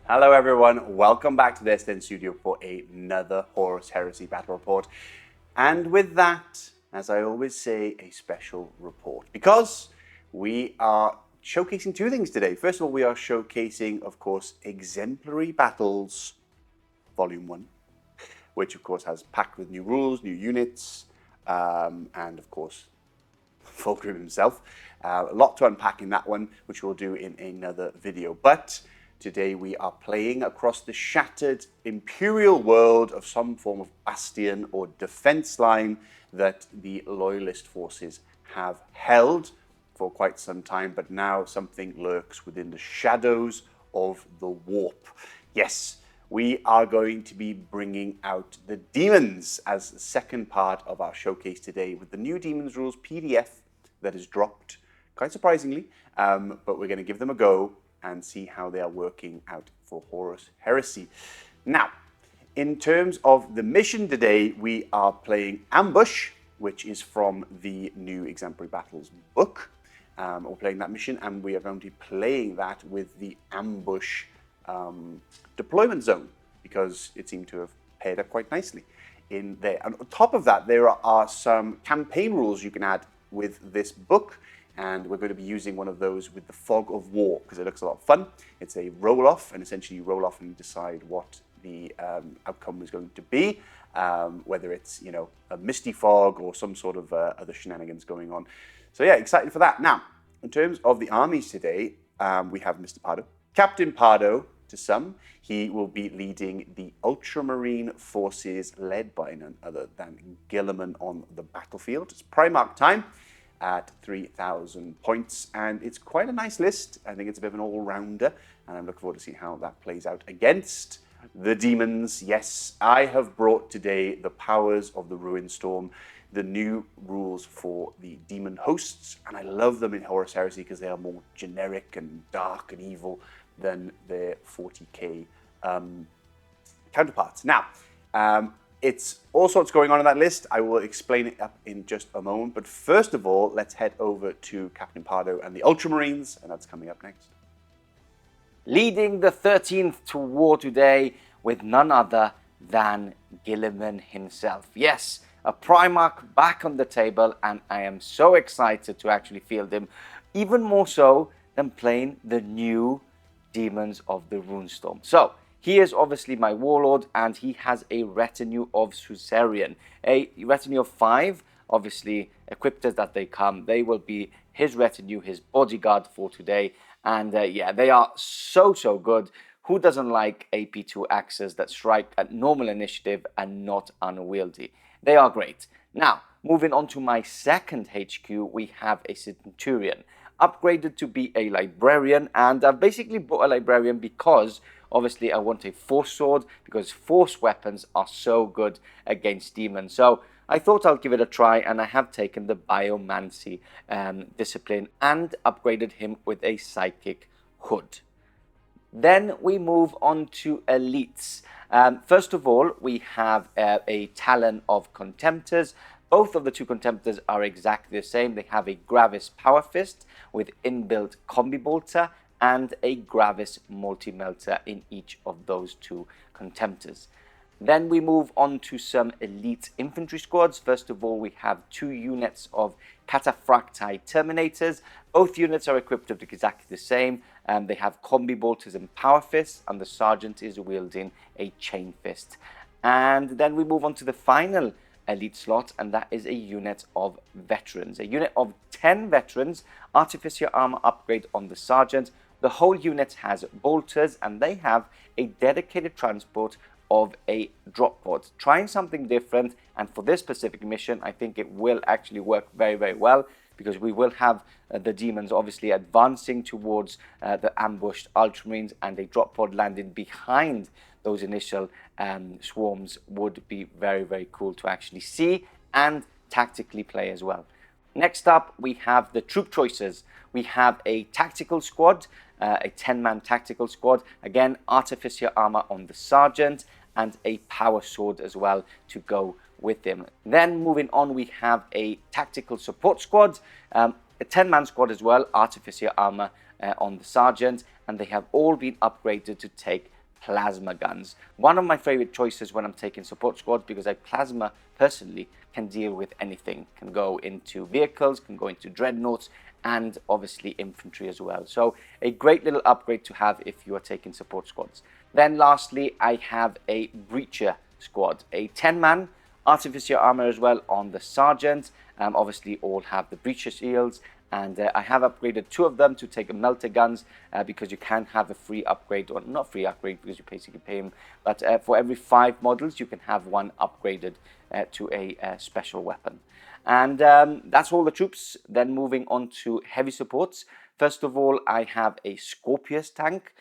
Hello everyone, welcome back to the SDN Studio for another Horus Heresy battle report. And with that, as I always say, a special report. Because we are showcasing two things today. First of all, we are showcasing, of course, Exemplary Battles Volume 1, which of course has packed with new rules, new units, and of course, Fulgrim himself. A lot to unpack in that one, which we'll do in another video. But today we are playing across the shattered Imperial world of some form of bastion or defense line that the Loyalist forces have held for quite some time, but now something lurks within the shadows of the warp. Yes, we are going to be bringing out the Demons as the second part of our showcase today with the new Demons rules PDF that has dropped, quite surprisingly, but we're going to give them a go and see how they are working out for Horus Heresy. Now, in terms of the mission today, we are playing Ambush, which is from the new Exemplary Battles book. We're playing that mission, and we are going to be playing that with the Ambush deployment zone, because it seemed to have paired up quite nicely in there. And on top of that, there are some campaign rules you can add with this book, and we're going to be using one of those with the Fog of War because it looks a lot of fun. It's a roll-off, and essentially you roll off and decide what the outcome is going to be, whether it's a misty fog or some sort of other shenanigans going on. So yeah, excited for that. Now, in terms of the armies today, we have Mr. Pardo, Captain Pardo to some. He will be leading the Ultramarine forces led by none other than Guilliman on the battlefield. It's Primarch time at 3,000 points, and it's quite a nice list. I think it's a bit of an all-rounder, and I'm looking forward to see how that plays out against the Demons. Yes, I have brought today the powers of the Ruinstorm, the new rules for the demon hosts, and I love them in Horus Heresy because they are more generic and dark and evil than their 40k counterparts. Now, it's all sorts going on in that list. I will explain it up in just a moment. But first of all, let's head over to Captain Pardo and the Ultramarines, and that's coming up next. Leading the 13th to war today with none other than Guilliman himself. Yes, a Primarch back on the table, and I am so excited to actually field him, even more so than playing the new Demons of the Ruinstorm. So, he is obviously my Warlord, and he has a retinue of Suzerain. A retinue of 5, obviously, equipped as that they come. They will be his retinue, his bodyguard for today. And yeah, they are so good. Who doesn't like AP2 axes that strike at normal initiative and not unwieldy? They are great. Now, moving on to my second HQ, we have a Centurion, upgraded to be a Librarian, and I've basically bought a Librarian because obviously I want a Force Sword, because Force weapons are so good against Demons. So I thought I'll give it a try, and I have taken the Biomancy discipline and upgraded him with a Psychic Hood. Then we move on to Elites. First of all, we have a Talon of Contemptors. Both of the two Contemptors are exactly the same. They have a Gravis Power Fist with inbuilt Combi Bolter and a Gravis Multi-Melter in each of those two Contemptors. Then we move on to some elite infantry squads. First of all, we have 2 units of Cataphracti Terminators. Both units are equipped with exactly the same. They have Combi Bolters and Power Fists, and the Sergeant is wielding a Chain Fist. And then we move on to the final elite slot, and that is a unit of Veterans. A unit of 10 Veterans, Artificer Armor upgrade on the Sergeant. The whole unit has bolters, and they have a dedicated transport of a drop pod. Trying something different, and for this specific mission, I think it will actually work very well, because we will have the Demons obviously advancing towards the ambushed Ultramarines, and a drop pod landing behind those initial swarms would be very cool to actually see and tactically play as well. Next up, we have the troop choices. We have a tactical squad, a 10-man tactical squad. Again, Artificer Armor on the Sergeant, and a Power Sword as well to go with him. Then moving on, we have a tactical support squad, a 10-man squad as well, Artificer Armor on the Sergeant, and they have all been upgraded to take plasma guns. One of my favorite choices when I'm taking support squads, because plasma personally can deal with anything, can go into vehicles, can go into dreadnoughts, and obviously infantry as well. So a great little upgrade to have if you are taking support squads. Then lastly, I have a breacher squad, a 10-man artificer armor as well on the sergeant. Obviously all have the breacher shields, and I have upgraded 2 of them to take melter guns, because you can have a free upgrade, or not free upgrade because you basically pay them, but for every 5 models you can have 1 upgraded to a special weapon. And that's all the troops. Then moving on to heavy supports. First of all, I have a Scorpius tank.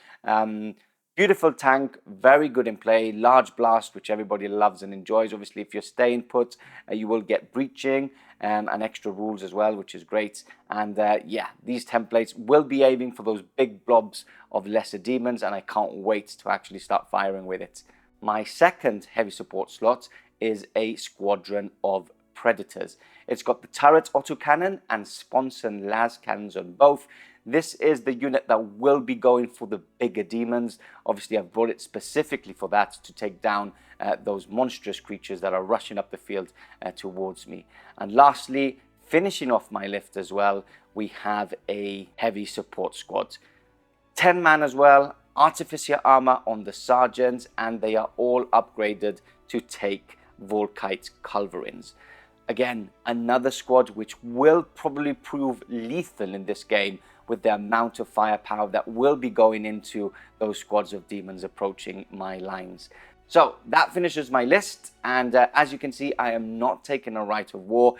Beautiful tank, very good in play, large blast, which everybody loves and enjoys. Obviously, if you're staying put, you will get breaching and extra rules as well, which is great. And yeah, these templates will be aiming for those big blobs of lesser demons, and I can't wait to actually start firing with it. My second heavy support slot is a squadron of Predators. It's got the turret autocannon and sponson las cannons on both. This is the unit that will be going for the bigger demons. Obviously, I've brought it specifically for that, to take down those monstrous creatures that are rushing up the field towards me. And lastly, finishing off my list as well, we have a heavy support squad. 10-man as well, artificer armor on the sergeants, and they are all upgraded to take Volkite culverins. Again, another squad which will probably prove lethal in this game with the amount of firepower that will be going into those squads of demons approaching my lines. So that finishes my list, and as you can see, I am not taking a Rite of War,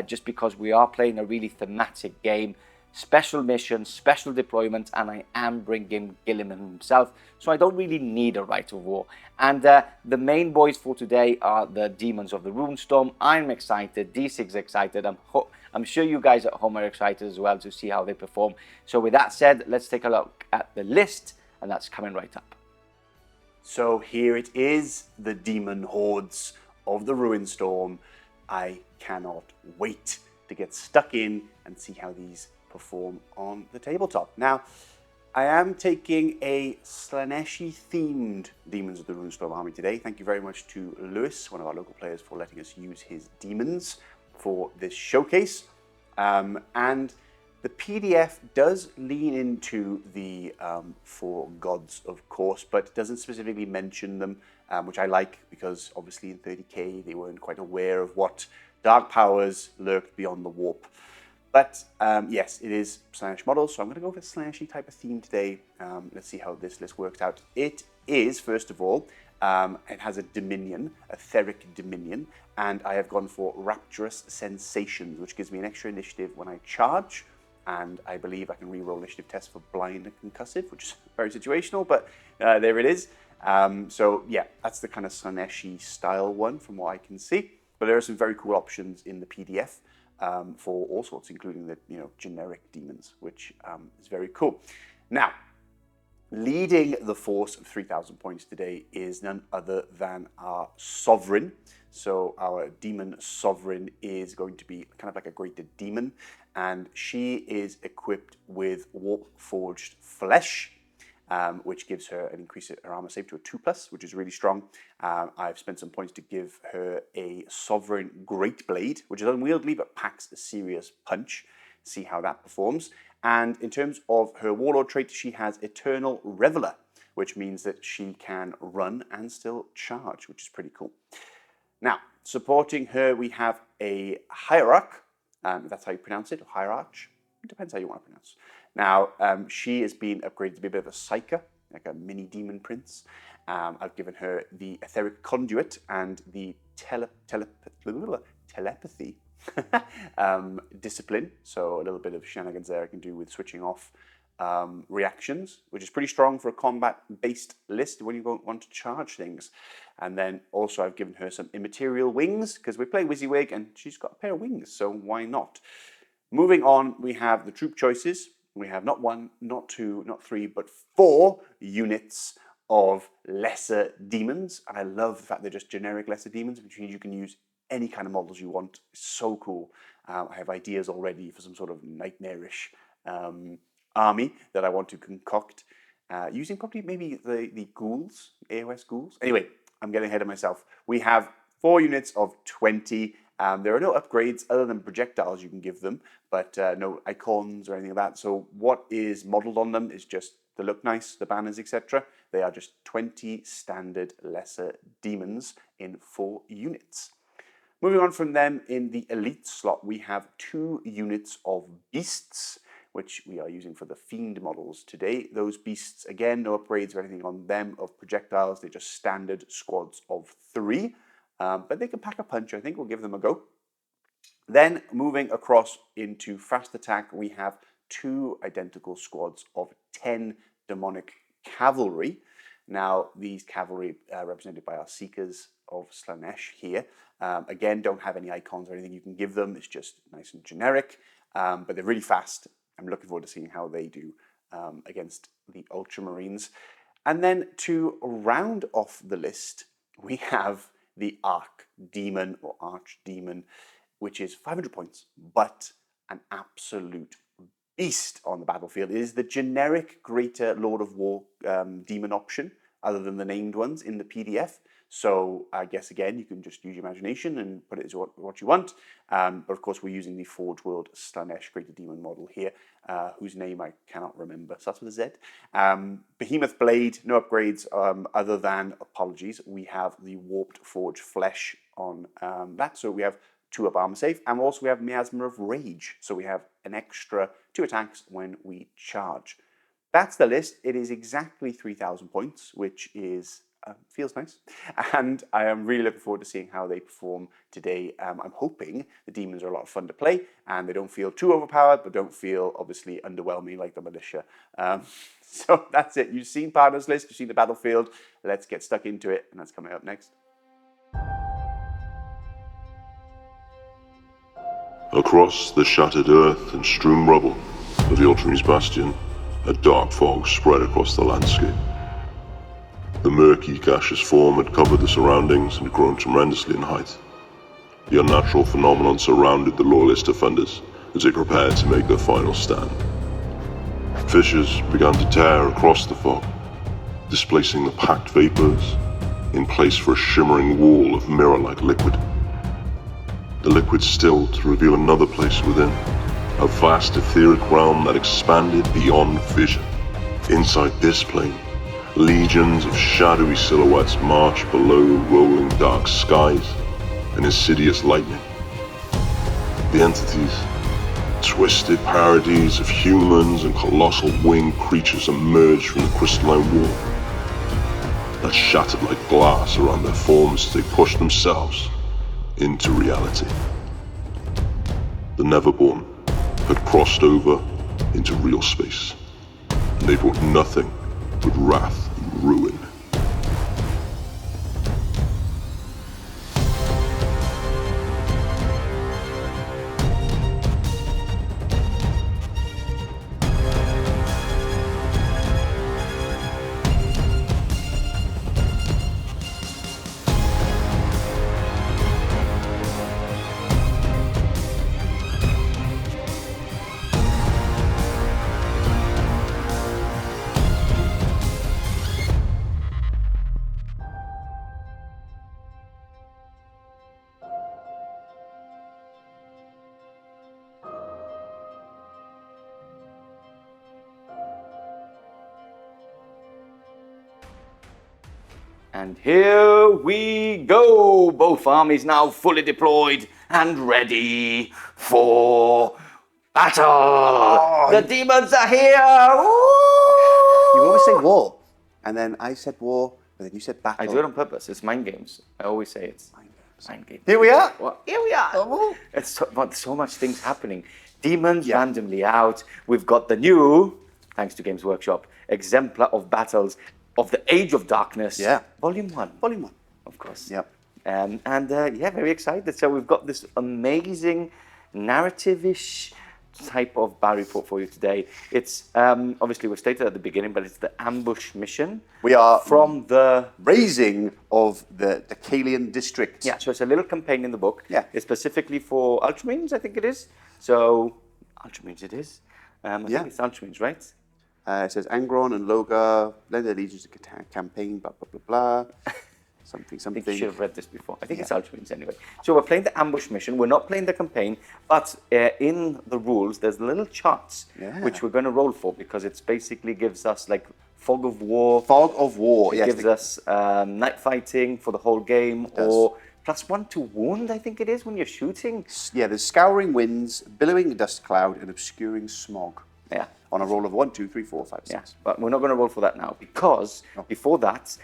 just because we are playing a really thematic game. Special missions, special deployments, and I am bringing Guilliman himself, so I don't really need a Rite of War. And the main boys for today are the Demons of the Ruinstorm. I'm excited, D6 excited, I'm sure you guys at home are excited as well to see how they perform. So with that said, let's take a look at the list, and that's coming right up. So here it is, the demon hordes of the Ruinstorm. I cannot wait to get stuck in and see how these perform on the tabletop. Now, I am taking a Slaaneshi themed Demons of the Ruinstorm army today. Thank you very much to Lewis, one of our local players, for letting us use his demons for this showcase. And the PDF does lean into the 4 gods, of course, but doesn't specifically mention them, which I like, because obviously in 30k they weren't quite aware of what dark powers lurked beyond the warp. But yes, it is Slaanesh models, so I'm going to go for a Slaanesh type of theme today. Let's see how this list works out. It is, first of all, it has a Dominion, Ætheric Dominion, and I have gone for Rapturous Sensations, which gives me an extra initiative when I charge, and I believe I can reroll initiative tests for blind and concussive, which is very situational, but there it is. So yeah, that's the kind of Slaanesh style one from what I can see. But there are some very cool options in the PDF. For all sorts, including the generic demons, which is very cool. Now, leading the force of 3,000 points today is none other than our Sovereign. So our Demon Sovereign is going to be kind of like a greater demon, and she is equipped with Warp Forged Flesh, which gives her an increase in her armor save to a 2+, which is really strong. I've spent some points to give her a Sovereign Greatblade, which is unwieldy but packs a serious punch. See how that performs. And in terms of her Warlord trait, she has Eternal Reveller, which means that she can run and still charge, which is pretty cool. Now, supporting her, we have a Hierarch, if that's how you pronounce it, or Hierarch. It depends how you want to pronounce. Now, she has been upgraded to be a bit of a psyker, like a mini demon prince. I've given her the Ætheric Conduit and the telepathy discipline. So a little bit of shenanigans there I can do with switching off reactions, which is pretty strong for a combat-based list when you want to charge things. And then also I've given her some Immaterial wings, because we play WYSIWYG and she's got a pair of wings, so why not? Moving on, we have the troop choices. We have not 1, not 2, not 3, but 4 units of lesser demons. And I love the fact they're just generic lesser demons, which means you can use any kind of models you want. It's so cool. I have ideas already for some sort of nightmarish army that I want to concoct. using probably maybe the ghouls, AOS ghouls. Anyway, I'm getting ahead of myself. We have 4 units of 20. There are no upgrades other than projectiles you can give them, but no icons or anything like that. So what is modeled on them is just the look nice, the banners, etc. They are just 20 standard lesser demons in 4 units. Moving on from them, in the elite slot, we have 2 units of beasts, which we are using for the fiend models today. Those beasts, again, no upgrades or anything on them of projectiles. They're just standard squads of 3. But they can pack a punch, I think. We'll give them a go. Then moving across into fast attack, we have 2 identical squads of 10 demonic cavalry. Now, these cavalry represented by our Seekers of Slaanesh here. Again, don't have any icons or anything you can give them. It's just nice and generic, but they're really fast. I'm looking forward to seeing how they do against the Ultramarines. And then to round off the list, we have the Archdemon or Archdemon, which is 500 points, but an absolute beast on the battlefield. It is the generic Greater Lord of War demon option, other than the named ones in the PDF. So I guess, again, you can just use your imagination and put it as what you want. But of course, we're using the Forge World Slaanesh Greater Demon model here, whose name I cannot remember. Starts with a Z. Behemoth Blade, no upgrades other than, apologies, we have the Warped Forge Flesh on that. So we have 2 up armor save. And also we have Miasma of Rage. So we have an extra 2 attacks when we charge. That's the list. It is exactly 3,000 points, which is feels nice. And I am really looking forward to seeing how they perform today. I'm hoping the demons are a lot of fun to play and they don't feel too overpowered, but don't feel obviously underwhelming like the militia. So that's it. You've seen Pardo's list, you've seen the battlefield. Let's get stuck into it, and that's coming up next. Across the shattered earth and strewn rubble of the Ultramarines Bastion, a dark fog spread across the landscape. The murky, gaseous form had covered the surroundings and grown tremendously in height. The unnatural phenomenon surrounded the loyalist defenders as they prepared to make their final stand. Fissures began to tear across the fog, displacing the packed vapors in place for a shimmering wall of mirror-like liquid. The liquid stilled to reveal another place within, a vast etheric realm that expanded beyond vision. Inside this plane, legions of shadowy silhouettes marched below rolling dark skies and insidious lightning. The entities, twisted parodies of humans and colossal winged creatures, emerged from the crystalline wall that shattered like glass around their forms as they pushed themselves into reality. The Neverborn had crossed over into real space, and they brought nothing but wrath and ruin. And here we go! Both armies now fully deployed and ready for battle! Oh, the demons are here! You always say war, and then I said war, but then you said battle. I do it on purpose. It's mind games. I always say it's mind games. Here we are. Well, here we are. Oh. It's so much things happening. Demons randomly out. We've got the new, thanks to Games Workshop, Exemplar of Battles of the Age of Darkness. Yeah. Volume 1. Volume 1. Of course. Yep. Very excited. So we've got this amazing narrative-ish type of battle report for you today. It's obviously we've stated at the beginning, but it's the ambush mission. We are from the raising of the Kalian district. Yeah, so it's a little campaign in the book. Yeah. It's specifically for Ultramarines, I think it is. So Ultramarines it is. I think it's Ultramarines, right? It says Angron and Logar lend their legions to campaign, blah, blah, blah, blah. Something. I think you should have read this before. I think it's Ultramarines anyway. So we're playing the ambush mission. We're not playing the campaign, but in the rules, there's little charts which we're going to roll for because it basically gives us like fog of war. Fog of war, It gives us night fighting for the whole game, or +1 to wound, I think it is, when you're shooting. Yeah, there's scouring winds, billowing dust cloud, and obscuring smog. Yeah. On a roll of 1, 2, 3, 4, 5, 6. Yeah, but we're not going to roll for that now because before that,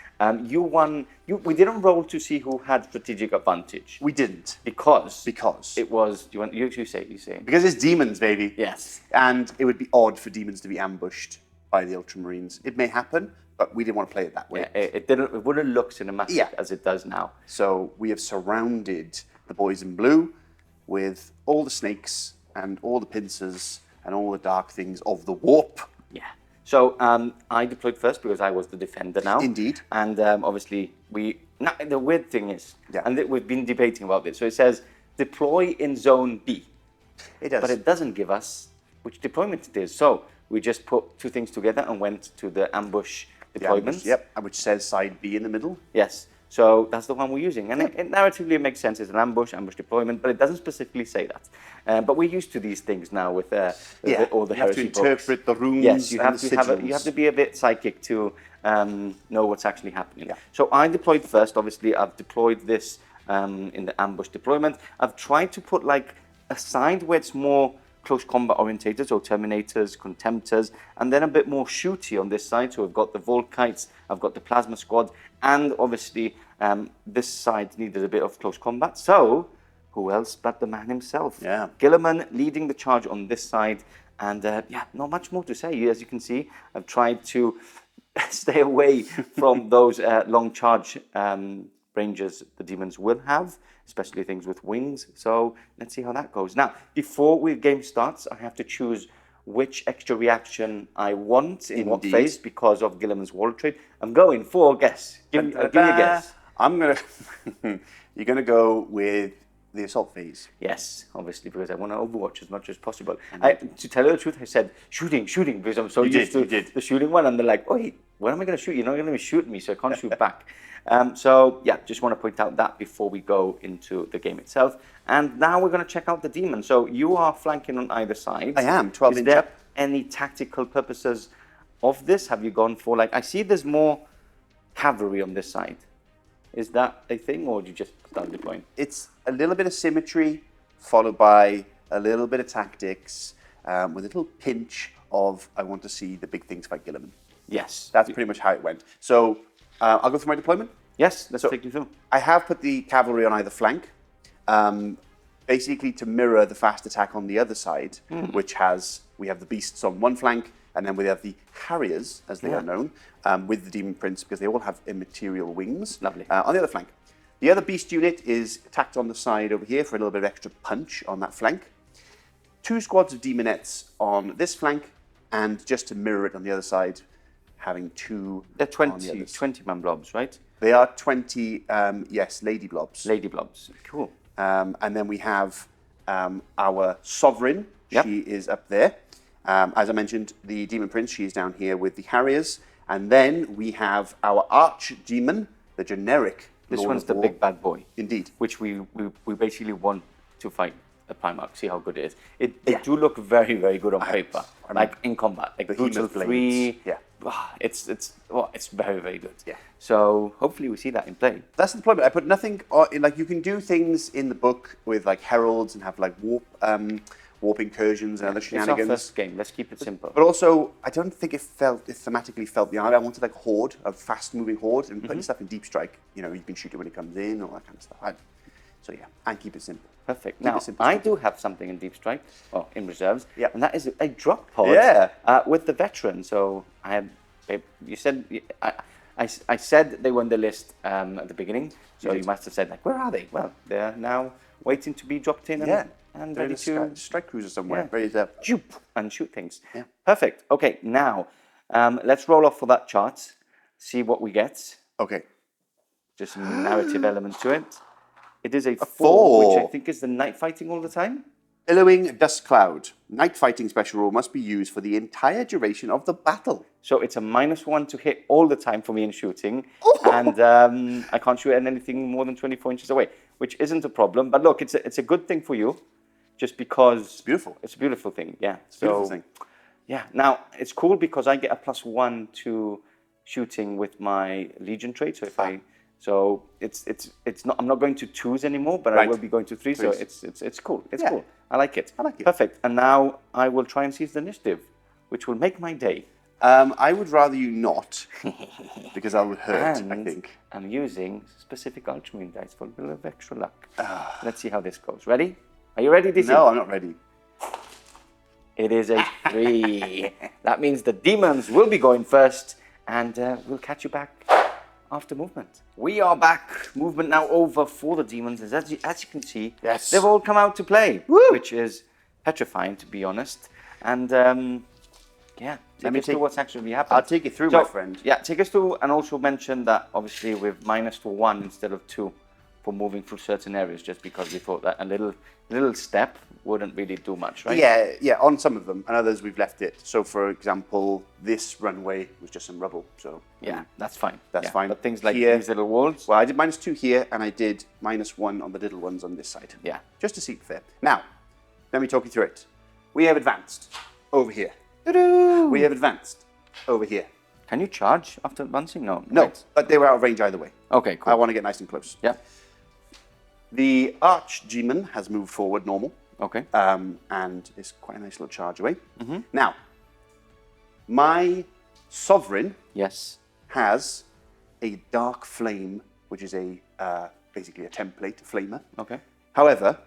you won. We didn't roll to see who had strategic advantage. We didn't. Because it was. You say. Because it's demons, baby. Yes. And it would be odd for demons to be ambushed by the Ultramarines. It may happen, but we didn't want to play it that way. Yeah, it wouldn't look cinematic as it does now. So we have surrounded the boys in blue with all the snakes and all the pincers and all the dark things of the warp. Yeah. So I deployed first because I was the defender now. Indeed. And obviously the weird thing is, and we've been debating about this. So it says deploy in zone B. It does. But it doesn't give us which deployment it is. So we just put two things together and went to the ambush deployment. And which says side B in the middle. Yes. So that's the one we're using. And it narratively makes sense. It's an ambush deployment, but it doesn't specifically say that. But we're used to these things now with all the heresy books. You have to interpret the runes. Yes, you and have the to sigils. you have to be a bit psychic to know what's actually happening. Yeah. So I deployed first. Obviously, I've deployed this in the ambush deployment. I've tried to put like a side where it's more close combat orientated, so Terminators, Contemptors, and then a bit more shooty on this side. So we've got the Volkites, I've got the Plasma Squad, and obviously this side needed a bit of close combat. So who else but the man himself? Yeah. Guilliman leading the charge on this side, and not much more to say. As you can see, I've tried to stay away from those long charge ranges the demons will have, especially things with wings. So let's see how that goes. Now, before the game starts, I have to choose which extra reaction I want in what phase because of Guilliman's Warlord trait. I'm going for guess. Give me a guess. You're gonna go with the assault phase. Yes, obviously, because I want to Overwatch as much as possible. To tell you the truth, I said shooting because I'm so used to the shooting one, and they're like, "Oh, where am I going to shoot? You're not going to be shooting me, so I can't shoot back." Just want to point out that before we go into the game itself. And now we're going to check out the demon. So you are flanking on either side. I am, 12 inch Is there up. any tactical purposes of this? Have you gone for I see there's more cavalry on this side. Is that a thing, or do you just start deploying? It's a little bit of symmetry, followed by a little bit of tactics, with a little pinch of I want to see the big things fight Guilliman. Yes. That's pretty much how it went. So I'll go through my deployment. Yes, let's take you through. I have put the cavalry on either flank, basically to mirror the fast attack on the other side, which we have the beasts on one flank, and then we have the Harriers, as they are known, with the Demon Prince, because they all have immaterial wings. Lovely. On the other flank. The other beast unit is tacked on the side over here for a little bit of extra punch on that flank. 2 squads of Demonettes on this flank, and just to mirror it on the other side, having 2 They're 20-man blobs, right? They are 20, lady blobs. Lady blobs, cool. And then we have our Sovereign. Yep. She is up there. As I mentioned, the Demon Prince, she is down here with the Harriers. And then we have our Archdemon, the generic This Lord one's of the War. big bad boy. Indeed. Which we basically want to fight a Primarch, see how good it is. They do look very, very good on paper, like in combat. Like Brutal 3. Yeah. It's very, very good. Yeah. So hopefully we see that in play. That's the deployment. I put nothing, you can do things in the book with like heralds and have like warp incursions and other shenanigans. It's our first game, let's keep it simple. But also, I don't think it thematically felt the eye. I wanted like a horde, a fast-moving horde, and putting stuff in Deep Strike. You can shoot it when it comes in, all that kind of stuff. And keep it simple. Perfect. Now, I do have something in Deep Strike, in reserves, and that is a drop pod with the veteran. So you said, I said they were on the list at the beginning, so you must have said, where are they? Well, they're now waiting to be dropped in and ready to strike cruiser somewhere, ready to jupe and shoot things. Yeah. Perfect. Okay, now let's roll off for that chart, see what we get. Okay. Just some narrative element to it. It is a 4, which I think is the night fighting all the time. Billowing Dust Cloud. Night fighting special rule must be used for the entire duration of the battle. So it's a -1 to hit all the time for me in shooting. And I can't shoot at anything more than 24 inches away, which isn't a problem. But look, it's a good thing for you, just because... It's beautiful. It's a beautiful thing, yeah. It's a beautiful thing. Yeah, now, it's cool because I get a +1 to shooting with my Legion trait. So if So it's not. I'm not going to 2s anymore, but I will be going to 3s. So it's cool. It's cool. I like it. I like it. Perfect. And now I will try and seize the initiative, which will make my day. I would rather you not, because I would hurt. And I think I'm using specific Ultramarine dice for a little of extra luck. Let's see how this goes. Ready? Are you ready, DC? No, I'm not ready. It is a 3. That means the demons will be going first, and we'll catch you back after movement. We are back. Movement now over for the demons. As you can see, yes, they've all come out to play, which is petrifying, to be honest. And yeah, take us through what's actually happened. I'll take you through, my friend. Yeah, take us through, and also mention that obviously with -1 instead of 2 for moving through certain areas, just because we thought that a little step wouldn't really do much, right? Yeah, on some of them, and others we've left it. So, for example, this runway was just some rubble. So yeah, that's fine. That's fine. But things like here, these little walls. Well, I did -2 here, and I did -1 on the little ones on this side. Yeah, just to see it fair. Now, let me talk you through it. We have advanced over here. We have advanced over here. Can you charge after advancing? No. No, right. but they were out of range either way. Okay, cool. I want to get nice and close. Yeah. The Archdemon has moved forward normal. Okay. And it's quite a nice little charge away. Now, my Sovereign has a Dark Flame, which is a basically a template flamer. Okay. However,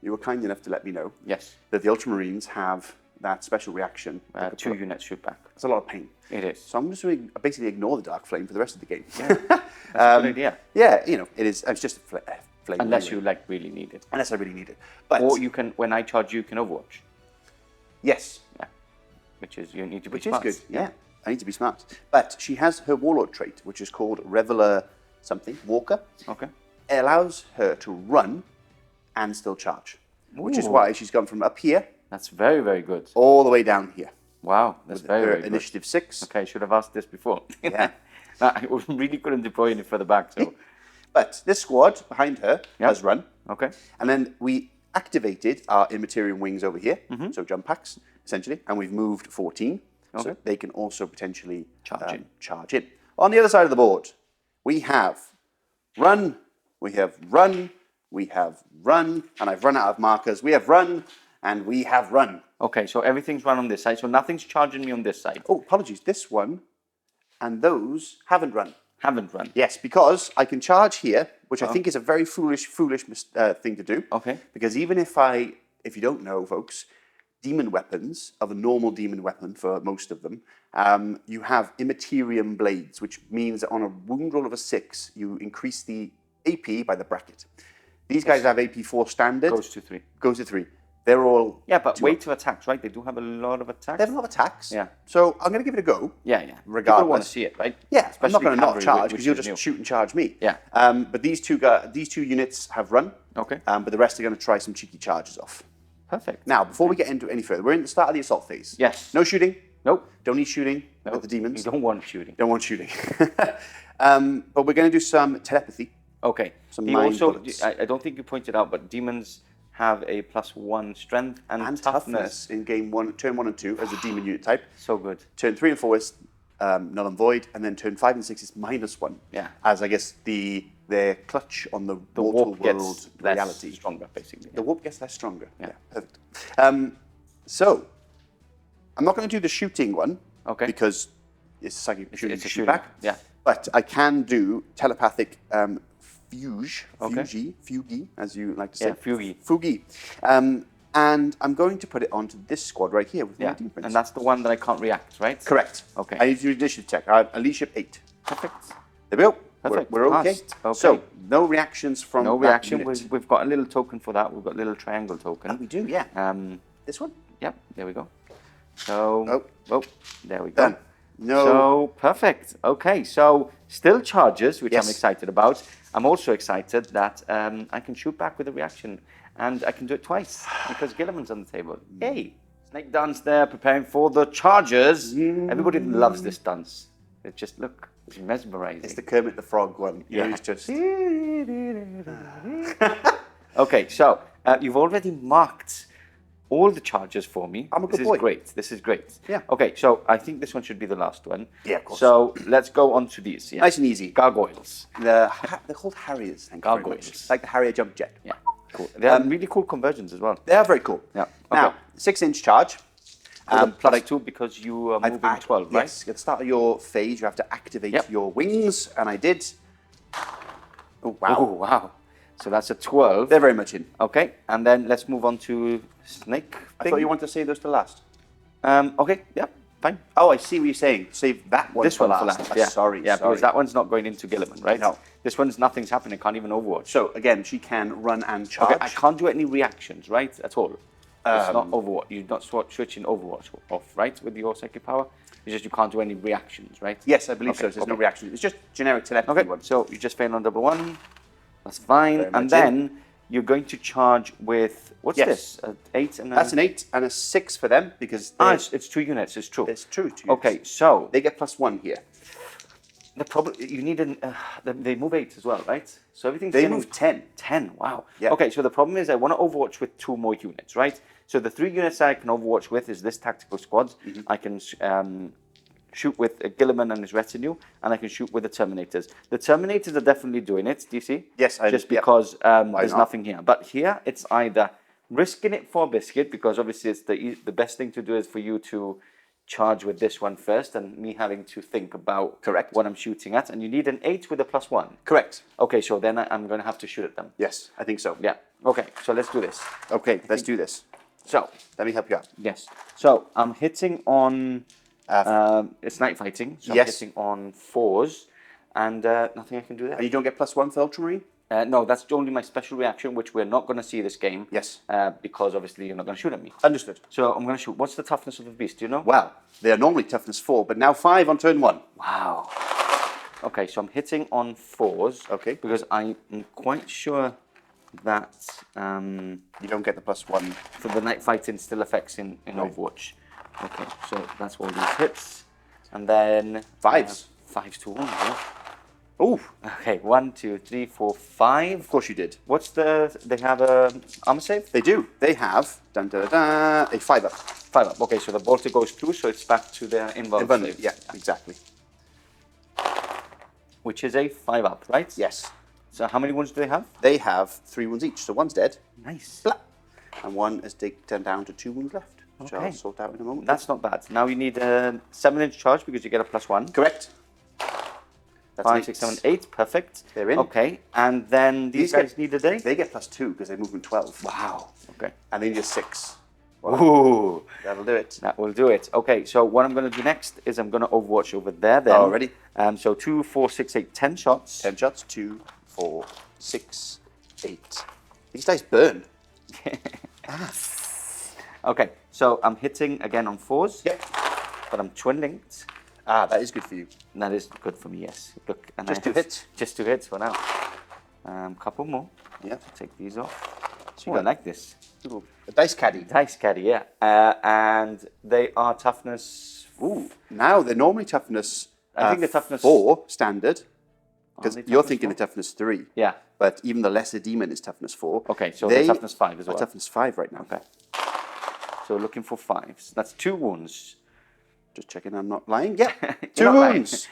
you were kind enough to let me know that the Ultramarines have that special reaction. 2 units shoot back. It's a lot of pain. It is. So I'm just going to basically ignore the Dark Flame for the rest of the game. Yeah, that's a good idea. Yeah, you know, it is. It's just a flame. Unless anyway. you like really need it. Unless I really need it. But or you can, when I charge you can Overwatch. Yes. Yeah. Which is, you need to be which smart. Which is good, yeah. I need to be smart. But she has her Warlord trait, which is called Reveller something, Walker. Okay. It allows her to run and still charge. Which is why she's gone from up here. That's very, very good. All the way down here. Wow, that's very, very good. Initiative 6. Okay, I should have asked this before. Yeah. I really couldn't deploy any further back, so... But this squad behind her has run. Okay. And then we activated our Immaterial wings over here, so jump packs, essentially, and we've moved 14, so they can also potentially charge in. On the other side of the board, we have run, we have run, we have run, and I've run out of markers. We have run, and we have run. Okay, so everything's run on this side, so nothing's charging me on this side. Oh, apologies. This one and those haven't run. Haven't run. Yes, because I can charge here, which I think is a very foolish thing to do. Okay. Because even if you don't know, folks, demon weapons of a normal demon weapon for most of them, you have Immaterial blades, which means that on a wound roll of a 6, you increase the AP by the bracket. These guys have AP 4 standard. Goes to 3. Goes to 3. They're all... Yeah, but weight of attacks, right? They do have a lot of attacks. They have a lot of attacks. Yeah. So I'm going to give it a go. Yeah. Regardless. People want to see it, right? Yeah, especially I'm not going to not charge because you'll just new. shoot and charge me. Yeah. But these two units have run. Okay. But the rest are going to try some cheeky charges off. Perfect. Now, before we get into any further, we're in the start of the assault phase. Yes. No shooting. Nope. Don't need shooting with the demons. You don't want shooting. Don't want shooting. But we're going to do some telepathy. Okay. Some mind bullets. I don't think you pointed out, but demons have a +1 strength and toughness in turn 1 and 2 as a demon unit type. So good. Turn 3 and 4 is null and void, and then turn 5 and 6 is -1. Yeah. As I guess their clutch on the mortal warp world gets reality. Less stronger, basically. The warp gets less stronger. Yeah. Perfect. So I'm not going to do the shooting one. Okay. Because it's like shooting it's a shoot shooting. back. Yeah. But I can do telepathic fugue, as you like to say. Yeah, fugue. Fugue. And I'm going to put it onto this squad right here with my demon prince. And that's the one that I can't react, right? Correct. Okay. I need to do initiative check. I have Alicia 8. Perfect. There we go. Perfect. We're okay. Okay. So, no reactions from No that reaction. unit. We've got a little token for that. We've got a little triangle token. Oh, we do, yeah. This one? Yep, there we go. So, there we go. Done. No. So, perfect. Okay, so still charges, which Yes. I'm excited about. I'm also excited that I can shoot back with a reaction, and I can do it twice because Gilliman's on the table. Yay! Snake dance there, preparing for the charges. Everybody loves this dance. It just, look, it's mesmerizing. It's the Kermit the Frog one. You know, Yeah. it's just... Okay, so you've already marked all the charges for me. I'm a good This boy. is great. This is great. Yeah. Okay, so I think this one should be the last one. Yeah, of course. So let's go on to these. Yeah. Nice and easy. Gargoyles. They're called Harriers, thank you very Gargoyles. much. Like the Harrier jump jet. Yeah, cool. They are really cool conversions as well. They are very cool. Yeah. Now, Okay. 6-inch charge. Plus but I- 2 because you are I've moving 12, right? Yes, at the start of your phase, you have to activate Yep. your wings, and I did. Oh, wow. Oh, wow. So that's a 12. They're very much in. Okay, and then let's move on to Snake. I thought you wanted to save those to last. Okay, yeah, fine. Oh, I see what you're saying. Save that one This for one last. for last, yeah. Sorry, Yeah, sorry. because that one's not going into Gilliman, right? No. This one's nothing's happening, can't even Overwatch. So, again, she can run and charge. Okay, I can't do any reactions, right, at all. It's not Overwatch. You're not switching Overwatch off, right, with your psychic power. It's just you can't do any reactions, right? Yes, I believe Okay, so. There's no okay. reaction. It's just generic telepathy Okay, one. so you just fail on double 1. That's fine. Very And much then you're going to charge with, what's Yes. this? An 8 and a... That's an 8 and a 6 for them because Ah, it's 2 units, it's true. it's true to you. Okay, so They get +1 here. the problem, you need an, they move 8 as well, right? So everything's They getting- move 10. 10, wow. Yeah. Okay, so the problem is I want to Overwatch with 2 more units, right? So the 3 units I can Overwatch with is this tactical squad. I can shoot with Gilliman and his retinue, and I can shoot with the Terminators. The Terminators are definitely doing it, do you see? Yes, Just yeah. because there's not? nothing here. But here, it's either risking it for Biscuit, because obviously it's the best thing to do is for you to charge with this one first, and me having to think about Correct. what I'm shooting at. And you need an 8 with a +1. Correct. Okay, so then I'm going to have to shoot at them. Yes, I think so. Yeah. Okay, so let's do this. Okay, let's do this. So, Let me help you out. yes. So, I'm hitting on... it's night fighting, so yes. I'm hitting on 4s, and nothing I can do there. And you don't get +1 for Ultramarine? No, that's only my special reaction, which we're not going to see this game. Yes. Because obviously you're not going to shoot at me. Understood. So I'm going to shoot. What's the toughness of the beast? Do you know? Well, they are normally toughness 4, but now 5 on turn 1. Wow. Okay, so I'm hitting on 4s. Okay. Because I'm quite sure that You don't get the +1. for the night fighting still affects in Overwatch. Okay, so that's all these hits. And then... 5s. 5s to 1, yeah. Ooh, Okay, 1, 2, 3, 4, 5. of course you did. What's the... They have a armor save? They do. They have a 5 up. 5 up. Okay, so the bolter goes through, so it's back to their invuln save. Yeah, exactly. Which is a 5 up, right? Yes. So how many wounds do they have? They have 3 wounds each, so one's dead, Nice. blah, and one is taken down to 2 wounds left, which I'll Okay. sort out in a moment. That's not bad. Now you need a 7-inch charge because you get a +1. correct. That's 5, an 6, 8. 7, 8. Perfect. They're in. Okay, and then these guys get- need a day? They get +2 because they move in 12. Wow. Okay. And they need a 6. Ooh. That'll do it. That will do it. Okay, so what I'm going to do next is I'm going to Overwatch over there then. Oh, ready? So 2, 4, 6, 8, 10 shots. 10 shots. 2, 4, 6, 8. These dice burn. Okay, so I'm hitting again on 4s. Yep. But I'm twin linked. Ah, that is good for you. And that is good for me, yes. Look, and Just I 2 have hits. Just 2 hits for now. Couple more. Yep. Take these off. So Oh, I like this. Ooh, a dice caddy. Dice caddy, yeah. And they are toughness. Ooh. Now they're normally toughness. I think they're toughness 4 standard. Because they you're toughness thinking 4? of toughness 3. Yeah. But even the lesser demon is toughness 4. Okay, so they're toughness 5 as are well. toughness 5 right now. Okay. So looking for 5s. That's 2 wounds. Just checking I'm not lying. Yeah. You're 2 not lying. wounds.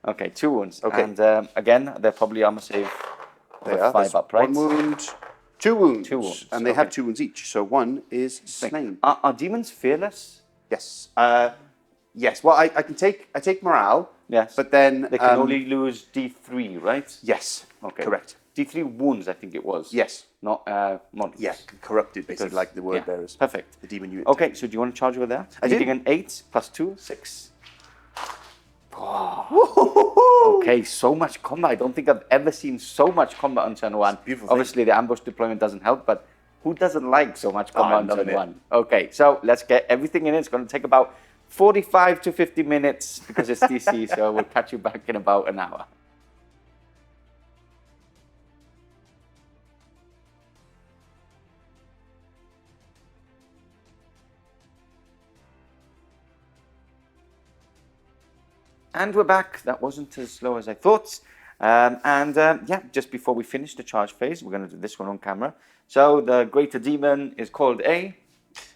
Okay, 2 wounds. Okay. And again, they're probably armor save. They are. 5 There's up, right? 1 wound. 2 wounds. 2 wounds, And they okay. have 2 wounds each. So 1 is slain. Are demons fearless? Yes. Yes. Well, I take morale. Yes. But then They can only lose D3, right? yes. Okay. Correct. D3 wounds, I think it was. Yes. Not models. Yeah. Corrupted, basically, like the word yeah. bearers. Perfect. The demon unit. Okay, so do you want to charge over there? I do. Needing an 8 plus 2, 6. Oh. Okay, so much combat. I don't think I've ever seen so much combat on turn 1. beautiful thing. Obviously, the ambush deployment doesn't help, but who doesn't like so much combat I'm on turn loving it. 1? Okay, so let's get everything in. It's going to take about 45 to 50 minutes because it's DC, so we'll catch you back in about an hour. And we're back. That wasn't as slow as I thought. Yeah, just before we finish the charge phase, we're going to do this one on camera. So the greater demon is called a...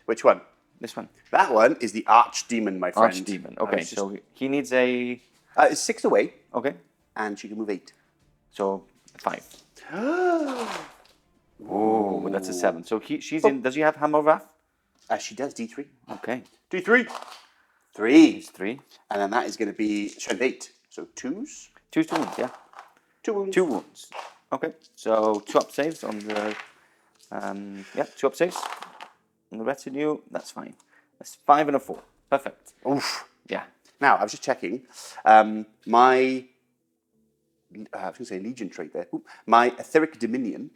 Which one? This one. That one is the Archdemon, my friend. Archdemon. Okay, so he needs a... It's 6 away. Okay. And she can move 8. So 5. Oh, that's a 7. So she's in... Does he have Hammer of Wrath? She does, D3. Okay. D3. 3. It's 3. And then that is going to be strength 8. So 2s. 2 to wounds, yeah. 2 wounds. 2 wounds. Okay. So 2 up saves on the... yeah, 2 up saves. On the retinue, that's fine. That's 5 and a 4. Perfect. Oof. Yeah. Now, I was just checking. My... I was going to say Legion trait there. Ooh, my Ætheric Dominion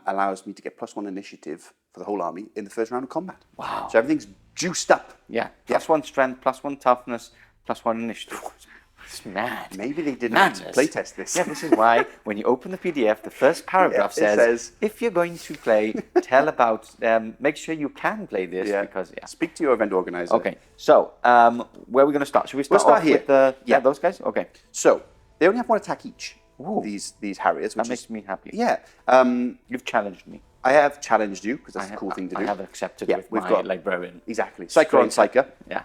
allows me to get +1 initiative for the whole army in the first round of combat. Wow. So everything's juiced up. Yeah. +1 strength, +1 toughness, +1 initiative. It's mad. Maybe they didn't playtest this. Yeah, this is why when you open the PDF, the first paragraph says, if you're going to play, tell about, make sure you can play this because, Speak to your event organizer. Okay, so where are we going to start? Should we start, start off here. with the, those guys? Okay. So, they only have 1 attack each, Ooh. these Harriers. Which That makes me happy. Yeah. You've challenged me. I have challenged you, because that's a cool thing to do. I have accepted with my librarian. Exactly. Psyker on Psyker. Yeah.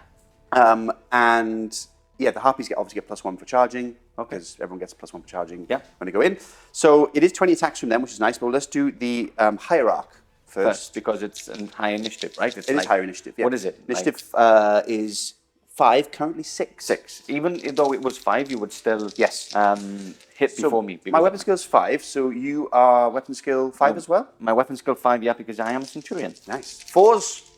And... yeah, the Harpies obviously get +1 for charging, because everyone gets a +1 for charging when they go in. So it is 20 attacks from them, which is nice, but let's do the Hierarch first. Because it's a high initiative, right? It is higher initiative, yeah. What is it? Initiative is 5, currently 6. 6. Even though it was 5, you would still hit before me. My weapon skill is 5, so you are weapon skill 5 as well? My weapon skill 5, yeah, because I am a Centurion. Nice. 4s.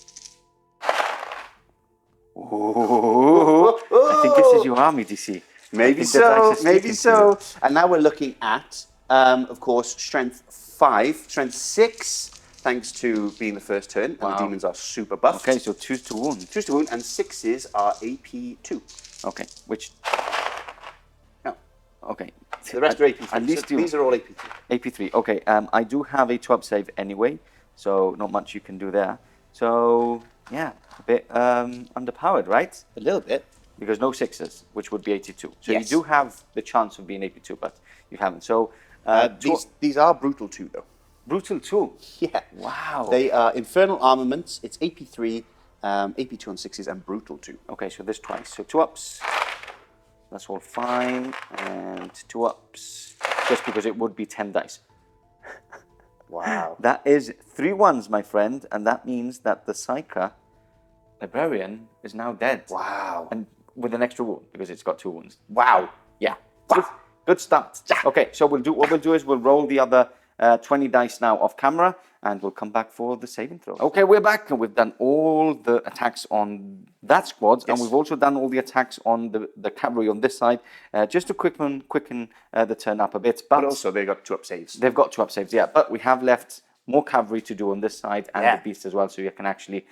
Ooh, I think this is your army, DC. Maybe so, maybe so. And now we're looking at, of course, strength 5, strength 6, thanks to being the first turn, and the demons are super buffed. Okay, so 2 to wound. 2 to wound, and 6s are AP 2. Okay, which... No. Okay. The rest are AP 3. At least these are all AP 3. AP 3, okay. I do have a 2-up save anyway, so not much you can do there. So, yeah, a bit underpowered, right? A little bit. Because no 6s, which would be 82. So yes. you do have the chance of being 82, but you haven't. So these are brutal 2, though. Brutal 2? Yeah. Wow. They are Infernal Armaments, it's AP 3, AP 2 on 6s, and Brutal 2. Okay, so this twice. So 2-ups, that's all fine, and 2-ups, just because it would be 10 dice. Wow. That is 3 1s, my friend, and that means that the Psyker Librarian is now dead. Wow. And with an extra wound, because it's got 2 wounds. Wow. Yeah. Good start. Okay, so what we'll do is we'll roll the other 20 dice now off camera, and we'll come back for the saving throw. Okay, we're back, and we've done all the attacks on that squad, and we've also done all the attacks on the cavalry on this side, just to quicken the turn up a bit. But also, they've got 2-up saves. They've got 2-up saves, yeah, but we have left more cavalry to do on this side and the beast as well, so you can actually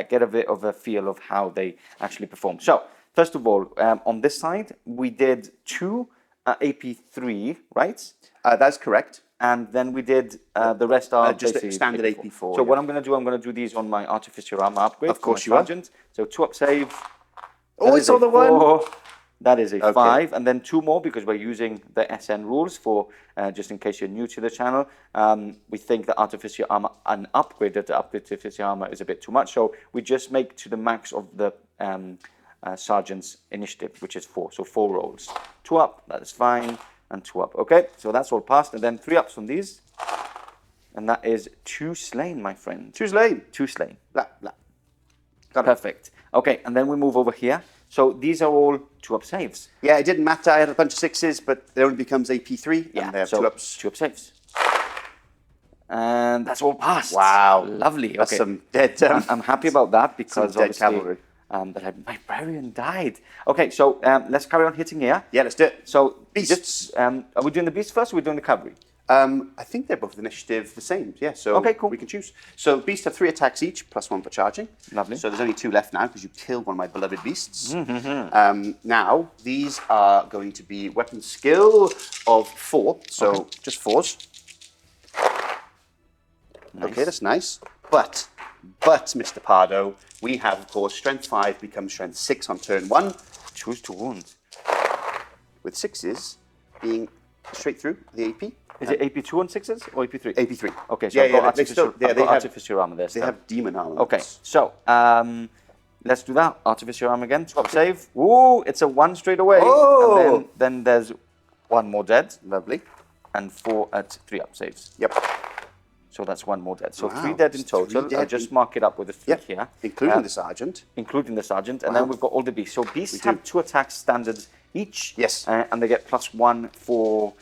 get a bit of a feel of how they actually perform. So, first of all, on this side, we did 2 AP3, right? That's correct. And then we did the rest are just a standard AP4. So what I'm going to do these on my Artificer Armor upgrade. Of course you are. So 2-up save. Oh, it's on the 1. That is a 5, and then 2 more because we're using the SN rules for, just in case you're new to the channel. We think that Artificer Armor, an upgraded Artificer Armor is a bit too much, so we just make to the max of the Sergeant's initiative, which is 4, so 4 rolls. 2-up, that is fine, and 2-up. Okay, so that's all passed, and then 3-ups from these, and that is 2 slain, my friend. 2 slain. 2 slain. Blah, blah. Perfect. Okay, and then we move over here. So these are all 2-up saves. Yeah, it didn't matter. I had a bunch of 6s, but it only becomes AP3, and they have so 2-ups. 2-up saves. And that's all passed. Wow. Lovely. That's okay. some dead... I'm happy about that because dead cavalry. My librarian died. Okay, so let's carry on hitting here. Yeah, let's do it. So beasts. are we doing the beast first or are we doing the cavalry? I think they're both initiative the same. Yeah, so Okay, cool. we can choose. So beasts have 3 attacks each, +1 for charging. Lovely. So there's only 2 left now because you killed one of my beloved beasts. Now, these are going to be weapon skill of 4. So just 4s. Nice. Okay, that's nice. But, Mr. Pardo, we have, of course, Strength 5 becomes Strength 6 on turn 1. Choose to wound. With 6s being straight through the AP. Is it AP2 on 6s or AP3? AP3. Okay, so I've got artificial, they I've got have, artificial armor there. They still. have demon armor. Okay, so let's do that. Artificial armor again. Swap save. Ooh, it's a 1 straight away. Oh! And then there's 1 more dead. Lovely. And 4 at 3 up saves. Yep. So that's 1 more dead. So Wow. 3 dead in total. Dead. I'll just mark it up with a 3 here. Including the sergeant. Including the sergeant. And Wow. then we've got all the beasts. So beasts do. have 2 attacks standard each. Yes. And they get +1 for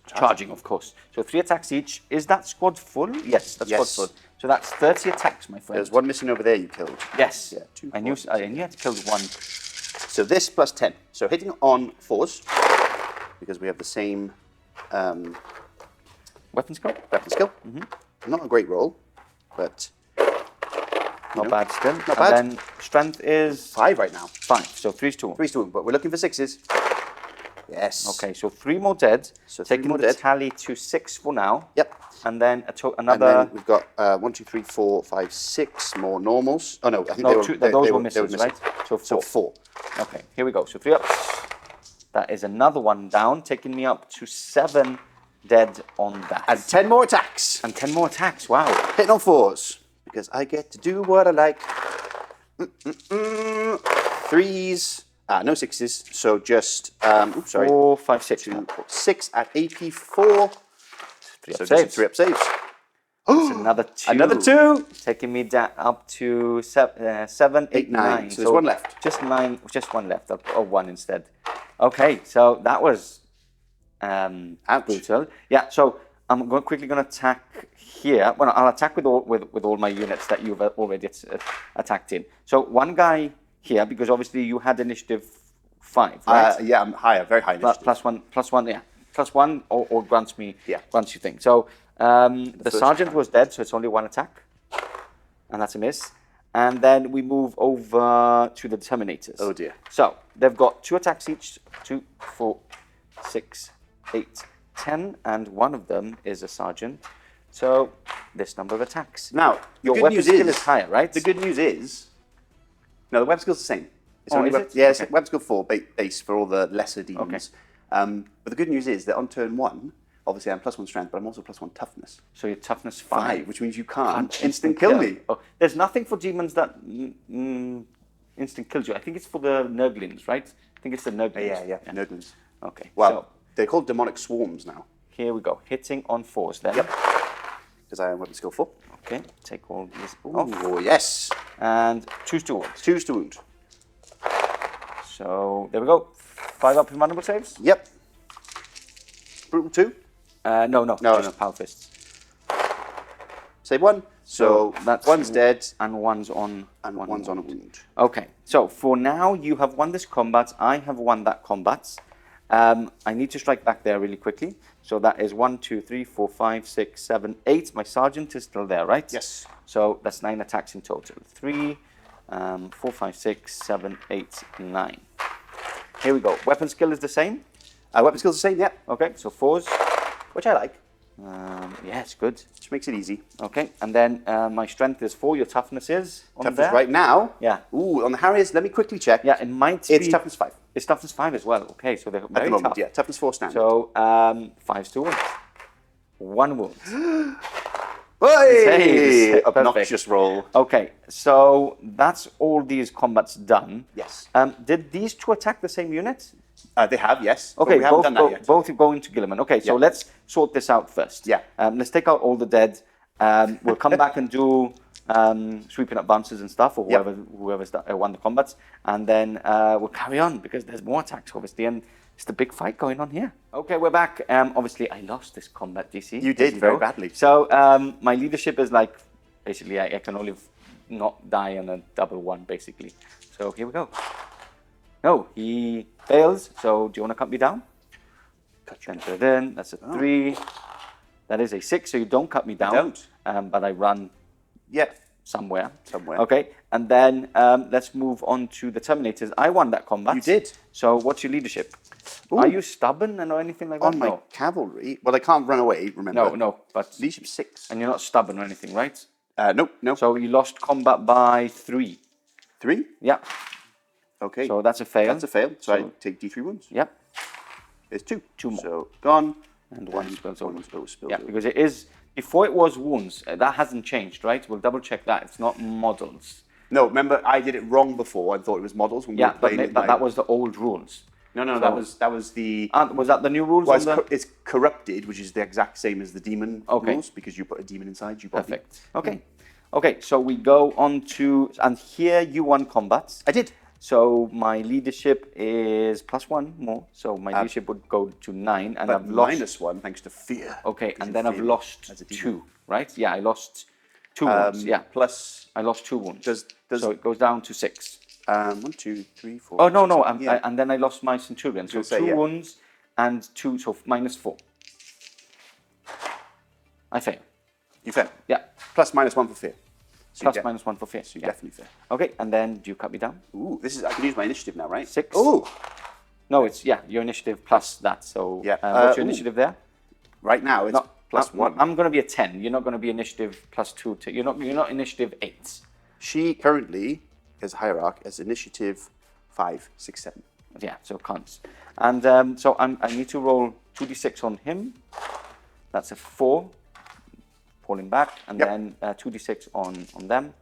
charging, of course. So 3 attacks each. Is that squad full? Yes, that's Yes. squad full. So that's 30 attacks, my friend. There's 1 missing over there you killed. Yes. Yeah, 2, I knew I had to kill 1. So this plus 10. So hitting on 4s, because we have the same Weapon skill? weapon skill. Not a great roll, but Not bad still. Not bad. And then strength is 5 right now. 5. So 3's to 1. 3's to 1, but we're looking for 6s. Yes. Okay, so 3 more dead. So 3 taking more the dead. tally to 6 for now. Yep. And then And another. then we've got 1, 2, 3, 4, 5, 6 more normals. Oh no, I think No, those were misses, missing. right? So 4. So 4. Okay, here we go. So 3 ups. That is another 1 down, taking me up to 7 dead on that. And 10 more attacks. And 10 more attacks. Wow. Hitting on 4s, because I get to do what I like. 3s. No 6s. So just, oops, sorry. 4, 5, 6. 6 at AP4. 3 So up just saves. 3 up saves. That's another 2. Another 2. Taking me down up to 7, 8, 9. So there's 1 left. Just 9, just 1 left, or 1 instead. Okay, so that was brutal. Yeah, so I'm quickly going to attack here. Well, I'll attack with all my units that you've already attacked in. So 1 guy here, because obviously you had initiative 5, right? Yeah, I'm higher, very high initiative. +1, yeah. +1 or grants me, Yeah. grants you thing. So the first sergeant was dead, so it's only 1 attack. And that's a miss. And then we move over to the Terminators. Oh dear. So they've got 2 attacks each, 2, 4, 6, 8, 10, and 1 of them is a sergeant. So this number of attacks. Now, your good weapon news skill is higher, right? The good news is, no, the weapon skill's the same. It's Oh, is it? Yeah, it's Okay. weapon skill 4 base for all the lesser demons. But the good news is that on turn 1, obviously I'm +1 strength, but I'm also +1 toughness. So your toughness 5. Which means you can't instant kill me. Oh, there's nothing for demons that instant kills you. I think it's for the Nurglings, right? I think it's the Nurglings. Yeah, Nurglings. Okay. Well, so they're called demonic swarms now. here we go. Hitting on 4s then. Yep. Because I am weapon skill 4. Okay. Take all these off. Oh, yes. And choose to wound. 2's to wound. So there we go. 5 up in vulnerable saves? Yep. Brutal 2. No, No. Power fists. Save 1. So that's 1's dead and 1's on. and 1's on a wound. Okay, so for now you have won this combat. I have won that combat. I need to strike back there really quickly. So that is 1, 2, 3, 4, 5, 6, 7, 8. My sergeant is still there, right? Yes. So that's 9 attacks in total. 3, 4, 5, 6, 7, 8, 9. Here we go. Weapon skill is the same. Weapon skill's the same, yep. Okay, so 4s. Which I like. Yeah, it's good. Which makes it easy. Okay, and then my strength is 4. Your toughness is on Toughness there. right now. Yeah. Ooh, on the Harriers, let me quickly check. Yeah, it might It's be. toughness 5. It's toughness 5 as well. Okay, so they're At very the moment, tough. yeah. Toughness 4 standard. So 5's to wound. 1 wound. Hey! Saves. Obnoxious roll. Okay, so that's all these combats done. Yes. Did these 2 attack the same unit? They have, yes. But Okay, we haven't done that yet. both go into Gilliman. Okay, so Yeah. let's sort this out first. Yeah. Let's take out all the dead. We'll come back and do sweeping up bounces and stuff, or whoever's won the combats, and then we'll carry on because there's more attacks, obviously, and it's the big fight going on here. Okay, we're back. Obviously, I lost this combat, DC. You did, as very know. badly. So my leadership is like, basically, I can only not die on a double 1, basically. So here we go. No, he fails. So do you want to cut me down? cut you Enter it in. That's a 3. That is a 6, so you don't cut me down. don't. But I run Yeah. somewhere. Somewhere. Okay, and then let's move on to the Terminators. I won that combat. You did. So what's your leadership? Are you stubborn or anything like that? On my cavalry. Well, I can't run away, remember? No, but... Leadership 6. And you're not stubborn or anything, right? No. So you lost combat by 3. 3? Yeah. Okay. So that's a fail. That's a fail. So I take D3 wounds. Yep. There's 2. 2 more. So gone. And 1 spills over. Spills Yeah, over. because it is... Before it was wounds. That hasn't changed, right? We'll double check that. It's not models. No, remember I did it wrong before and thought it was models when we were playing but that was the old rules. No, So- that was the... Was that the new rules? Well, it's corrupted, which is the exact same as the demon Okay. rules, because you put a demon inside you. Perfect. Okay. Okay, so we go on to... And here you won combats. I did. So my leadership is +1 more. So my leadership would go to 9. And But I've lost... -1 thanks to fear. Okay, Because and then of I've fear lost as a demon. 2, right? Yeah, I lost 2 wounds. Yeah, Plus, I lost 2 wounds. does So it goes down to 6. 1, 2, 3, 4. Oh, no. Yeah. And then I lost my Centurion. So say, 2 yeah. wounds and 2, so -4. I fail. You fail. Yeah. +/- 1 for fear. So Plus you -1 for fear. So you Yeah. definitely fail. Okay, and then do you cut me down? Ooh, this is... I can use my initiative now, right? 6. Ooh. No, it's, your initiative plus that. So Yeah. what's your Ooh. initiative there? Right now, it's +1. I'm going to be a 10. You're not going to be initiative +2. You're not initiative 8. She currently, as Hierarch, has initiative 5, 6, 7. Yeah, so can't. And so I need to roll 2d6 on him. That's a 4. Falling back. And Yep. then 2d6 on them.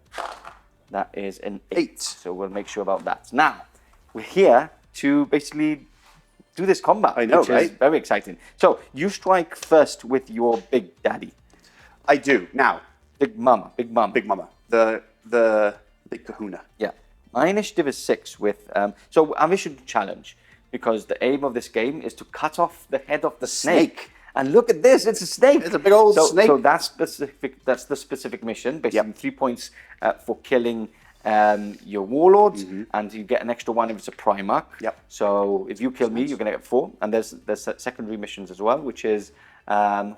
That is an 8. So we'll make sure about that. Now, we're here to basically do this combat. I know, which is right? very exciting. So you strike first with your big daddy. I do. Now, Big mama. Big Mama. The Big Kahuna. Yeah. My initiative is 6 with... so I've issued a challenge because the aim of this game is to cut off the head of the snake. And look at this, it's a snake. It's a big old snake. So that's the specific mission. Basically, 3 points for killing your Warlord, and you get an extra 1 if it's a Primarch. Yep. So if you kill me, you're going to get 4. And there's secondary missions as well, which is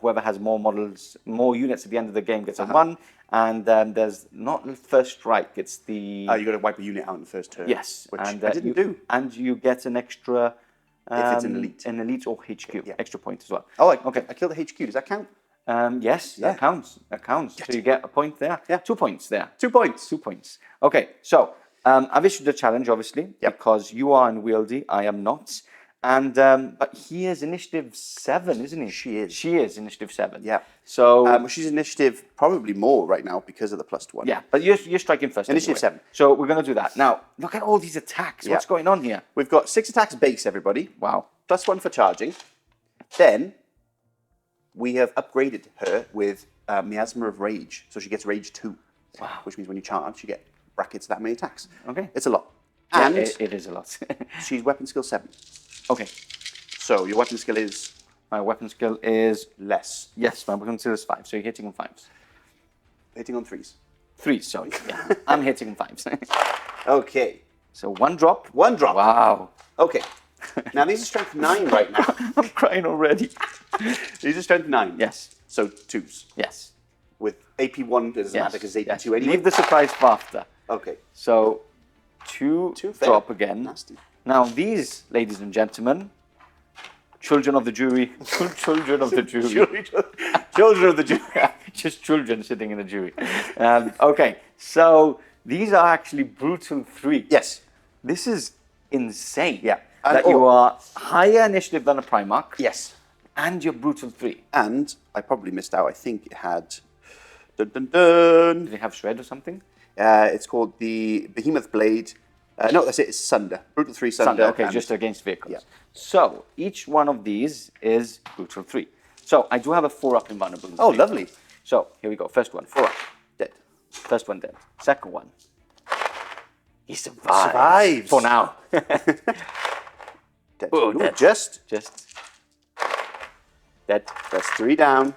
whoever has more models, more units at the end of the game gets a 1. And there's not the first strike, it's the... You got to wipe a unit out in the first turn. Yes, Which and I didn't do. And you get an extra... If it's an elite. An elite or HQ, extra point as well. Oh, okay. I killed the HQ. Does that count? Yes, that counts. That counts. So you get a point there. Yeah. 2 points there. 2 points. 2 points. Okay, so I've issued a challenge, obviously, because you are unwieldy, I am not. And but he is initiative 7, isn't he? She is. She is initiative 7. Yeah. So she's initiative probably more right now because of the +1. yeah, but you're striking first. Initiative anyway. 7. So we're going to do that. Now, look at all these attacks. What's going on here? We've got 6 attacks base, everybody. Wow. +1 for charging. Then we have upgraded her with Miasma of Rage. So she gets Rage 2. Wow. Which means when you charge, you get brackets that many attacks. Okay. It's a lot. Yeah, And it is a lot. she's weapon skill 7. Okay. So your weapon skill is My weapon skill is... less. Yes, my weapon skill is 5, so you're hitting on 5s. Hitting on 3s. 3s, sorry. Yeah, I'm hitting on 5s. Okay. So 1 drop. 1 drop. Wow. Okay. Now these are strength 9 right now. I'm crying already. These are strength 9. Yes. So 2s. Yes. With AP1 doesn't matter because it's AP2 anyway. Leave the surprise for after. Okay. So 2 fail. drop again. Nasty. Now these, ladies and gentlemen, children of the jury, children of the jury. Children of the jury. Just children sitting in the jury. Okay, so these are actually brutal 3. Yes. This is insane. Yeah. That you are higher initiative than a Primarch. Yes. And you're brutal 3. And I probably missed out. I think it had... Dun, dun, dun. Do they have shred or something? It's called the Behemoth Blade. No, that's it. It's Sunder. Brutal 3 Sunder. Okay, and- just against vehicles. Yeah. So each one of these is brutal 3. So I do have a 4-up invulnerable. Oh, lovely. So here we go. First one, 4-up. Dead. First one dead. Second one. He survives. Survives. For now. Dead. Oh, Ooh, dead. Just Dead. that's 3 down.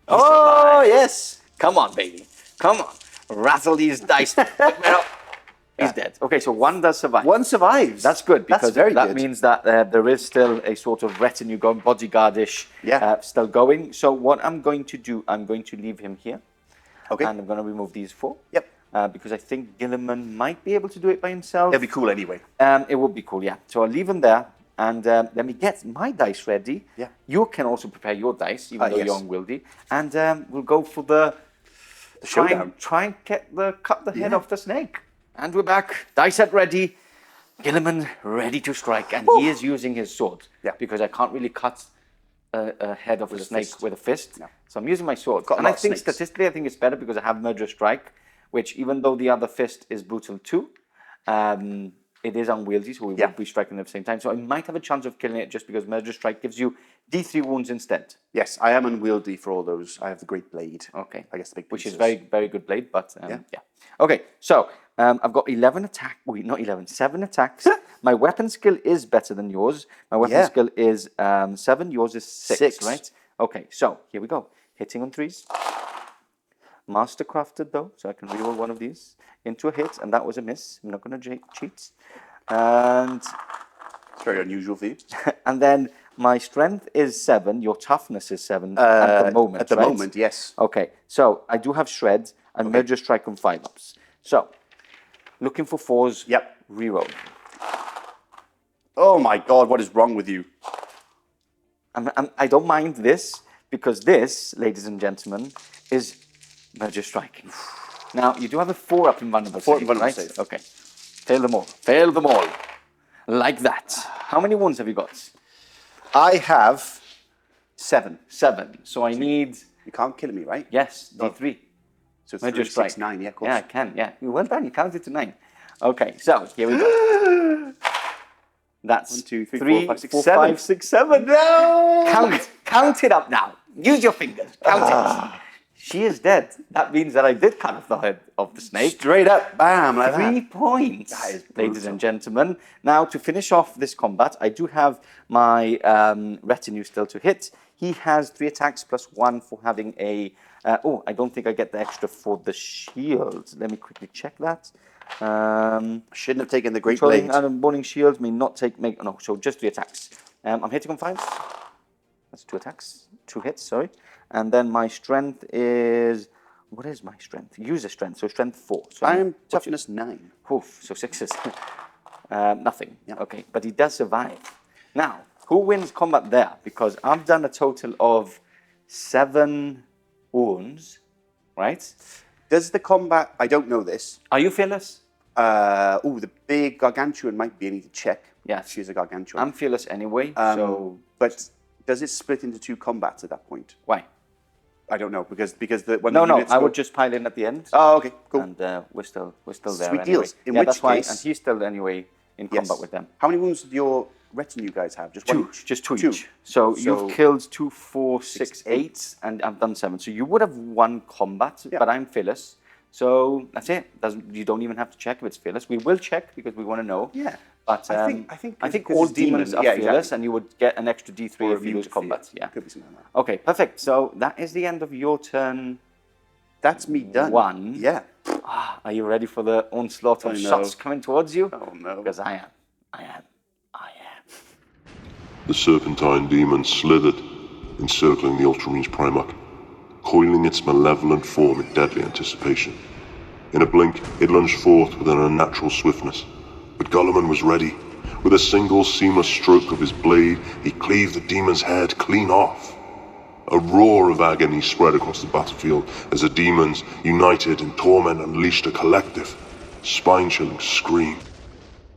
Oh, yes. Come on, baby. Come on. Rattle these dice. Whip it up. He's dead. Okay, so one does survive. One survives. That's good because very that good. means that there is still a sort of retinue going, bodyguardish, still going. So what I'm going to do, I'm going to leave him here. Okay. And I'm going to remove these 4. Yep. Because I think Guilliman might be able to do it by himself. It'll be cool anyway. It would be cool, yeah. So I'll leave him there. And let me get my dice ready. Yeah. You can also prepare your dice, even though yes. you're unwieldy. And we'll go for the showdown. Try and cut the head off the snake. And we're back. Dice set ready. Guilliman ready to strike. And he is using his sword. Yeah. Because I can't really cut a head of a snake with a fist. No. So I'm using my sword. Got a And lot I of think snakes. statistically, I think it's better because I have Murderous Strike, which even though the other fist is brutal too, it is unwieldy, so we will be striking at the same time. So I might have a chance of killing it just because Murderous Strike gives you D3 wounds instead. Yes, I am unwieldy for all those. I have the Greatblade. Okay. I guess the big Which is pieces. very, very good blade, but yeah. Okay, so I've got 11 attack. Wait, not 11, 7 attacks. My weapon skill is better than yours. My weapon skill is 7. Yours is 6, right? Okay, so here we go. Hitting on 3s. Mastercrafted though, so I can reroll one of these into a hit, and that was a miss. I'm not going to cheat. And It's very unusual for you. and then my strength is 7. Your toughness is 7 at the moment. At the right? moment, yes. Okay, so I do have shred and Murderous Strike on 5-ups. So looking for 4s. Yep. Reroll. Oh my God, what is wrong with you? I don't mind this because this, ladies and gentlemen, is Murderous Strike. Now you do have a 4-up invulnerable save, right? Save. Okay. Fail them all. Fail them all. Like that. How many wounds have you got? I have 7. 7. So I need... You can't kill me, right? Yes, D3. So 3, Murderous 6, Strike. 9, yeah, of course. Yeah, I can, yeah. Well done, you counted to 9. Okay, so here we go. That's 1, 2, 3, 3, 4, 5, 6, 4, 7. 5, 6, 7. No! Count it up now. Use your fingers. Count it. She is dead. That means that I did cut off the head of the snake. Straight up, bam, like 3 that. points, That is ladies brutal. and gentlemen. Now, to finish off this combat, I do have my retinue still to hit. He has 3 attacks plus 1 for having a... I don't think I get the extra for the shield. Let me quickly check that. Shouldn't have taken the Controlling Greatblade. and burning shields may not take... No, so just 3 attacks. I'm hitting on 5. That's 2 attacks. 2 hits, sorry. And then my strength is... What is my strength? User strength, so strength 4. So I am toughness 9. Oof, so 6s. Nothing. Yeah. Okay, but he does survive. Now, who wins combat there? Because I've done a total of 7 wounds, right? Does the combat... I don't know this. Are you fearless? The big gargantuan might be. I need to check. Yes. She's a gargantuan. I'm fearless anyway, so... But does it split into 2 combats at that point? Why? I don't know, because when No, the no, units I go... would just pile in at the end. Oh, okay, cool. And we're still there Sweet anyway. deals. In yeah, which that's why, case- and he's still anyway in combat with them. How many wounds do your retinue guys have? Just 1 each? Just 2 each. So you've killed 2, 4, 6, 8, and I've done 7. So you would have 1 combat, but I'm fearless. So that's it. You don't even have to check if it's fearless. We will check because we want to know. Yeah. But I think all it's demons demon. are Yeah, fearless, exactly. and you would get an extra D3 Or if you immune lose to combat. fear. Yeah. Could be something like that. Okay, perfect. So that is the end of your turn. That's me done. 1. Yeah. Are you ready for the onslaught of I know. shots coming towards you? Oh, no. Because I am. The serpentine demon slithered, encircling the Ultramarines Primarch, coiling its malevolent form in deadly anticipation. In a blink, it lunged forth with an unnatural swiftness, but Guilliman was ready. With a single seamless stroke of his blade, he cleaved the demon's head clean off. A roar of agony spread across the battlefield as the demons, united in torment, unleashed a collective, spine-chilling scream.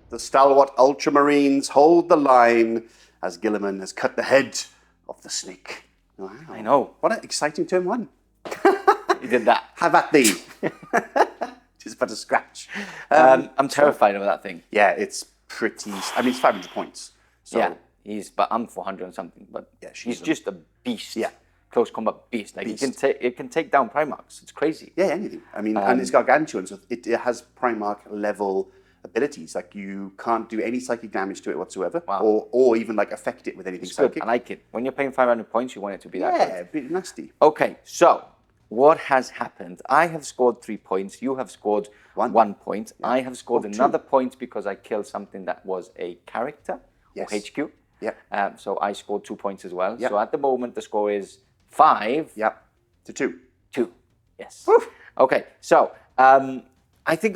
The stalwart Ultramarines hold the line as Guilliman has cut the head of the snake. Wow. I know. What an exciting turn 1. You did that. Have at thee. Just but a scratch. I'm terrified of that thing. Yeah, it's pretty... I mean, it's 500 points. So, Yeah, but I'm 400 and something. But Yeah, he's she's just a beast. Yeah. Close combat beast. Like Beast. it can take down Primarchs. It's crazy. Yeah, anything. I mean, and it's gargantuan, so it has Primarch level abilities. Like, you can't do any psychic damage to it whatsoever. Wow. Or even, like, affect it with anything It's good. psychic. I like it. When you're paying 500 points, you want it to be that good. Yeah, a bit nasty. Okay, so what has happened? I have scored 3 points. You have scored 1 point. I have scored another point because I killed something that was a character or HQ. Yeah. So I scored 2 points as well. Yep. So at the moment, the score is 5. Yep. To 2. 2. Yes. Woo. Okay. So I think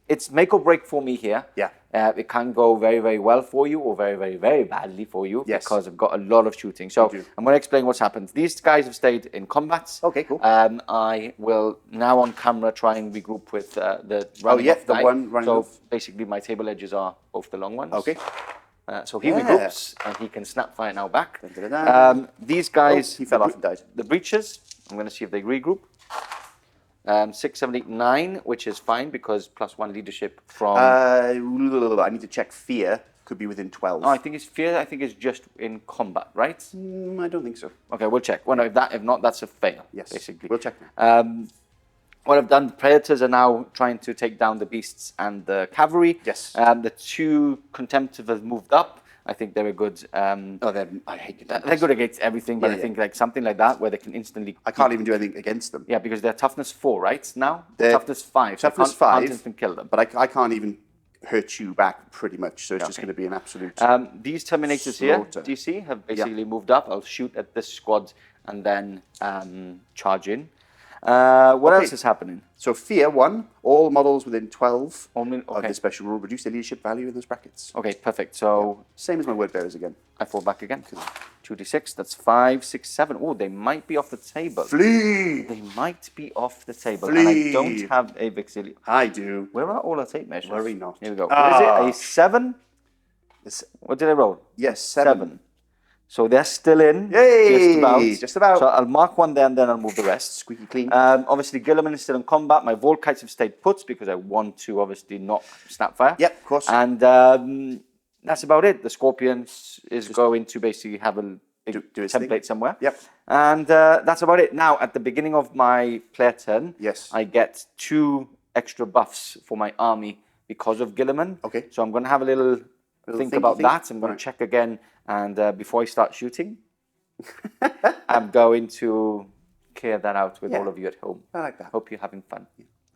it's make or break for me here. Yeah. It can go very, very well for you or very, very, very badly for you because I've got a lot of shooting. So I'm going to explain what's happened. These guys have stayed in combat. Okay, cool. I will now on camera try and regroup with the running off the die. one running off. So basically my table edges are both the long ones. Okay. So he regroups and he can snap fire now back. These guys, he fell off and died. The breaches, I'm going to see if they regroup. 6, 7, 8, 9, which is fine because +1 leadership from... I need to check fear. Could be within 12. No, I think it's fear. I think it's just in combat, right? I don't think so. Okay, we'll check. Well, no, if not, that's a fail. Yes, basically. We'll check now. What I've done, the predators are now trying to take down the beasts and the cavalry. Yes. The 2 contemptive have moved up. I think they're a good. I hate it. They're good against everything, but I think like something like that where they can instantly. I can't even do anything against them. Yeah, because they're toughness 4, right? Now They're toughness 5. Toughness so 5. Can't instant kill them. But I can't even hurt you back pretty much. So it's just going to be an absolute. These terminators slaughter. here, do you see, have basically moved up. I'll shoot at this squad and then charge in. What else is happening? So fear 1, all models within 12 of Okay. the special rule reduce their leadership value in those brackets. Okay, perfect. So Same as my word bearers again. I fall back again. 2d6, that's 5, 6, 7. Oh, they might be off the table. Flee! They might be off the table. And I don't have a Vixillion. I do. Where are all our tape measures? Worry not. Here we go. What is it? A 7? What did I roll? Yes, 7. So they're still in. Yay! Just about. So I'll mark one there and then I'll move the rest. Squeaky clean. Obviously, Guilliman is still in combat. My Volkites have stayed put because I want to obviously not snapfire. Yep, of course. And that's about it. The Scorpion is going to basically have a big do its template thing. somewhere. Yep. And that's about it. Now, at the beginning of my player turn, I get 2 extra buffs for my army because of Guilliman. Okay. So I'm going to have a little think about that. I'm going to check again. And before I start shooting, I'm going to clear that out with all of you at home. I like that. Hope you're having fun.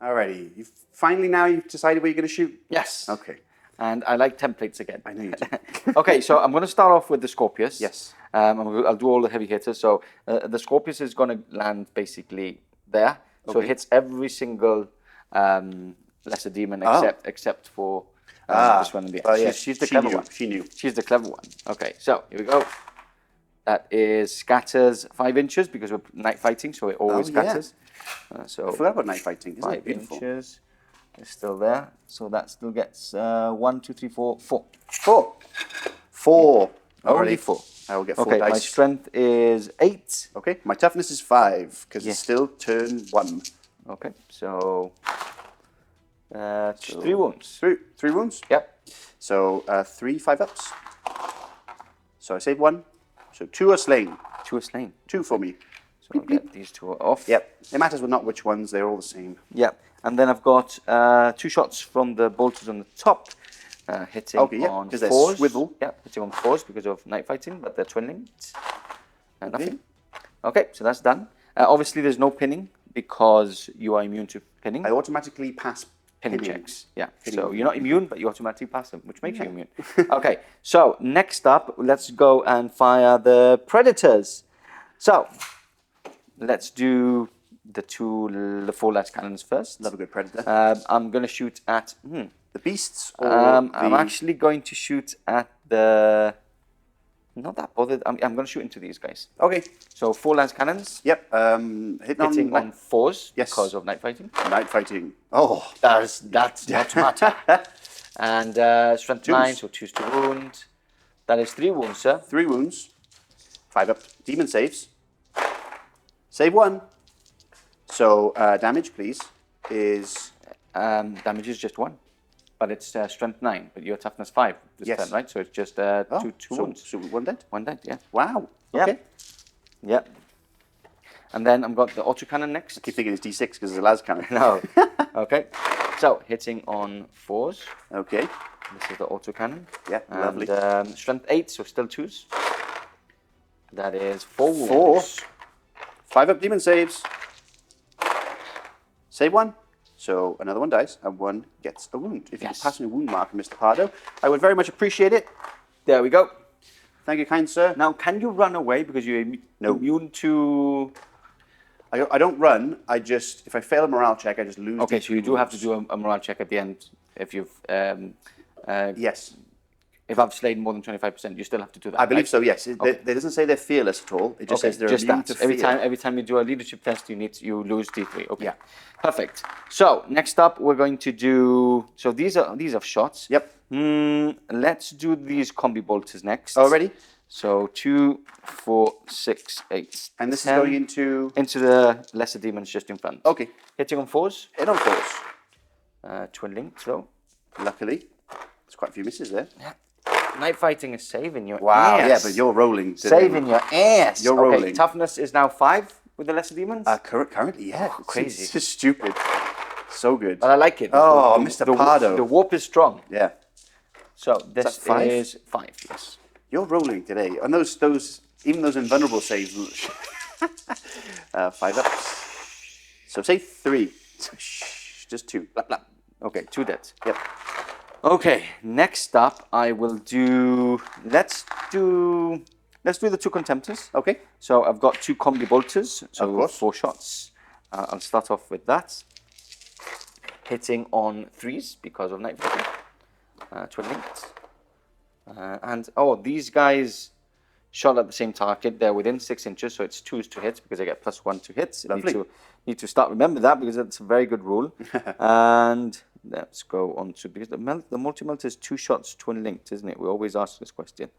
Alrighty. You've decided where you're going to shoot? Yes. Okay. And I like templates again. I know you do. Okay, so I'm going to start off with the Scorpius. Yes. I'll do all the heavy hitters. So the Scorpius is going to land basically there. So it hits every single lesser demon except for this one. She's the clever one. She knew. She's the clever one. Okay, so here we go. That is scatters 5 inches because we're night fighting, so it always scatters. So I forgot about night fighting. Isn't it 5 beautiful? inches is still there. So that still gets 1, 2, 3, 4, 4. 4. Only 4. I will get 4 okay, dice. my strength is 8. Okay, my toughness is 5 because it's still turn 1. Okay, so 3 wounds. 3 wounds? Yep. So 3 5-ups. So I save 1. So 2 are slain. 2 are slain. 2 for me. So I'll get these 2 off. Yep. It matters not which ones, they're all the same. Yep. And then I've got 2 shots from the bolters on the top, hitting on 4s. They're swivel. Yep, hitting on 4s because of night fighting, but they're twinning. And nothing. Okay, so that's done. Obviously, there's no pinning because you are immune to pinning. I automatically pass pinning checks. Yeah. So you're not immune, but you automatically pass them, which makes you immune. Okay. So next up, let's go and fire the predators. So let's do the 4 last cannons first. Love a good predator. I'm going to shoot at the beasts. Or I'm actually going to shoot at the. Not that bothered. I'm going to shoot into these guys. Okay. So 4 lance cannons. Yep. Hitting on 4s because of night fighting. Night fighting. Oh, that's not matter. And strength 9, so 2s to wound. That is 3 wounds, sir. 3 wounds. 5 up. Demon saves. Save 1. So damage, please, is damage is just 1. But it's strength 9, but your toughness 5 this turn, right? So it's just 2 wounds. So 1 dead? 1 dead, yeah. Wow. Yep. Okay. Yep. And then I've got the autocannon next. I keep thinking it's D6 because it's a las cannon. No. Okay. So hitting on 4s. Okay. This is the autocannon. Yeah, lovely. And strength 8, so still 2s. That is 4 wounds. 4. 5 up demon saves. Save one. So another one dies, and one gets a wound. If you could pass me a wound marker, Mr. Pardo, I would very much appreciate it. There we go. Thank you, kind sir. Now, can you run away because you're immune to... I don't run. I just, if I fail a morale check, I just lose. Okay, so you do have to do a morale check at the end if you've... yes. If I've slayed more than 25%, you still have to do that. I believe right? so, yes. It doesn't say they're fearless at all. It just says they're immune to fear. Every time you do a leadership test, you lose D3. Okay. Yeah. Perfect. So next up, we're going to do. So these are shots. Yep. Let's do these combi bolters next. Oh, ready? So 2, 4, 6, 8. And this 10, is going into the lesser demons just in front. Okay. Hitting on 4s. Hit on 4s. Twin linked though. Luckily, there's quite a few misses there. Yeah. Night fighting is saving your wow, ass. yeah, but you're rolling today. Saving your ass. You're okay, rolling. Toughness is now 5 with the lesser demons. Currently, yeah. Oh, crazy. It's just stupid. So good. But I like it. Oh, Mr. Pardo. The warp is strong. Yeah. So this is 5, yes. You're rolling today. And even those invulnerable saves. 5 ups. So say 3. Just 2. Blah, blah. Okay, 2 deaths. Yep. Okay, next up I will do. Let's do the 2 contemptors. Okay. So I've got 2 combi bolters. So of course. 4 shots. I'll start off with that. Hitting on 3s because of night vision. Twin linked. And these guys shot at the same target. They're within 6 inches, so it's 2s to hit because I get +1 to hits. Lovely. Need to start remember that because that's a very good rule. And let's go on to because the multi-melt is 2 shots twin linked, isn't it? We always ask this question.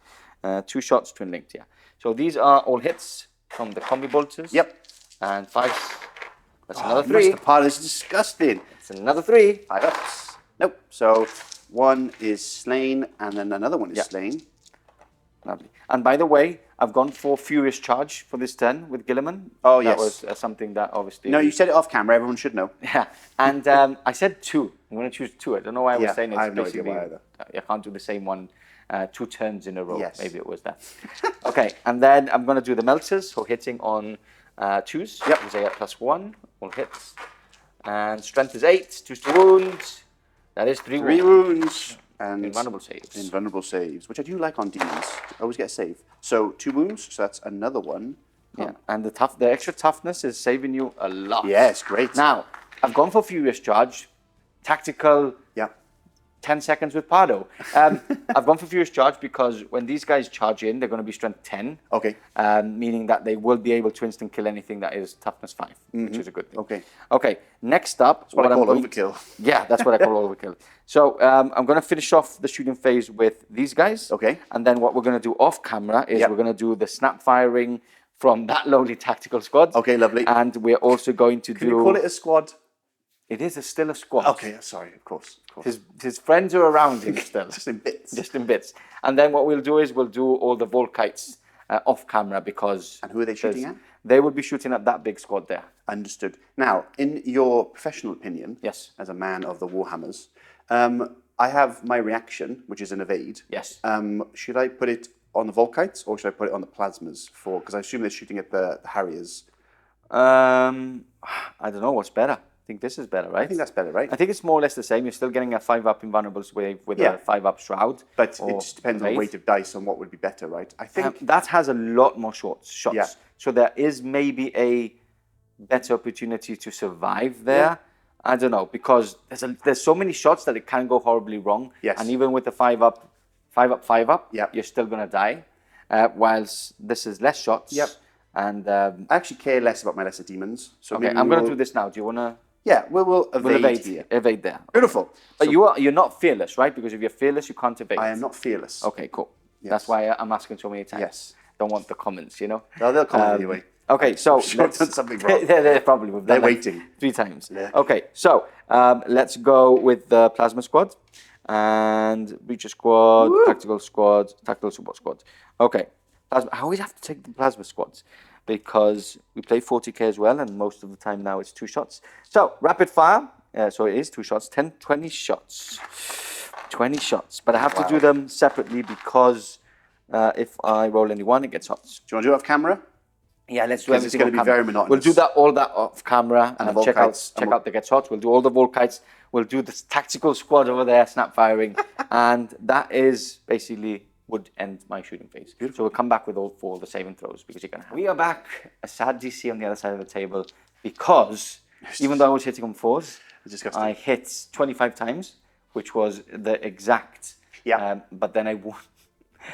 2 shots twin linked, yeah. So these are all hits from the combi bolters. Yep. And 5s. That's another 3. Mr. Pardo is disgusting. It's another 3. 5 ups. Nope. So 1 is slain, and then another one is slain. Lovely. And by the way, I've gone for Furious Charge for this turn with Guilliman. Oh, that yes. That was something that obviously... No, you said it off camera. Everyone should know. Yeah. And I said 2. I'm going to choose 2. I don't know why I was saying it. I have no idea why either. I can't do the same one 2 turns in a row. Yes. Maybe it was that. Okay. And then I'm going to do the Melters, so hitting on 2s. Yep. Because I get +1. All hits. And Strength is 8. 2 to wounds. That is 3 wounds. And invulnerable saves. Invulnerable saves, which I do like on demons. I always get a save. So 2 wounds, so that's another one. Yeah, and the extra toughness is saving you a lot. Yes, great. Now, I've gone for Furious Charge, tactical. Yeah. 10 seconds with Pardo. I've gone for Furious Charge because when these guys charge in, they're going to be strength 10. Okay. Meaning that they will be able to instant kill anything that is toughness 5, which is a good thing. Okay. Okay, next up. That's what I call overkill. Yeah, that's what I call overkill. So I'm going to finish off the shooting phase with these guys. Okay. And then what we're going to do off camera is we're going to do the snap firing from that lowly tactical squad. Okay, lovely. And we're also going to Can you call it a squad? It is still a squad. Okay, sorry, of course. His friends are around him still. Just in bits. Just in bits. And then what we'll do is we'll do all the Volkites off camera because... And who are they shooting at? They will be shooting at that big squad there. Understood. Now, in your professional opinion, yes, as a man of the Warhammers, I have my reaction, which is an evade. Yes. Should I put it on the Volkites or should I put it on the Plasmas? Because I assume they're shooting at the Harriers. I don't know what's better. I think this is better, right? I think that's better, right? I think it's more or less the same. You're still getting a 5-up Invulnerables wave with a 5-up Shroud. But it just depends on the weight of dice and what would be better, right? I think that has a lot more shots. Yeah. So there is maybe a better opportunity to survive there. Yeah. I don't know, because there's so many shots that it can go horribly wrong. Yes. And even with the 5-up, you're still going to die. Whilst this is less shots. Yep. And I actually care less about my lesser demons. So okay, I'm going to do this now. Do you want to? Yeah, we'll evade here. Evade there. Beautiful. But you're not fearless, right? Because if you're fearless, you can't evade. I am not fearless. Okay, cool. Yes. That's why I'm asking so many times. Yes. Don't want the comments, you know? No, they'll comment anyway. Okay, so I've done something wrong. They're probably they're waiting 3 times. Yeah. Okay, so let's go with the Plasma Squad and Breacher Squad, Tactical Squad, Tactical Support Squad. Okay, Plasma. I always have to take the Plasma Squads because we play 40k as well, and most of the time now it's 2 shots. So rapid fire. So it is 2 shots, 20 shots. 20 shots, but I have to do them separately because if I roll any one, it gets shots. Do you want to do it off camera? Yeah, let's do Because it's everything going on to be camera. very monotonous. We'll do all that off camera and the check Volkites, out the Gets Hot. We'll do all the Volkites. We'll do this tactical squad over there, snap firing, and that is basically would end my shooting phase. Beautiful. So we'll come back with all 4 of the saving throws because you're going to have. We are back. A sad DC on the other side of the table because even though I was hitting on 4s, I hit 25 times, which was the exact. Yeah. But then I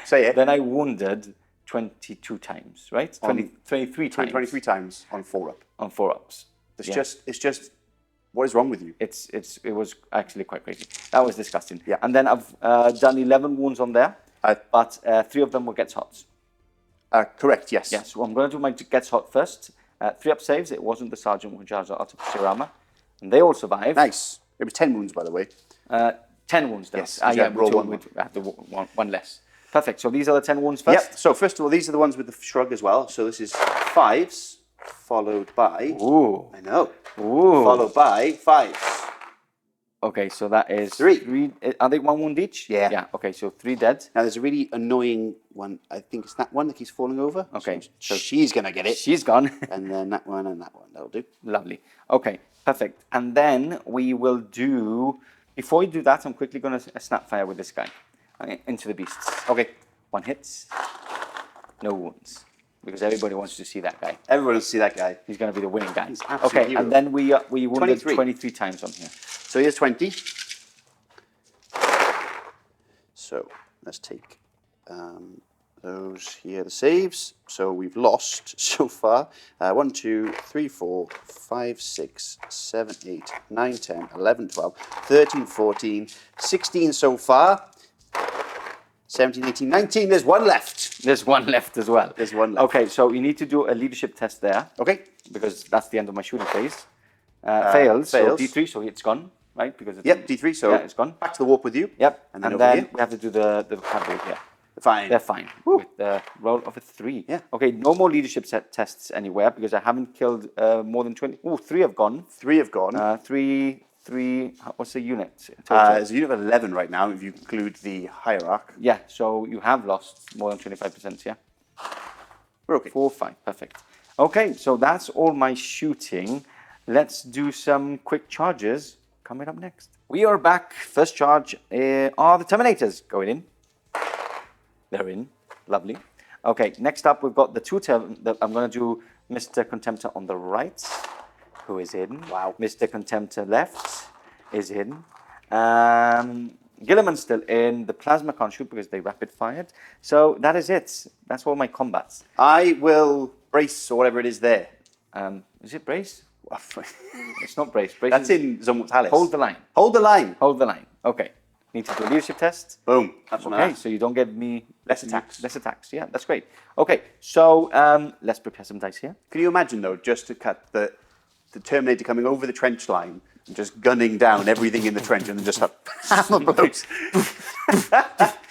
Say it. Then I wounded 22 times, right? 23 times. 23 times on 4-up. On 4-ups. It's just, what is wrong with you? It was actually quite crazy. That was disgusting. Yeah. And then I've done 11 wounds on there, but 3 of them were Gets Hots. Correct, yes. Yes, so I'm going to do my Gets Hot first. 3-up saves. It wasn't the Sergeant Wajaza Artificial Armor. And they all survived. Nice. It was 10 wounds, by the way. 10 wounds, though. Yes, Yeah, roll we have the one less. Perfect. So these are the 10 wounds first? Yep. So first of all, these are the ones with the shrug as well. So this is 5s, followed by... Ooh. I know. Ooh. Followed by 5s. Okay, so that is... 3. Are they 1 wound each? Yeah. Yeah, okay, so 3 dead. Now there's a really annoying one. I think it's that one that keeps falling over. Okay. So she's going to get it. She's gone. And then that one and that one. That'll do. Lovely. Okay, perfect. And then we will do... Before we do that, I'm quickly going to snap fire with this guy. Into the beasts. Okay. 1 hit, no wounds, because everybody wants to see that guy. Everyone wants to see that guy. He's going to be the winning guy. Okay, hero. And then we wounded 23 times on here. So here's 20. So let's take those here, the saves. So we've lost so far 1, 2, 3, 4, 5, 6, 7, 8, 9, 10, 11, 12, 13, 14, 16 so far. 17, 18, 19, there's 1 left. There's 1 left as well. There's 1 left. Okay, so you need to do a leadership test there. Okay. Because that's the end of my shooting phase. Fails, so D3, so it's gone, right? Because it's D3, so yeah, it's gone. Back to the warp with you. Yep, and then here. we have to do the cavalry here. Fine. They're fine. Woo. With the roll of a 3. Yeah. Okay, no more leadership tests anywhere because I haven't killed more than 20. Oh, 3 have gone. 3 have gone. 3, what's the unit? There's a unit of 11 right now if you include the Hierarch. Yeah, so you have lost more than 25%, yeah? We're okay. 4, 5, perfect. Okay, so that's all my shooting. Let's do some quick charges coming up next. We are back. First charge are the Terminators going in. They're in. Lovely. Okay, next up we've got the 2 I'm going to do Mr. Contemptor on the right, who is in. Wow. Mr. Contemptor left is in. Guilliman's still in. The Plasma can't shoot because they rapid fired. So that is it. That's all my combats. I will brace or whatever it is there. Is it brace? It's not brace. Brace That's is in Zone Mortalis. hold the line. Hold the line. Hold the line. Okay. Need to do a leadership test. Boom. That's one of Okay, that. so you don't get me Less attacks. Less attacks. Yeah, that's great. Okay, so let's prepare some dice here. Can you imagine though, just to cut the Terminator coming over the trench line and just gunning down everything in the trench and then just have hammer blows.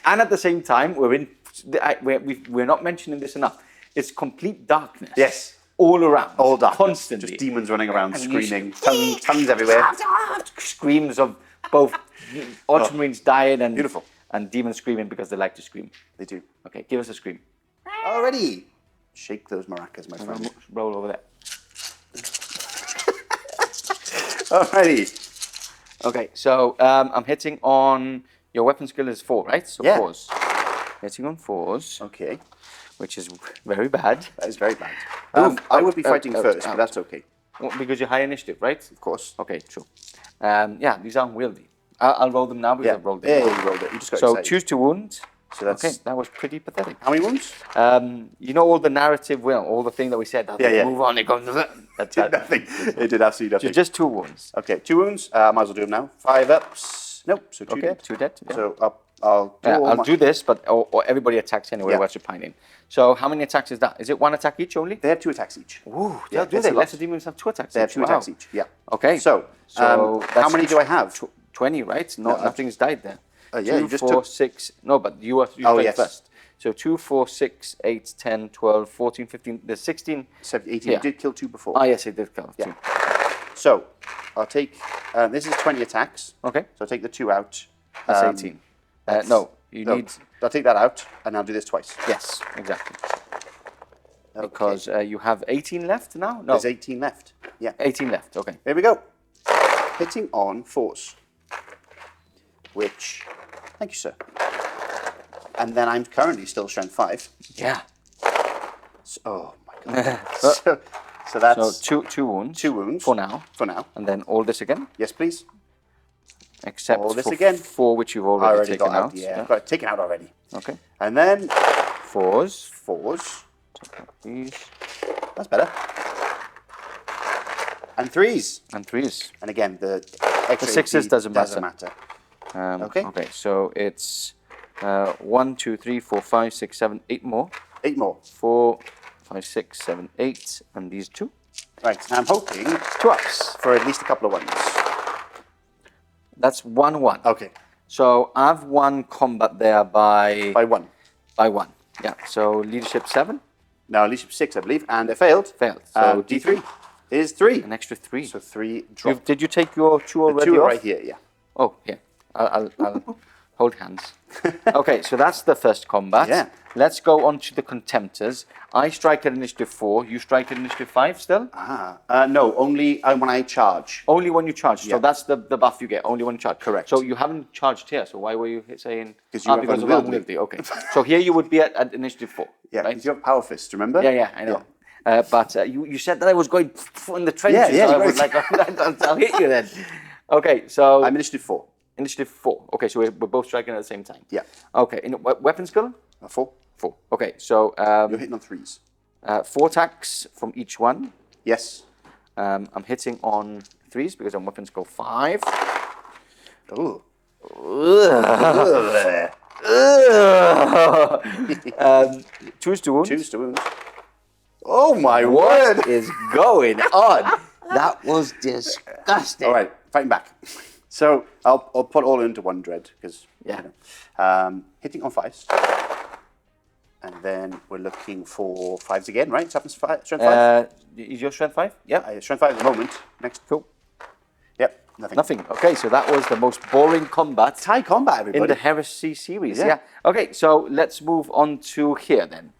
And at the same time, we're not mentioning this enough. It's complete darkness. Yes. All around. All dark. Constantly. Just demons running around And screaming, tongues everywhere. Screams of both Ultramarines dying and Beautiful. And demons screaming because they like to scream. They do. Okay, give us a scream. Already. Shake those maracas, my friend. Roll over there. Alrighty. Okay, so I'm hitting on your weapon skill is 4, right? So Yeah. 4s. Hitting on 4s, Okay. which is very bad. That is very bad. out, I would be fighting out, first, out. but that's okay. Well, because you're high initiative, right? Of course. Okay, true. Yeah, these are unwieldy. I'll roll them now because I've rolled them. Yeah, you rolled it. You just got So excited. choose to wound. So that's Okay, that was pretty pathetic. how many wounds? You know all the narrative, well, all the thing that we said. Yeah. Move on. It goes. That's Did nothing. It did absolutely nothing. Just 2 wounds. Okay, 2 wounds. Might as well do them now. 5 ups. Nope. So 2 Okay, dead. 2 dead. Yeah. So I'll do all I'll my... do this, but or everybody attacks anyway. Yeah. What's your pining? So how many attacks is that? Is it 1 attack each only? They have 2 attacks each. Ooh, Yeah, do it's they? a lot. Lesser demons have 2 attacks. They have each. 2 Wow. attacks each. Yeah. Okay. So how that's many do I have? 20, right? No, nothing's died there. Yeah, 2, you just 4, took... 6. No, but you played yes. first. So 2, 4, 6, 8, 10, 12, 14, 15. There's 16. 17, 18. Yeah. You did kill 2 before. Ah, yes, I did kill 2. Yeah. So I'll take... this is 20 attacks. Okay. So I'll take the 2 out. That's 18. No, you No, need... I'll take that out, and I'll do this twice. Yes, exactly. because you have 18 left now? No, There's 18 left. Yeah. 18 left, okay. Here we go. Hitting on 4s. Which, thank you, sir. And then I'm currently still strength 5. Yeah. So, oh my god. so that's So two wounds. 2 wounds. For now. For now. And then all this again? Yes, please. Except all this for again. 4 which you've already taken got out. Yeah, got it taken out already. Okay. And then 4s. 4s. Take out these. That's better. And 3s. And 3s. And again, the extra 6s doesn't matter. Okay. Okay, so it's 1, 2, 3, 4, 5, 6, 7, 8 more. 8 more. 4, 5, 6, 7, 8, and these 2. Right, I'm hoping 2 ups. for at least a couple of ones. That's 1, 1. Okay. So I've won combat there by... By 1. By 1. Yeah, so leadership 7. Now, leadership 6, I believe, and it failed. Failed. So D3 is 3. An extra 3. So 3 drop. Did you take your 2 already The 2 are off? right here, yeah. Oh, yeah. I'll hold hands. Okay, so that's the first combat. Yeah. Let's go on to the contemptors. I strike at initiative 4. You strike at initiative 5 still? No, only when I charge. Only when you charge. Yeah. So that's the buff you get, only when you charge. Correct. So you haven't charged here, so why were you saying... Because you have because of unwieldy. unwieldy. Okay. So here you would be at initiative 4. Yeah, right? because you have power fist, remember? Yeah, I know. But you said that I was going in the trenches. Yeah, so I right. was like, I'll hit you then. Okay, so... I'm initiative 4. Initiative 4. Okay, so we're both striking at the same time. Yeah. Okay, in weapon skill? 4. 4. Okay, so... You're hitting on 3s. 4 attacks from each one. Yes. I'm hitting on 3s because I'm weapon skill 5. Ooh. 2s to wounds. 2s to wounds. Oh my word! What is going on? That was disgusting. All right, fighting back. So I'll put all into 1 dread because hitting on 5s, and then we're looking for 5s again, right? Strength 5. Is your strength 5? Yeah. Strength 5 at the moment. Next, Cool. Yep, nothing. Nothing. Okay, so that was the most boring combat Tie combat, everybody. in the Heresy series. Yeah. Yeah. Okay, so let's move on to here then.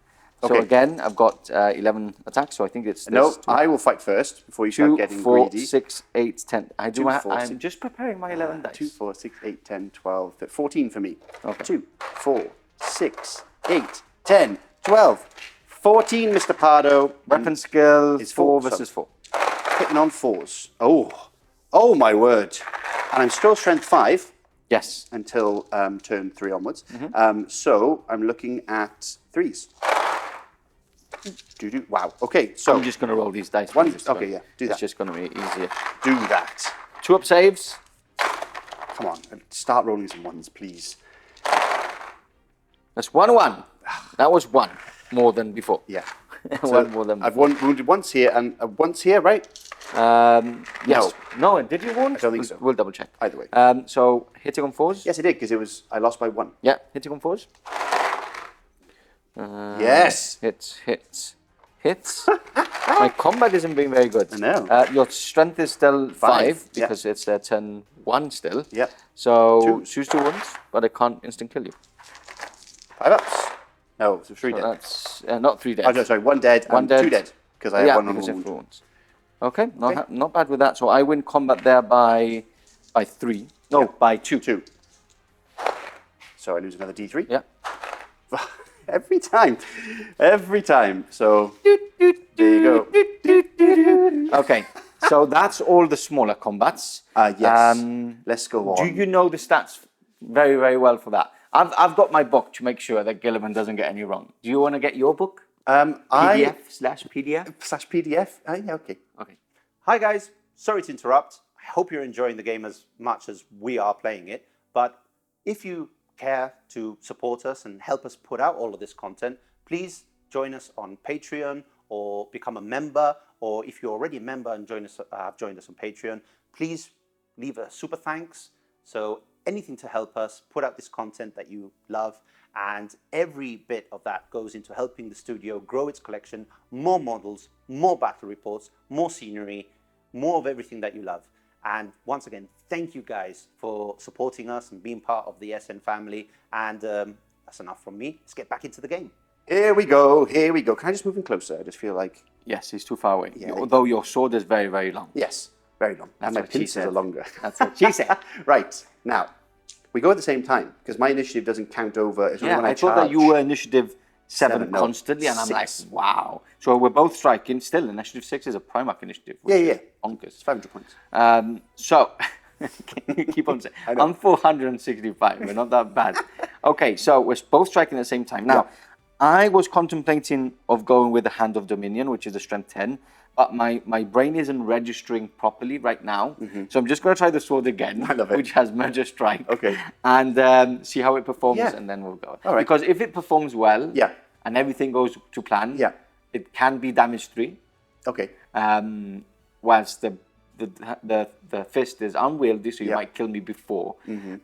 So Okay. again, I've got 11 attacks, so I think it's this. No, I will fight first before you start 2, getting 4, greedy. 6, 8, 10. I do. 2, 4, I'm 6. just preparing my 11 dice. 2, 4, 6, 8, 10, 12, 13, 14 for me. Okay. 2, 4, 6, 8, 10, 12, 14, Mr. Pardo. Weapon skill It's 4 4, versus 4. Hitting on 4s. Oh my word. And I'm still strength 5 Yes. until turn 3 onwards. Mm-hmm. So I'm looking at 3s. Wow. Okay, so I'm just going to roll these dice. One- this okay, way. yeah, do that. It's just going to be easier. do that. 2 up saves. Come on, start rolling some 1s, please. That's 1, 1. That was 1 more than before. Yeah. One more than I've wounded once here and once here, right? Yes. No, did you wound? I don't think so. We'll double check. Either way. So hitting on 4s? Yes, I did, because I lost by 1. Yeah, hitting on 4s. Yes. Hits. My combat isn't being very good. I know. Your strength is still 5 yeah. because it's turn 1 still. Yep. So choose 2 wounds, but I can't instant kill you. 5 ups. No, so 3 So dead. that's not 3 dead. Oh, no, sorry, 1 dead and 2 dead. Because I have 1 on because wound. of wounds. Okay, not bad with that. So I win combat there by 3. No, Yeah. by 2. 2. So I lose another D3. Yeah. Every time. So there you go. Okay, so that's all the smaller combats. Yes. Let's go on. Do you know the stats very, very well for that? I've got my book to make sure that Gilliman doesn't get any wrong. Do you want to get your book? PDF/PDF? /PDF? Yeah, okay. Okay. Hi guys, sorry to interrupt. I hope you're enjoying the game as much as we are playing it. But if you care to support us and help us put out all of this content, please join us on Patreon or become a member. Or if you're already a member and have joined us on Patreon, please leave a super thanks. So anything to help us put out this content that you love. And every bit of that goes into helping the studio grow its collection, more models, more battle reports, more scenery, more of everything that you love. And once again, thank you guys for supporting us and being part of the SN family. And that's enough from me. Let's get back into the game. Here we go. Here we go. Can I just move in closer? I just feel like... Yes, he's too far away. Yeah, Although your sword is very, very long. Yes, very long. That's And my what she pincers said. are longer. That's what she said. Right. Now, we go at the same time, because my initiative doesn't count over. It's only Yeah, when I thought that charge. you were initiative 7 no, constantly, and I'm 6. like, wow. So we're both striking. Still, initiative 6 is a Primarch initiative. Yeah, yeah. Bonkers. It's 500 points. So, keep on saying. I'm 465. We're not that bad. Okay, so we're both striking at the same time. Now, I was contemplating of going with the Hand of Dominion, which is a strength 10, but my brain isn't registering properly right now. So I'm just going to try the sword again, I love it. which has Merger Strike. Okay. And see how it performs, Yeah. and then we'll go. All right. Because if it performs well, Yeah. and everything goes to plan, Yeah. it can be damage 3. Okay. Whilst the fist is unwieldy, so you Yeah. might kill me before,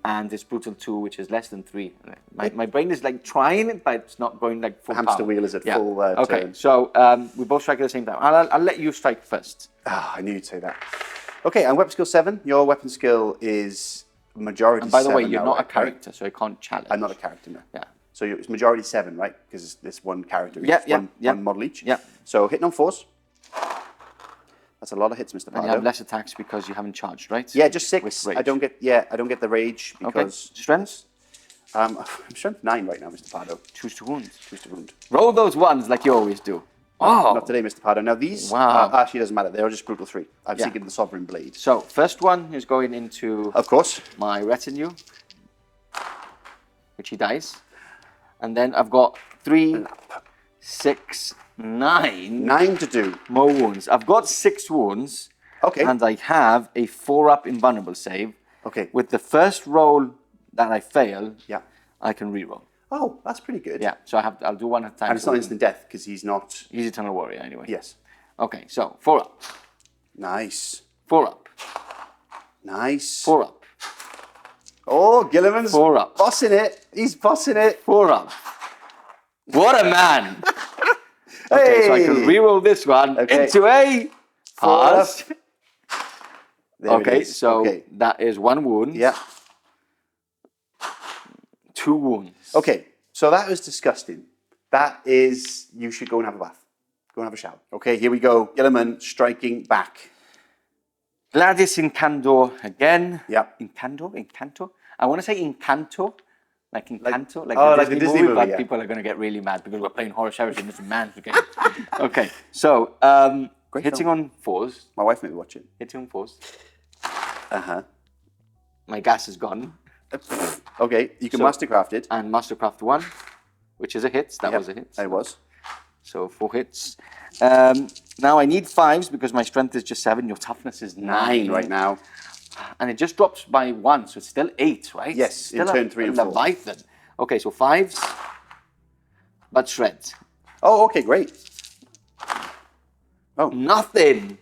and it's brutal 2, which is less than 3. My brain is like trying it, but it's not going like full Hamster power. wheel is at Yeah. full Okay, turn. so we both strike at the same time. I'll let you strike first. Ah, I knew you'd say that. Okay, and weapon skill 7. Your weapon skill is majority 7. And by the way, you're now, not a right? character, so I can't challenge. I'm not a character, no. Yeah. So it's majority 7, right? Because it's this one character. Yeah, each, yeah, one, yeah. one model each. Yeah. So hitting on 4s. That's a lot of hits, Mr. And Pardo. you have less attacks because you haven't charged, right? Yeah, just 6. With rage. I don't get the rage Okay. because Strengths? I'm strength 9 right now, Mr. Pardo. Choose to wound. Choose to wound. Roll those ones like you always do. Oh! Not today, Mr. Pardo. Now these Wow. actually doesn't matter. They're just brutal 3. I'm Yeah. seeking the Sovereign Blade. So, first one is going into Of course. my retinue, which he dies. And then I've got 3, 6, 9 9 to do. more wounds. I've got 6 wounds. Okay. And I have a 4-up invulnerable save. Okay. With the first roll that I fail, Yeah. I can reroll. Oh, that's pretty good. Yeah, so I'll do one at a time. And it's not instant death because he's not. He's Eternal Warrior anyway. Yes. Okay, so 4-up, Nice. 4-up, Nice. 4-up, Oh, Gilliman's 4-up, bossing it. He's bossing it. 4-up. What a man! Okay, so I can Hey! reroll this one Okay. into a pass. There it Okay, is. so Okay. that is 1 wound. Yeah. 2 wounds. Okay, so that was disgusting. That is, you should go and have a bath. Go and have a shower. Okay, here we go. Gilliman striking back. Gladys Incanto again. Yeah. Incanto? I want to say Incanto. Like Encanto, like oh, the like Disney, the Disney movie, but yeah. people are going to get really mad because we're playing Horus Heresy and it's a man's game. Okay, so hitting film. on 4s. My wife may be watching. Hitting on 4s. Uh-huh. My gas is gone. Okay, you can So- mastercraft it. And Mastercraft 1, which is a hit. That Yep, was a hit. It was. So 4 hits. Now I need 5s because my strength is just 7. Your toughness is 9 right now. And it just drops by 1, so it's still 8, right? Yes, still in turn 3 and 4. Leviathan. Okay, so 5s, but shreds. Oh, okay, great. Oh, Nothing.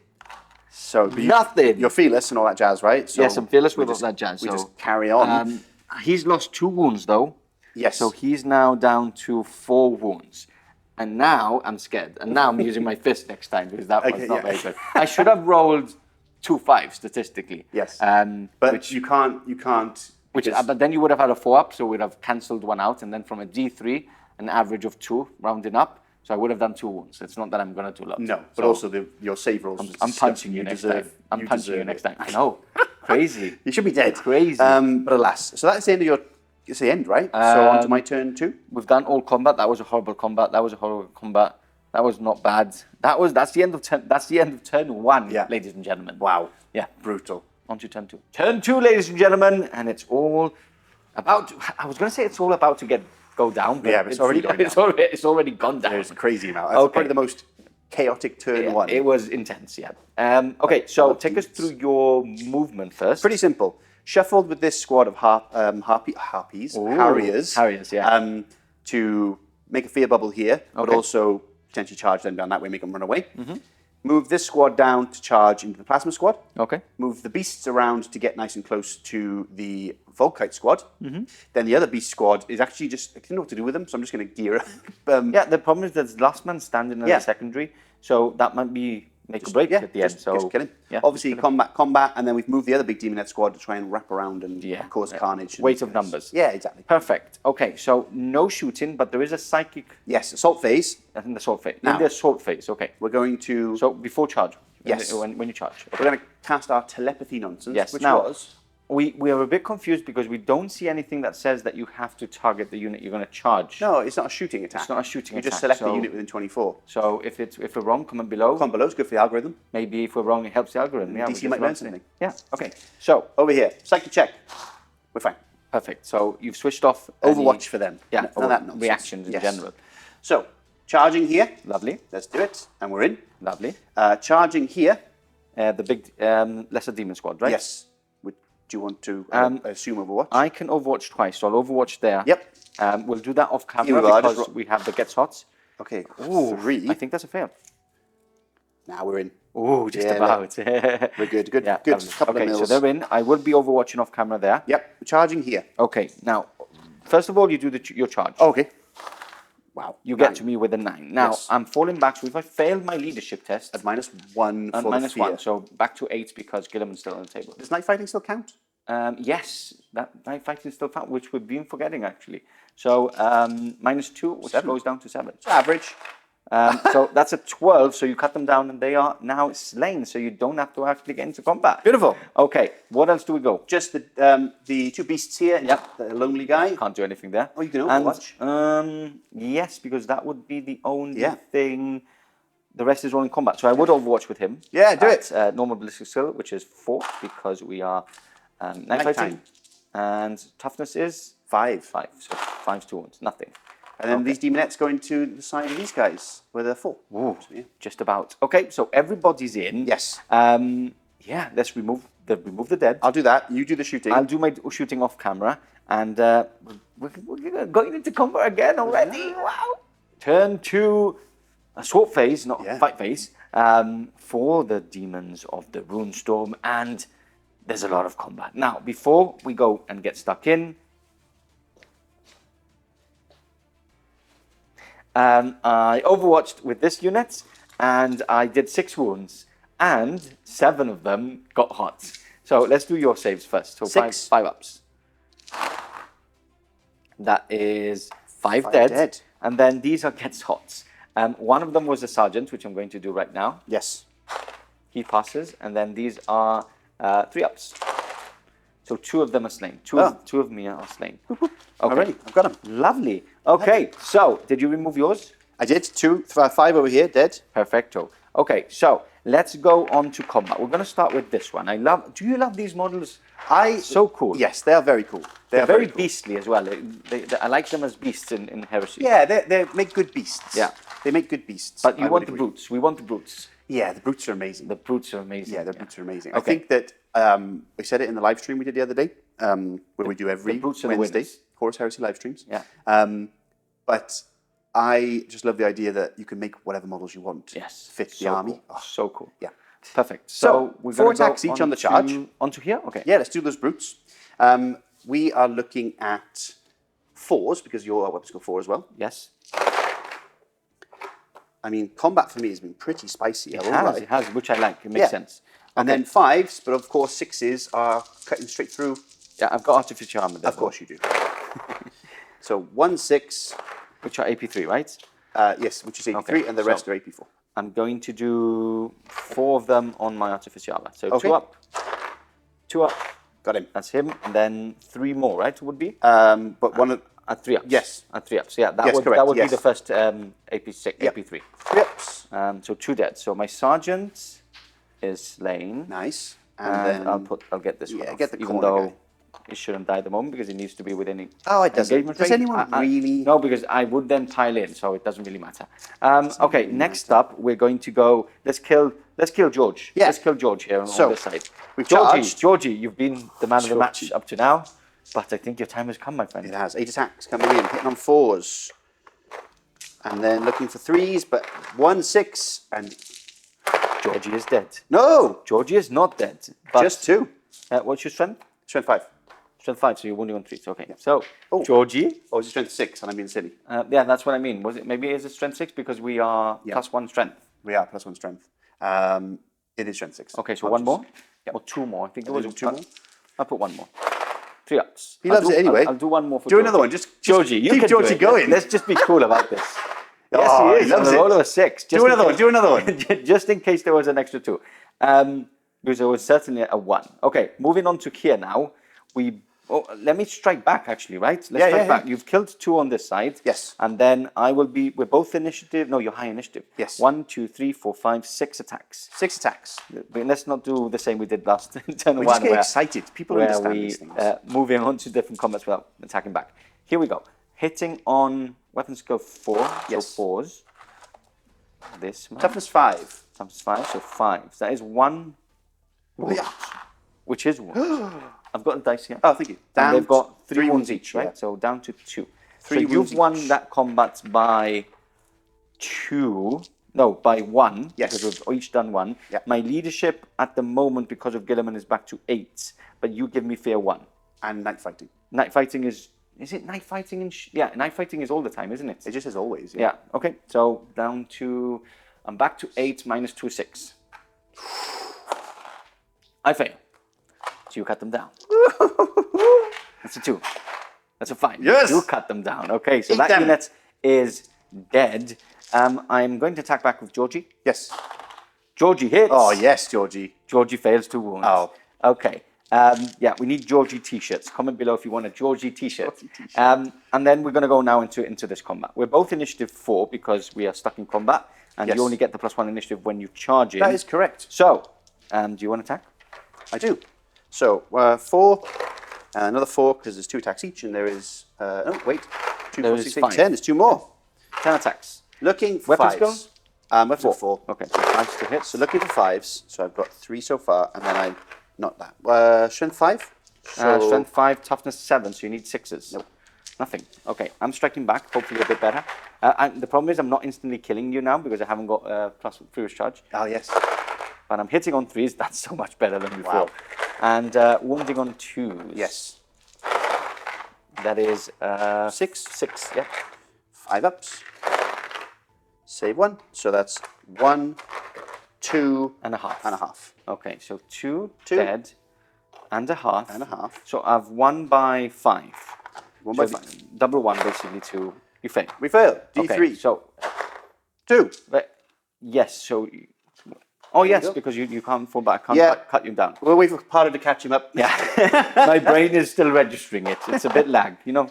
so Nothing. You're fearless and all that jazz, right? So Yes, I'm fearless we with all just- that jazz. We so, just carry on. he's lost 2 wounds though. Yes. So he's now down to 4 wounds. And now I'm scared. And now I'm using my fist next time because that was Okay, not yeah. very good. I should have rolled 2 5s statistically. Yes. But But you can't. because- but then you would have had a 4-up, so we'd have cancelled 1 out, and then from a D3, an average of 2, rounding up. So I would have done 2 wounds. It's not that I'm going to do lots. No, but So also your save rolls. was I'm disgusting. punching you next deserve- time. I'm punching you deserve next it. time. I know. Crazy. You should be dead. Crazy. But alas, so that's the end of your. It's the end, right? So on to my turn 2. We've done all combat. That was a horrible combat. That was a horrible combat. That was not bad. That's the end of turn 1, Yeah. ladies and gentlemen. Wow. Yeah. Brutal. On to turn 2. Turn 2, ladies and gentlemen, and it's all about to, I was going to say it's all about to go down, but Yeah, but it's already going down. It's already gone down. There's a crazy amount. That's Okay. probably the most chaotic turn Yeah, 1. it was intense, yeah. Okay, so take us through your movement first. Pretty simple. Shuffled with this squad of harpies, harriers. Harriers, yeah. To make a fear bubble here, but Okay. also potentially charge them down that way, make them run away. Move this squad down to charge into the plasma squad. Okay. Move the beasts around to get nice and close to the Volkite squad. Then the other beast squad is actually just, I didn't know what to do with them, so I'm just going to gear up. Yeah, the problem is there's last man standing as Yeah. a secondary, so that might be make or break at the end. So just kill him. yeah, Obviously, combat, and then we've moved the other big demonette squad to try and wrap around and cause carnage. Weight of numbers. Yeah, exactly. Perfect. Okay, so no shooting, but there is a psychic. Yes, assault phase. In the assault phase. Now, in the assault phase, okay. We're going to... So before charge. Yes. When you charge. We're going to cast our telepathy nonsense, Yes. which Now, was... We are a bit confused because we don't see anything that says that you have to target the unit you're going to charge. No, it's not a shooting attack. It's not a shooting attack. You just select the unit within 24. So if we're wrong, comment below. Comment below is good for the algorithm. Maybe if we're wrong, it helps the algorithm. Yeah, DC might learn something. Yeah, okay. So, over here, psychic check. We're fine. Perfect. So you've switched off Overwatch for them. Yeah, none of that nonsense. Reactions in general. So, charging here. Lovely. Let's do it. And we're in. Lovely. Charging here. The big lesser demon squad, right? Yes. Do you want to assume Overwatch? I can Overwatch twice, so I'll Overwatch there. Yep. We'll do that off camera because we have the gets hot. Okay. Ooh, 3. I think that's a fail. Now we're in. Ooh, just about. We're good. Good. Yeah, good. Couple okay, of so they're in. I will be Overwatching off camera there. Yep. Charging here. Okay. Now, first of all, you do your charge. Okay. Wow. You get to me with a 9. Now, I'm falling back, so if I fail my leadership test... At -1 for minus the fear. 1, so back to 8 because Gilliman's still on the table. Does night fighting still count? Yes, that night fighting still count, which we've been forgetting actually. So -2, which goes down to 7. It's average. So that's a 12, so you cut them down and they are now slain, so you don't have to actually get into combat. Beautiful. Okay, what else do we go? Just the 2 beasts here. Yep. The lonely guy. Can't do anything there. Oh, you can Overwatch. Yes, because that would be the only thing. The rest is all in combat, so I would Overwatch with him. Yeah, do it. Normal ballistic skill, which is 4, because we are night fighting. And toughness is 5. 5, so 5 to wounds, nothing. And then these demonettes go into the side of these guys, where they're 4. Ooh, so, just about. Okay, so everybody's in. Yes. Yeah, let's remove the dead. I'll do that. You do the shooting. I'll do my shooting off camera, and we're going into combat again already. Wow! Turn to a sword phase, not fight phase, for the demons of the Ruinstorm, and there's a lot of combat. Now, before we go and get stuck in, I Overwatched with this unit, and I did 6 wounds, and 7 of them got hot. So let's do your saves first. So 5 ups. That is 5 dead. And then these are gets hots. One of them was a sergeant, which I'm going to do right now. Yes. He passes, and then these are 3 ups. So 2 of them are slain. Two of me are slain. Okay. Already, I've got them. Lovely. Okay, so did you remove yours? I did. 5 over here, dead. Perfecto. Okay, so let's go on to combat. We're going to start with this one. Do you love these models? So cool. Yes, they are very cool. They're very cool. Beastly as well. I like them as beasts in Heresy. Yeah, they make good beasts. Yeah. They make good beasts. But you want the brutes. We want the brutes. Yeah, the brutes are amazing. The brutes are amazing. Yeah, the brutes are amazing. Okay. I think that we said it in the live stream we did the other day, where we do every Wednesday, Horus Heresy live streams. Yeah. But I just love the idea that you can make whatever models you want. Yes. Fit the army. Cool. Oh, so cool. Yeah. Perfect. So we're 4 attacks each on the charge. Onto here? Okay. Yeah, let's do those brutes. We are looking at 4s, because you're weapon skill 4 as well. Yes. I mean, combat for me has been pretty spicy. It has, which I like. It makes sense. And then 5s, but of course 6s are cutting straight through. Yeah, I've got artificial armor there. Of course you do. So 1, 6. Which are AP3, right? Yes, which is AP3, and the rest are AP4. I'm going to do 4 of them on my artificial armor. So 2 up. 2 up. Got him. That's him. And then 3 more, right? Would be? But one at 3 ups. Yes. At 3 ups. Yeah, that yes, would correct. that would be the first AP6, Yep. AP3. 3 ups. So 2 dead. So my sergeant is slain. Nice. And then I'll get this one off, get the even though he shouldn't die at the moment because he needs to be within engagement. Does anyone really? No, because I would then pile in, so it doesn't really matter. Okay, next up we're going to go. Let's kill George. Yeah. Let's kill George here on this side. We've charged. Georgie, you've been the man of the match up to now, but I think your time has come, my friend. It has. 8 attacks coming in, hitting on 4s, and then looking for 3s, but 1, 6, and Georgie is dead. No, Georgie is not dead. But just 2. What's your strength? Strength 5. Strength 5, so you're wounding on 3. So, okay. So, Georgie. Oh, is it strength 6? And I'm being silly. Yeah, that's what I mean. Was it maybe is it strength 6 because we are +1 strength? We are +1 strength. It is strength 6. Okay, so one more? Or two more. I think it was two more. I'll put one more. 3 ups. He loves it anyway. I'll do one more for Do Georgie. another one. Just Georgie, you keep can Georgie do it. going. Let's just be cool about this. Oh, Yes, he is. he loves On a roll it. of a 6. Do another one. Do another one. Just in case there was an extra 2. Because there was certainly a 1. Okay, moving on to here now. Let me strike back, actually, right? Let's strike back. You've killed 2 on this side. Yes. And then we're both initiative. No, you're high initiative. Yes. 1, 2, 3, 4, 5, 6 attacks. 6 attacks. But let's not do the same we did last turn We 1. just get excited. People understand these things. Moving on to different combats without attacking back. Here we go. Hitting on weapon skill 4. Yes. So 4s. This one. Toughness 5. Toughness 5. So 5. That is 1 wound. Yeah. Which is 1. I've got the dice here. Oh, thank you. And they've got 3 wounds wounds each, right? yeah. So down to 2. 3 so wounds you've won each. that combat by 2. No, by 1. Yes. Because we've each done 1. Yeah. My leadership at the moment, because of Guilliman, is back to 8. But you give me fear 1. And night fighting. Night fighting is it night fighting? Yeah, night fighting is all the time, isn't it? It just as always. Yeah, okay. So down to, I'm back to 8 minus 2, 6. I fail. So you cut them down. That's a 2. That's a 5. Yes. You cut them down. Okay, so Eat that them. unit is dead. I'm going to attack back with Georgie. Yes. Georgie hits. Oh, yes, Georgie. Georgie fails 2 wounds. Oh. Okay. Yeah, we need Georgie t-shirts. Comment below if you want a Georgie t-shirt. And then we're going to go now into this combat. We're both initiative 4 because we are stuck in combat. And Yes. you only get the +1 initiative when you charge in. That is correct. So, do you want to attack? I do. So, 4, another 4, because there's 2 attacks each, and there is, 2, 4, 6, 8, 10. There's 2 more. 10 attacks. Looking for Weapon 5s. skill? Weapon 4. Okay, so 5 to hit. So looking for 5s. So I've got 3 so far, and then not that. Strength 5. So Strength 5, toughness 7, so you need 6s. Nope. Nothing. Okay, I'm striking back, hopefully a bit better. The problem is I'm not instantly killing you now because I haven't got plus previous charge. Oh, yes. But I'm hitting on 3s, that's so much better than before. Wow. And wounding on 2s. Yes. That is 6. 6, yeah. 5 ups. Save 1. So that's 1, 2 and a half. And a half. Okay, so 2 dead and a half. And a half. So I've won by 5. 1 by 5. Double 1 basically to you fail. We fail. D3. Okay, so 2. Yes, so oh yes, go. because you can't fall back. I can't cut you down. We'll wait for Pardo to catch him up. Yeah, my brain is still registering it. It's a bit lag, you know.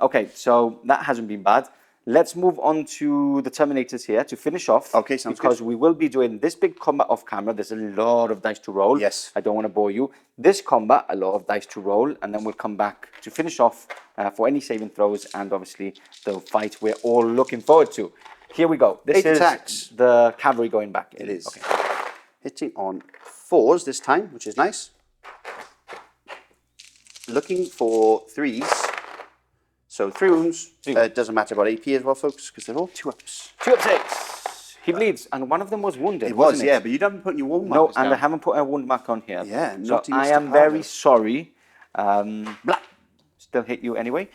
Okay, so that hasn't been bad. Let's move on to the Terminators here to finish off. Okay, sounds good. Because we will be doing this big combat off camera. There's a lot of dice to roll. Yes. I don't want to bore you. This combat, a lot of dice to roll, and then we'll come back to finish off for any saving throws and obviously the fight we're all looking forward to. Here we go. This 8 is attacks. the cavalry going back. It is. Okay. Hitting on 4s this time, which is nice. Looking for 3s. So 3 wounds. It doesn't matter about AP as well, folks, because they're all 2 ups. 2 up 6. He bleeds, and one of them was wounded. It was, wasn't yeah, but you haven't put your wound No, markers and down. I haven't put a wound mark on here. Yeah, so naughty I Mr. am very Pardo. sorry. Blah. Still hit you anyway.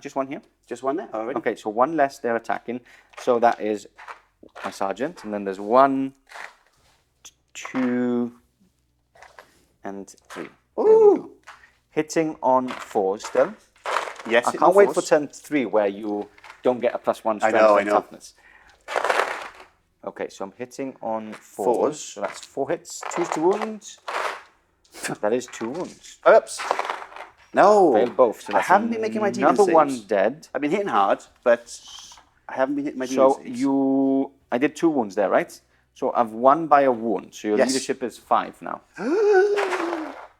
Just one here. Just 1 there already. Okay, so 1 less they're attacking. So that is my sergeant, and then there's 1, 2, and 3. Ooh. Hitting on 4 still. Yes, I can't wait for turn 3 where you don't get a +1 strength and toughness. Okay, so I'm hitting on 4s. So that's 4 hits, 2 to wound. That is 2 wounds. Ups. No. Failed both. So I that's haven't been making my demon another saves. 1 dead. I've been hitting hard, but I haven't been hitting my demon So saves. I did 2 wounds there, right? So I've won by a wound. So your Yes. leadership is 5 now.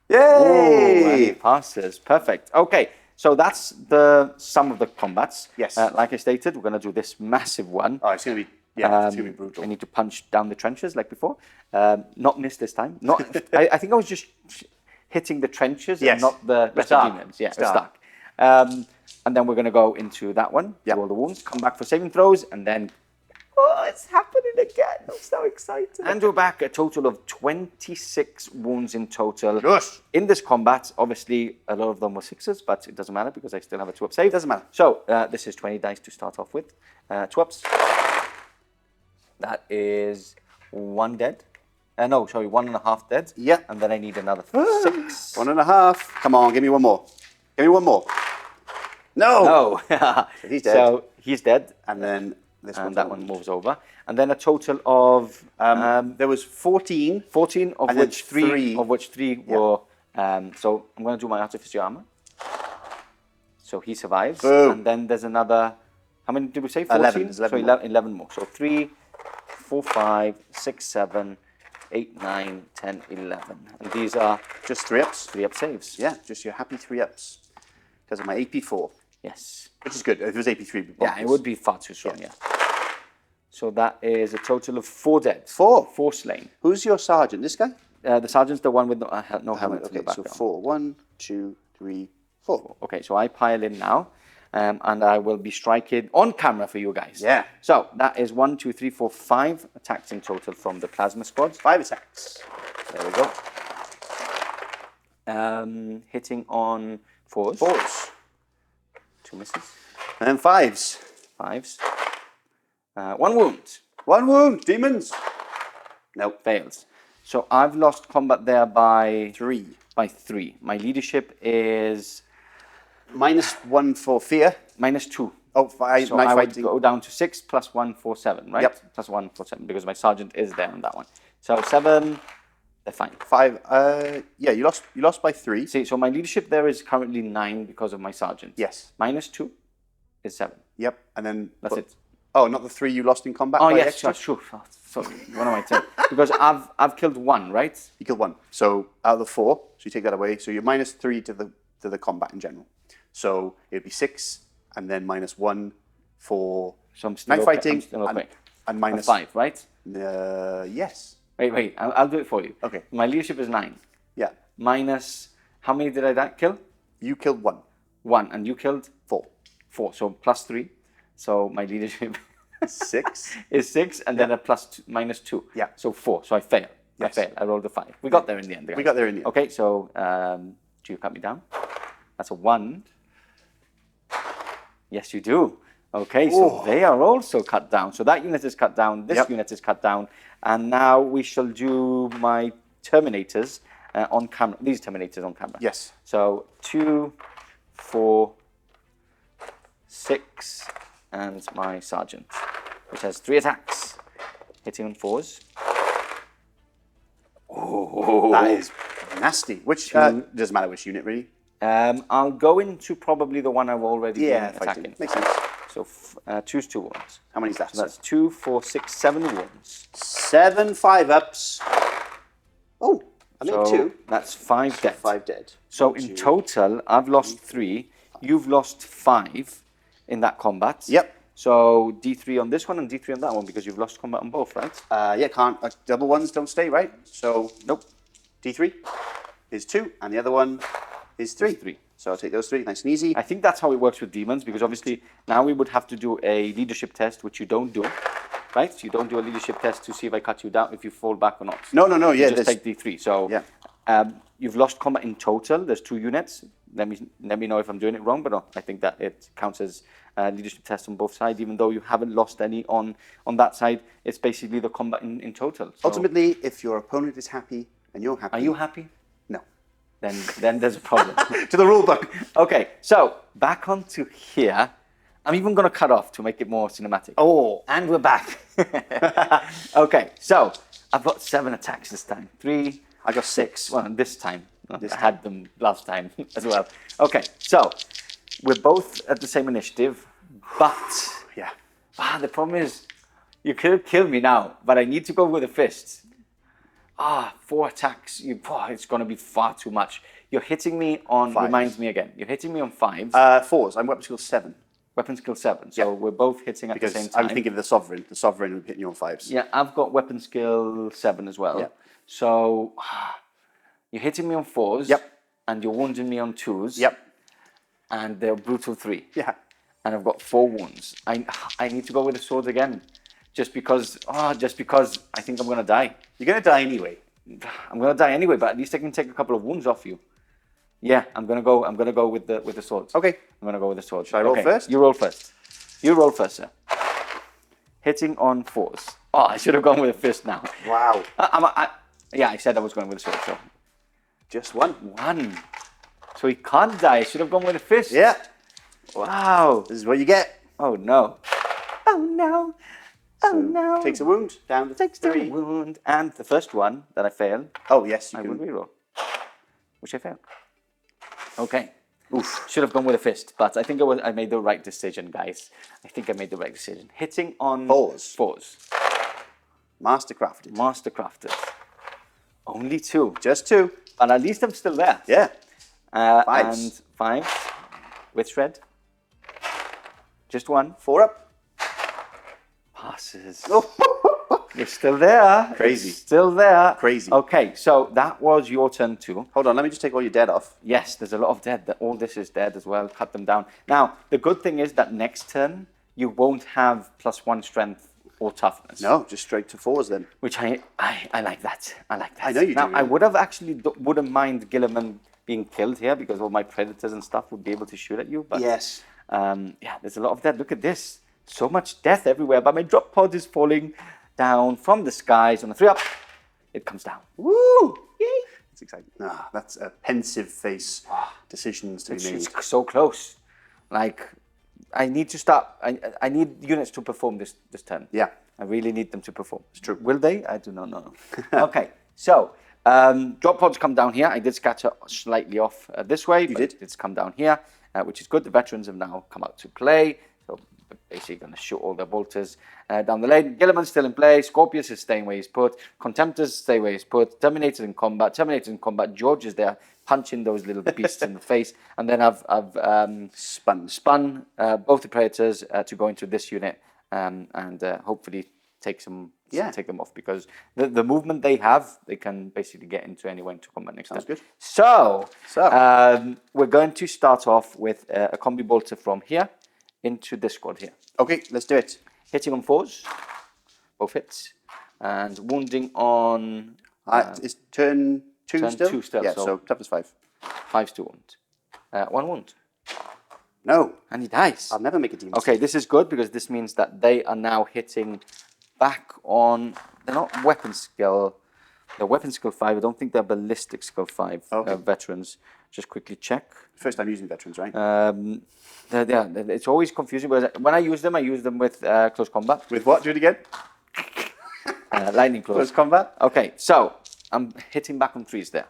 Yay! Oh, and he passes. Perfect. Okay, so that's the sum of the combats. Yes. Like I stated, we're going to do this massive one. Oh, it's going to be, it's going to be brutal. I need to punch down the trenches like before. Not miss this time. Not. I think I was just hitting the trenches and not the rest of the demons. Yeah, stuck. And then we're going to go into that one. Yep. Do all the wounds. Come back for saving throws, and then. Oh, it's happening again. I'm so excited. And we're back a total of 26 wounds in total. Yes. In this combat, obviously, a lot of them were 6s, but it doesn't matter because I still have a 2-up save. Doesn't matter. So, this is 20 dice to start off with. 2 ups. That is 1 dead. No, sorry, 1.5 dead. Yeah. And then I need another 6. 1.5. Come on, give me one more. Give me one more. No. No. He's dead. So he's dead. And then this one. And that one moves over. And then a total of there was 14. 14 of and then which three were. So I'm going to do my artificer armor. So he survives. Boom. And then there's another. How many did we say? 14? 11. There's 11 so 11 more. So 3, 4, 5, 6, 7, 8, 9, 10, 11. And these are Just 3-ups. 3-up saves. Yeah, just your happy 3-ups. Because of my AP4. Yes. Which is good. If it was AP3, it'd be Yeah, it would be far too strong, yeah. So that is a total of 4 dead. 4. 4 slain. Who's your sergeant? This guy? The sergeant's the one with no helmet in Okay, the background. so 4. 1, 2, 3, 4. Okay, so I pile in now, and I will be striking on camera for you guys. Yeah. So that is 1, 2, 3, 4, 5 attacks in total from the plasma squads. 5 attacks. There we go. Hitting on 4s. 4s. 2 misses. And then 5s. 5s. 1 wound. 1 wound. Demons. Nope. Fails. So I've lost combat there by 3. By 3. My leadership is -1 for fear. -2. Oh, my So I would fighting. go down to 6 plus 1 for 7, right? Yep. Plus 1 for 7, because my sergeant is there on that one. So 7, they're fine. 5. Yeah, you lost by 3. See, so my leadership there is currently 9 because of my sergeant. Yes. -2 is 7. Yep. And then That's it. Oh, not the 3 you lost in combat. Oh by yes, extra? sure. Oh, sorry, what am I saying? Because I've killed 1, right? You killed 1. So out of the 4, so you take that away. So you're -3 to the combat in general. So it'd be 6, and then -1 for So I'm still night okay. fighting, I'm still okay. and minus 5, right? Yes. Wait, I'll do it for you. Okay. My leadership is 9. Yeah. Minus, how many did I kill? You killed 1. 1, and you killed 4. 4, so +3. So my leadership 6. is 6, and then a -2. Yeah. So 4. So I fail. Yes. I fail. I rolled a 5. We got there in the end, guys. We got there in the end. Okay, so do you cut me down? That's a 1. Yes, you do. Okay, so they are also cut down. So that unit is cut down. This unit is cut down. And now we shall do my Terminators on camera. These Terminators on camera. Yes. So 2, 4, 6, and my Sergeant, which has 3 attacks, hitting on 4s. Oh, that is nasty. Which doesn't matter which unit really. I'll go into probably the one I've already been attacking. Makes sense. So 2's 2 wounds. How many is that? So that's 2, 4, 6, 7 wounds. 7 5-ups. Oh, I made 2. That's 5 dead. 5 dead. So in total, I've lost 3. You've lost 5 in that combat. Yep. So D3 on this one and D3 on that one because you've lost combat on both, right? Yeah, can't. Double ones don't stay, right? So Nope. D3 is 2, and the other one is 3. 3. So I'll take those 3, nice and easy. I think that's how it works with demons because obviously now we would have to do a leadership test, which you don't do, right? You don't do a leadership test to see if I cut you down, if you fall back or not. No. Yeah, You just take D3. So you've lost combat in total. There's 2 units. Let me know if I'm doing it wrong, but no, I think that it counts as leadership test on both sides, even though you haven't lost any on that side. It's basically the combat in total. So Ultimately, if your opponent is happy and you're happy. are you happy? No. Then there's a problem. To the rule book. Okay, so back onto here. I'm even going to cut off to make it more cinematic. Oh. And we're back. Okay, so I've got 7 attacks this time. 3. I got 6. Well, this time. I had them last time as well. Okay, so we're both at the same initiative, but Yeah. the problem is you could kill me now, but I need to go with a fist. 4 attacks. It's going to be far too much. You're hitting me on, 5s. reminds me again, you're hitting me on 5s. 4s. I'm weapon skill 7. Weapon skill 7. So we're both hitting at Because the same time. I'm thinking of the Sovereign. The Sovereign would hit you on 5s. Yeah, I've got weapon skill 7 as well. Yeah. So you're hitting me on 4s. Yep. And you're wounding me on 2s. Yep. And they're brutal 3. Yeah. And I've got 4 wounds. I need to go with the sword again. Just because I think I'm going to die. You're going to die anyway. I'm going to die anyway, but at least I can take a couple of wounds off you. Yeah, I'm going to go with the sword. Okay. I'm going to go with the sword. Should I roll first? You roll first. You roll first, sir. hitting on 4s. Oh, I should have gone with a fist now. Wow. Yeah, I said I was going with a sword, so. Just one. 1. So he can't die. I should have gone with a fist. Yeah. Wow. This is what you get. Oh no. Oh no. Oh So, no. Takes a wound. Down to Takes 3. the wound. And the first one that I failed, Oh, yes. You I can. would reroll. Which I failed. Okay. Oof. Should have gone with a fist, but I think I made the right decision, guys. I think I made the right decision. Hitting on 4s. 4s. Mastercrafted. Mastercrafted. Only 2. Just 2. But at least I'm still there. Yeah. 5s. And 5s with shred. Just 1. 4 up. Passes. You're still there. Crazy. It's still there. Crazy. Okay, so that was your turn 2. Hold on, let me just take all your dead off. Yes, there's a lot of dead. All this is dead as well. Cut them down. Now, the good thing is that next turn, you won't have +1 strength or toughness. No, just straight to 4s then. Which I like that. I like that. I know you now, do. I would have actually wouldn't mind Guilliman being killed here because all my predators and stuff would be able to shoot at you. But Yes. yeah, there's a lot of death. Look at this. So much death everywhere. But my drop pod is falling down from the skies on a 3 up. It comes down. Woo! Yay! It's exciting. Ah, that's a pensive face. Decisions to be made. It's so close. Like, I need to start. I need units to perform this turn. Yeah. I really need them to perform. It's true. Will they? I do not know. Okay, so drop pods come down here. I did scatter slightly off this way. You did. It's come down here, which is good. The veterans have now come out to play. So basically going to shoot all their bolters down the lane. Guilliman's still in play. Scorpius is staying where he's put. Contemptors stay where he's put. Terminated in combat. Terminated in combat. George is there punching those little beasts in the face. And then I've spun both the predators to go into this unit and hopefully take them off because the movement they have, they can basically get into anywhere into combat next Sounds time. good. So we're going to start off with a combi bolter from here into this squad here. Okay, let's do it. Hitting on 4s, both hits, and wounding on Is turn 2 turn still? 2 still, Yeah, so- so toughness 5. 5s to wound. 1 wound, No, and he dies. I'll never make a demon. Okay, this is good because this means that they are now hitting back on. They're not weapon skill. They're weapon skill 5. I don't think they're ballistic skill 5 Okay. veterans. Just quickly check. First time using veterans, right? It's always confusing because when I use them with close combat. With what? Do it again. Lightning claws. Close combat. Okay, so I'm hitting back on 3s there.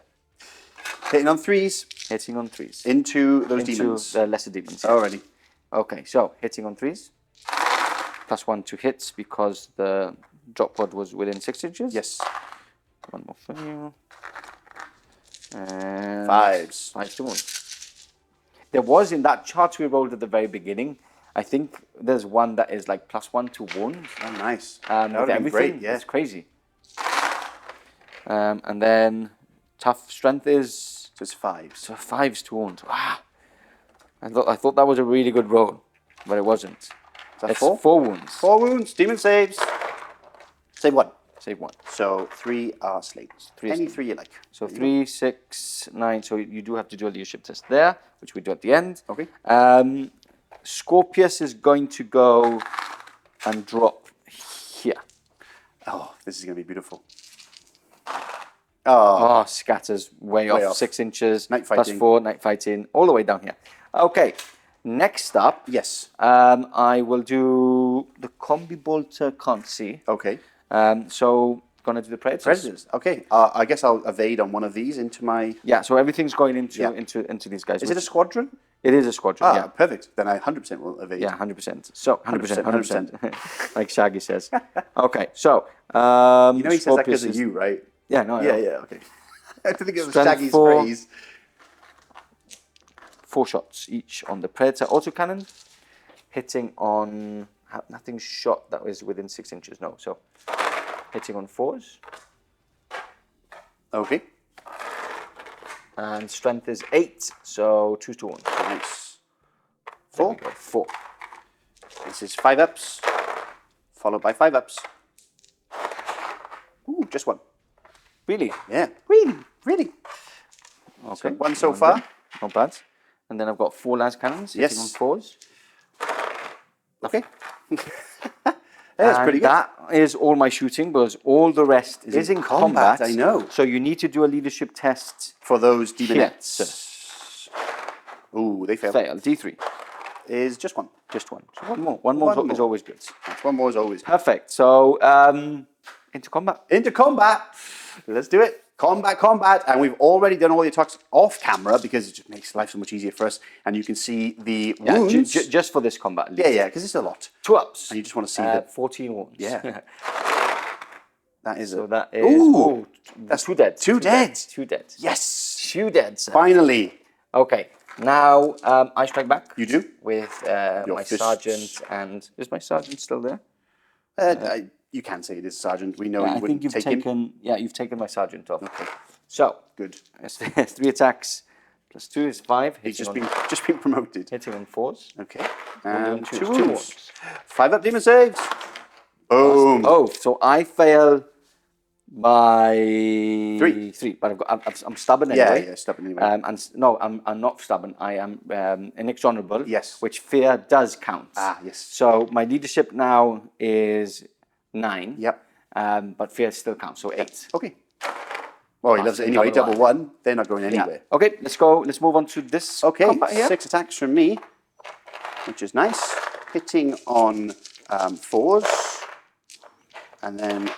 Hitting on 3s Hitting on 3s. into those Into demons. the lesser demons. Already. Okay, so hitting on 3s. +1 to hits because the drop pod was within 6 inches. Yes. 1 more for you. And 5s. 5 to wound. There was in that chart we rolled at the very beginning. I think there's one that is like +1 to wound. Oh, nice. With That would have been everything. great, yeah. It's crazy. And then tough strength is So it's 5s. so 5s to wound. Wow. I thought that was a really good roll, but it wasn't. Is that It's 4? 4 wounds. 4 wounds. Demon saves. Save 1. Save 1. So 3 are slates. Three are Any slates. 3 you like. 3, 6, 9. So you do have to do a leadership test there, which we do at the end. Okay. Scorpius is going to go and drop here. Oh, this is going to be beautiful. Oh, Oh, scatters way off. off. 6 inches. Night fighting. +4, night fighting, all the way down here. Okay. Next up, yes. I will do the combi bolter. Can't see. Okay. So gonna do the predators. Predators. Okay. I guess I'll evade on one of these into my... Yeah. So everything's going into Yeah. into these guys. Is it a squadron? It is a squadron. Ah, Yeah. perfect. Then I 100% will evade. Yeah, 100%. So 100%, 100%. 100%. Like Shaggy says. Okay, so You know he says that because of is- you, right? Yeah, no, I Yeah, know. yeah, okay. I don't think it was Strength Shaggy's 4. phrase. 4 shots each on the Predator autocannon, hitting on nothing shot that was within 6 inches. No, so hitting on 4s, Okay. and strength is 8, so 2 to 1. Nice. There we 4. go, 4. This is 5 ups, followed by 5 ups. Ooh, just 1. Really? Yeah. Really? Really? Okay. One so far. Not bad. And then I've got 4 las cannons hitting Yes. on 4s. Okay. That's pretty good. That is all my shooting, because all the rest is in combat. I know. So you need to do a leadership test. For those demonettes. Yes. Ooh, they failed. Fail. D3. Is just one. Just one. So one more. One more is always good. One more is always good. Perfect. So into combat. Into combat. Let's do it. Combat. And we've already done all the attacks off camera because it just makes life so much easier for us. And you can see the wounds. Just for this combat. Yeah, because it's a lot. 2 ups. And you just want to see the 14 wounds. Yeah. That is So that is... Ooh, that's 2 dead. 2 dead. 2 dead. Yes. 2 dead, sir. Finally. Okay. Now, I strike back. You do? With my fists. sergeant and... Is my sergeant still there? You can say it is sergeant. We know Yeah, you I wouldn't think you've take him. taken... Yeah, you've taken my sergeant off. Okay. So, Good. it's 3 attacks. Plus 2 is 5. He's just been promoted. Hitting on 4s. Okay. And And two 2 wounds. wounds. 5 up demon saves. Boom. Oh, so I fail by 3. But I'm stubborn anyway. Yeah, stubborn anyway. I'm not stubborn. I am inexorable. Yes. Which fear does count. Yes. So my leadership now is 9. Yep. But fear still counts. So 8. Okay. Well, he loves it anyway. Double 1. They're not going anywhere. Yeah. Okay, let's go. Let's move on to this Okay, combat here. 6 attacks from me, which is nice. Hitting on 4s. And then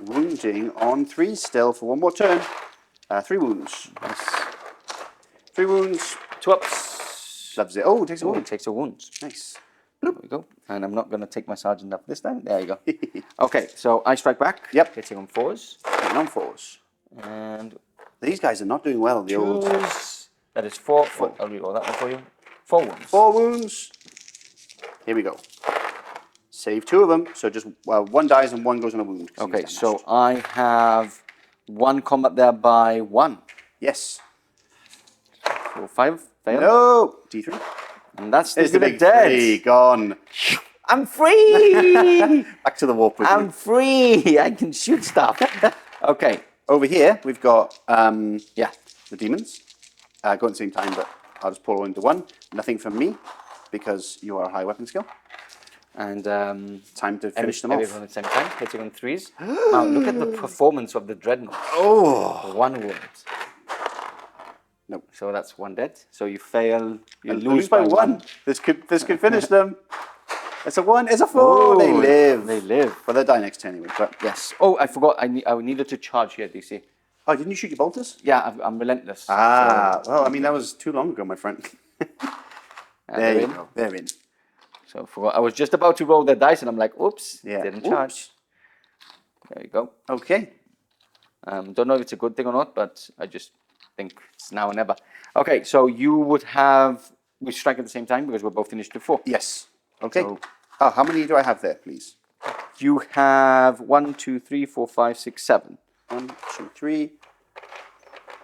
wounding on 3s still for 1 more turn. 3 wounds. Nice. 3 wounds. 2 ups. Loves it. Oh, takes a Oh, wound. takes a wound. Nice. There we go. And I'm not going to take my sergeant up this time. There you go. Okay, so I strike back. Yep. Hitting on 4s. Hitting on 4s. And These guys are not doing well in the old. 2s. That is 4. I'll reroll that one for you. 4 wounds. 4 wounds. Here we go. Save 2 of them. So just 1 dies and 1 goes on a wound. Okay, so I have 1 combat there by 1. Yes. So 5 fail. No. D3. And that's the It's the unit big dead. 3 gone. I'm free! Back to the warp with I'm you. free! I can shoot stuff. Okay. Over here, we've got Yeah. the demons. Go at the same time, but I'll just pour all into 1. Nothing from me, because you are a high weapon skill. And Time to finish them off. everyone at the same time, hitting on 3s. Now look at the performance of the Dreadnought. Oh! 1 wound. No. So that's 1 dead. So you fail. You And lose by 1. This could finish them. It's a 1. It's a 4. They live. They live. Well, they die next turn anyway. But Yes. Oh, I forgot. I needed to charge here, DC. oh, didn't you shoot your bolters? Yeah, I'm relentless. Well, I mean that was too long ago, my friend. There you in. go. They're in. So I forgot. I was just about to roll the dice, and I'm like, oops, Yeah. didn't Oops. charge. There you go. Okay. Don't know if it's a good thing or not, but I just think it's now or never. Okay, so you would have... We strike at the same time because we're both finished to 4. Yes. Okay. So- How many do I have there, please? You have 1, 2, 3, 4, 5, 6, 7. 1, 2, 3,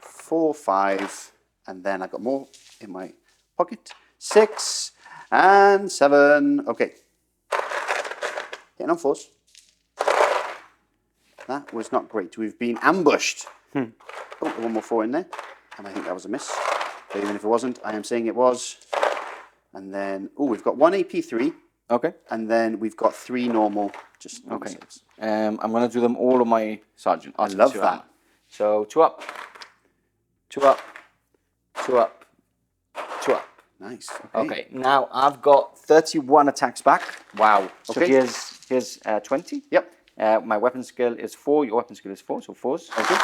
4, 5, and then I got more in my pocket. 6 and 7. Okay. Hitting on 4s. That was not great. We've been ambushed. Oh, 1 more 4 in there, and I think that was a miss. But even if it wasn't, I am saying it was. And then, we've got 1 AP3. Okay. And then we've got 3 normal, just normal Okay. saves. I'm going to do them all on my sergeant. I love that. So 2 up, 2 up, 2 up, 2 up. Nice. Okay, now I've got 31 attacks back. Wow. So Okay. here's 20. Yep. My weapon skill is 4. Your weapon skill is 4, so 4s. Okay.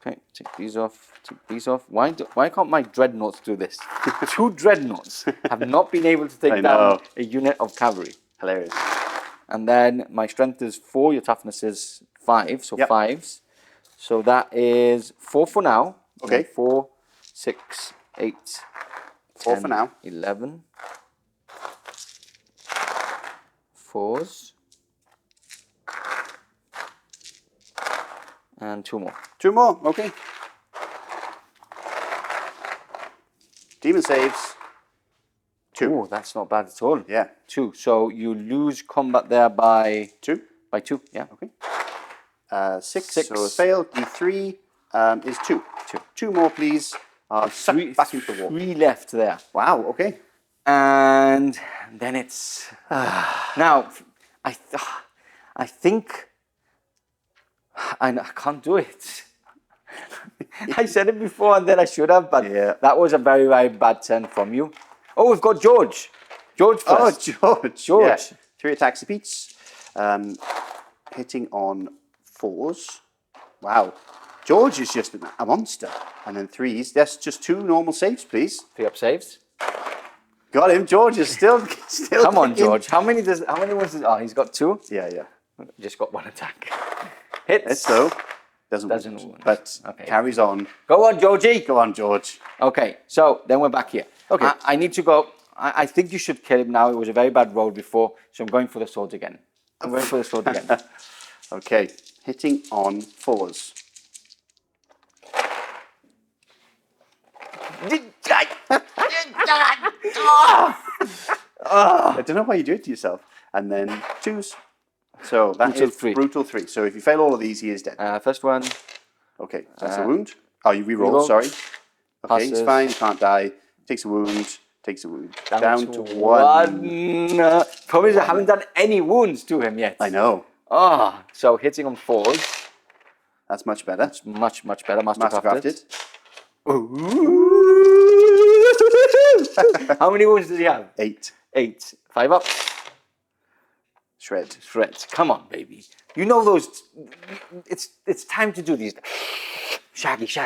Okay, take these off. Take these off. Why can't my dreadnoughts do this? 2 dreadnoughts have not been able to take I down know. a unit of cavalry. Hilarious. And then my strength is 4. Your toughness is 5, so Yep. 5s. So that is 4 for now. Okay. 4, 6, 8. 4 for now. 11. 4s. And 2 more. 2 more. Okay. Demon saves. 2. Oh, that's not bad at all. Yeah. 2. So you lose combat there by 2. 2. Yeah. Okay. 6. 6. So it failed. D3 is 2. 2 more, please. Suck back into the wall. 3 left there. Wow. Okay. And then it's now I think I can't do it. I said it before and then I should have, but that was a very, very bad turn from you. Oh, we've got George. George first. Oh, George. Yeah. 3 attacks apiece. Hitting on 4s. Wow. George is just a monster. And then 3s. That's just 2 normal saves, please. 3 up saves. Got him. George is still Come on, kicking. George. How many ones does... Oh, he's got 2. Yeah. Just got 1 attack. Hits. It's though. Doesn't wound. But Okay. carries on. Go on, Georgie. Go on, George. Okay, so then we're back here. Okay. I need to go. I think you should kill him now. It was a very bad roll before, so I'm going for the sword again. Okay. Hitting on 4s. I don't know why you do it to yourself. And then 2s. So that Brutal is 3. brutal 3. So if you fail all of these, he is dead. First one. Okay, so that's a wound. Oh, you reroll, Reroll. sorry. Okay, he's Passes. fine, can't die. Takes a wound. Down to 1. Problem is I haven't done any wounds to him yet. I know. So hitting on 4s. That's much better. It's much, much better. Mastercrafted. How many wounds does he have? 8. 8. 5 up. Shred. Shreds. Come on, baby. You know those. It's time to do these. Shaggy. These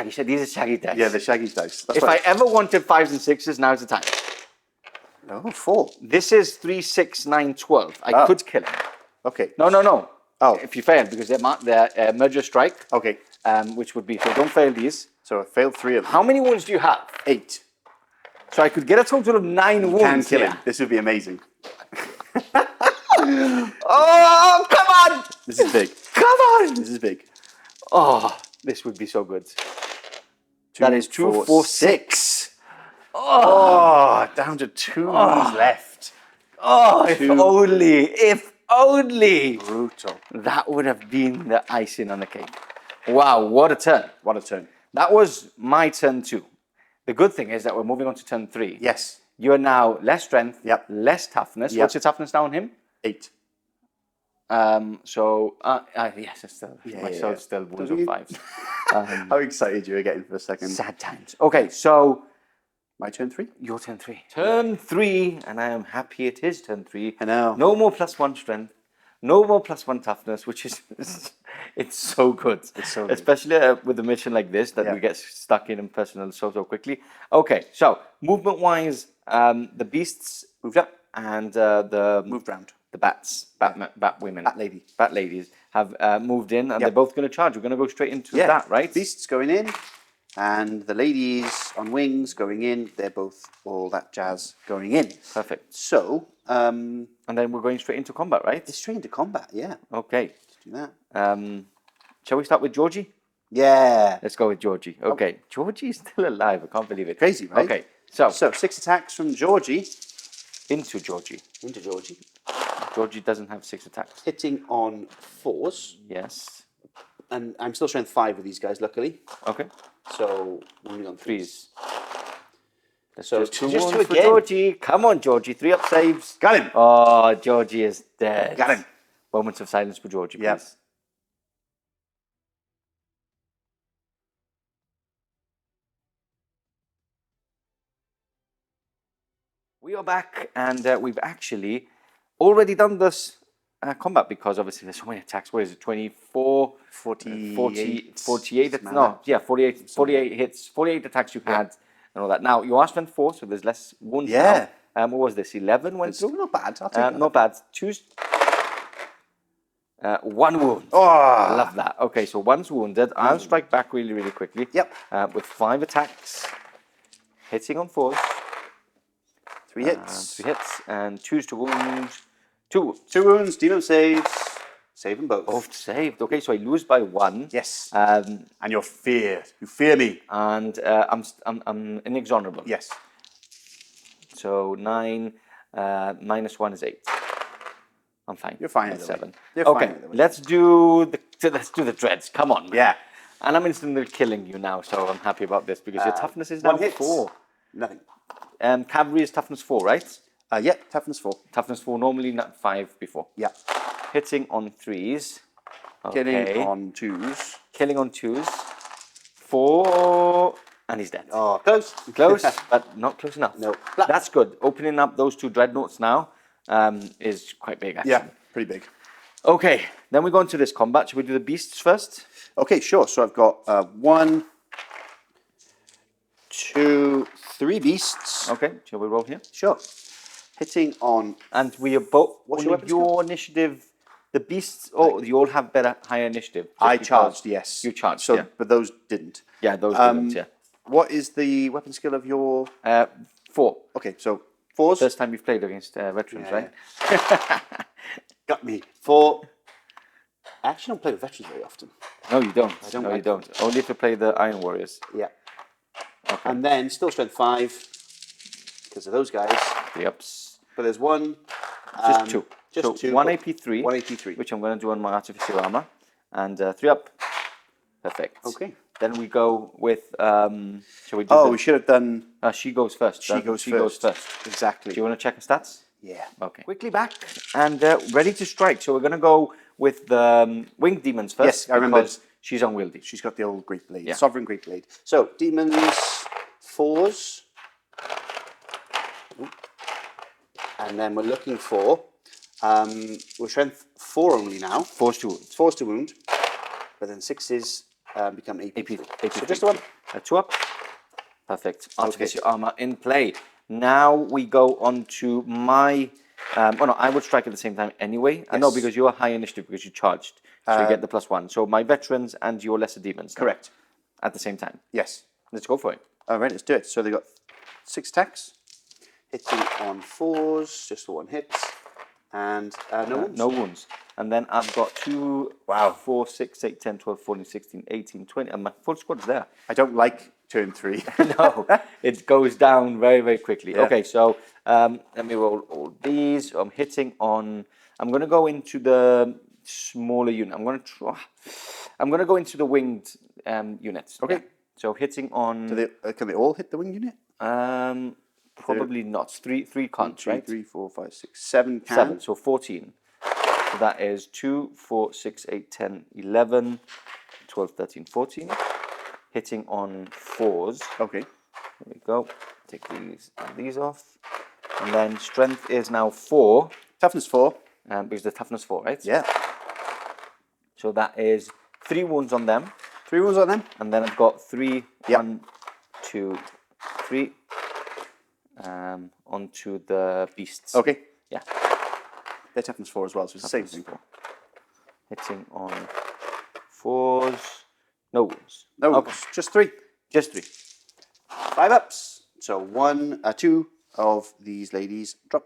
are shaggy dice. Yeah, the shaggy dice. That's If I ever wanted 5s and 6s, now's the time. Oh, 4. This is 3, 6, 9, 12. I could kill him. Okay. No. Oh. If you fail, because they're merger strike, Okay. which would be, so don't fail these. So I failed 3 of them. How many wounds do you have? 8. So I could get a total of 9 wounds. Can kill here. him. This would be amazing. Oh, come on! This is big. Come on! This is big. Oh, this would be so good. 2, That is 2, 4, 6. Oh, down to 2 wounds left. Oh, if only. Brutal. That would have been the icing on the cake. Wow, what a turn. What a turn. That was my turn 2. The good thing is that we're moving on to turn 3. Yes. You are now less strength, Yep. less toughness. Yep. What's your toughness now on him? 8. Yes, it's still, my sword's still wounds of 5s. How excited you were getting for a second. Sad times. Okay, so My turn 3? your turn 3. Turn 3, and I am happy it is turn 3. I know. No more +1 strength. No more +1 toughness, which is, it's so good. It's so good. Especially with a mission like this that we get stuck in personal so quickly. Okay, so movement-wise, the beasts moved up, and the Moved round. the bats, bat women, bat ladies have moved in, and they're both going to charge. We're going to go straight into that, right? Beasts going in, and the ladies on wings going in. They're both all that jazz going in. Perfect. So, And then we're going straight into combat, right? it's straight into combat, yeah. Okay. Let's do that. Shall we start with Georgie? Yeah. Let's go with Georgie. Okay. Georgie is still alive. I can't believe it. Crazy, right? Okay. So So 6 attacks from Georgie. into Georgie. Into Georgie. Georgie doesn't have 6 attacks. Hitting on 4s. Yes. And I'm still strength 5 with these guys, luckily. Okay. So, moving on 3s. 3s. That's So just two just wounds two for again. Georgie. Come on, Georgie. 3 up saves. Got him. Oh, Georgie is dead. Got him. Moments of silence for Georgie, please. Yep. We are back, and we've actually already done this combat because obviously there's so many attacks. What is it? 24, 48. 48. Something No, like that. yeah, 48 had, 48 attacks you had, and all that. Now you are strength 4, so there's less wounds. Yeah. Now. What was this? 11 went It's through. not bad. I'll take that. Not bad. Choose 1 wound. Oh, I love that. Okay, so 1's wounded. I'll strike back really, really quickly. Yep. With 5 attacks, hitting on 4s. 3 hits. 3 hits, and choose to wound. 2 wounds. 2 wounds. Demon saves. Save them both. Both saved. Okay, so I lose by 1. Yes. And And you're feared. You fear me. I'm inexorable. Yes. So 9 minus 1 is 8. I'm fine. You're fine That's either way. 7. You're Okay, fine either way. let's do the dreads. Come on. Man. Yeah. And I'm instantly killing you now, so I'm happy about this because your toughness is now 1 hit. 4. Nothing. Cavalry is toughness 4, right? Yeah, toughness 4. Toughness 4, normally not 5 before. Yeah. hitting on 3s. Killing on 2s. Killing on 2s. 4, and he's dead. Oh, close. Close, but not close enough. No. That's good. Opening up those 2 dreadnoughts now is quite big, actually. Yeah, pretty big. Okay, then we go into this combat. Should we do the beasts first? Okay, sure. So I've got 1, 2, 3 beasts. Okay, shall we roll here? Sure. Hitting on... And we are both... What's only your initiative... The beasts... Oh, you all have higher initiative. I charged, yes. You charged, so, yeah. But those didn't. Yeah, those didn't, yeah. What is the weapon skill of your... 4. Okay, so 4s. First time you've played against veterans, right? Got me. 4. I actually don't play with veterans very often. No, you don't. I don't no, like you don't. Only if you play the Iron Warriors. Yeah. Okay. And then still strength 5 because of those guys. 3 ups. But there's 1. Just 2. Just so 2. 1 AP3. 1 AP3. Which I'm going to do on my artificial armor. And 3 up. Perfect. Okay. Then we go with... shall we do we should have done... she goes first. She goes first. Exactly. Do you want to check her stats? Yeah. Okay. Quickly back and ready to strike. So we're going to go with the winged demons first. Yes, I remember. Because she's unwieldy. She's got the old Greatblade. Yeah. Sovereign Greatblade. So, demons 4s. And then we're looking for... we're strength 4 only now. 4's to wound. 4's to wound. But then 6s become AP3. AP3. So just 1. 2 up. Perfect. Artificial armor in play. Now we go on to my... I would strike at the same time anyway. Yes. No, because you're high initiative because you charged. So you get the +1. So my veterans and your lesser demons. Correct. At the same time. Yes. Let's go for it. All right, let's do it. So they got 6 attacks. Hitting on 4s, just the 1 hit. And no wounds. No wounds. And then I've got 2, 4, 6, 8, 10, 12, 14, 16, 18, 20. And my full squad's there. I don't like turn 3. No, it goes down very, very quickly. Yeah. Okay, so let me roll all these. I'm hitting on... I'm going to go into the smaller unit. I'm going to go into the winged units. Okay. Yeah. So hitting on... Can they all hit the wing unit? Probably not. Three can't, right? 3, 4, 5, 6, 7 can. 7, so 14. So that is 2, 4, 6, 8, 10, 11, 12, 13, 14. Hitting on 4s. Okay. There we go. Take these off. And then strength is now 4. Toughness 4. Because the toughness 4, right? Yeah. So that is 3 wounds on them. 3 wounds on them. And then I've got 3, Yep. 1, 2, 3. Onto the beasts. Okay. Yeah. They're toughness 4 as well, so it's the same thing. 4. Hitting on 4s. No wounds. No, Okay. just 3. Just 3. 5 ups. So 2 of these ladies drop.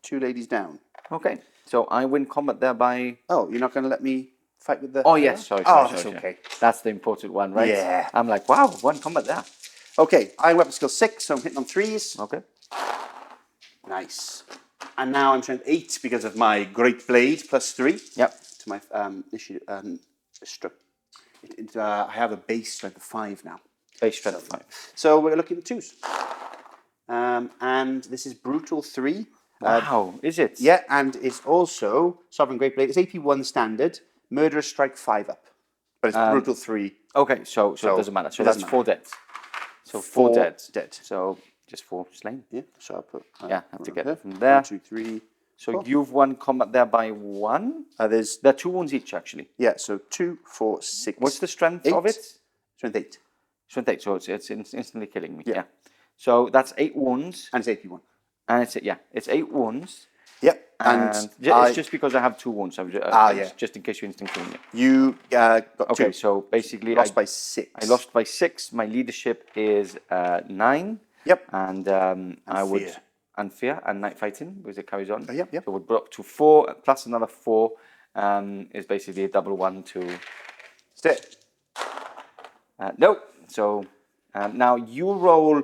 2 ladies down. Okay. So I win combat there by... Oh, you're not going to let me fight with the... Oh, yes. Sorry. That's okay. That's the important one, right? Yeah. I'm like, wow, 1 combat there. Okay, Iron Weapon skill 6, so I'm hitting on 3s. Okay. Nice. And now I'm strength 8 because of my Greatblade +3. Yep. To my initiative. I have a base strength of 5 now. Base strength 5. So we're looking at 2s. And this is Brutal 3. Wow, is it? Yeah, and it's also Sovereign Greatblade. It's AP1 standard. Murderous Strike 5 up. But it's Brutal 3. Okay, so it doesn't matter. So that's 4 dead. So 4 dead. So just 4 slain. Yeah, so I'll put... have to get it from there. 1, 2, 3. So 4. you've won combat there by 1. There are 2 wounds each, actually. Yeah, so 2, 4, 6. What's the strength 8. of it? Strength 8. Strength 8, so it's instantly killing me. Yeah. So that's 8 wounds. And it's AP1. And it's 8 wounds. Yep. And it's just because I have 2 wounds. Just in case you instant kill me. You got 2. Okay, so basically lost by 6. I lost by 6. My leadership is 9. Yep. And fear and night fighting because it carries on. Yep. So we'll go up to 4 plus another 4 is basically a double 1 to stay. No. So now you roll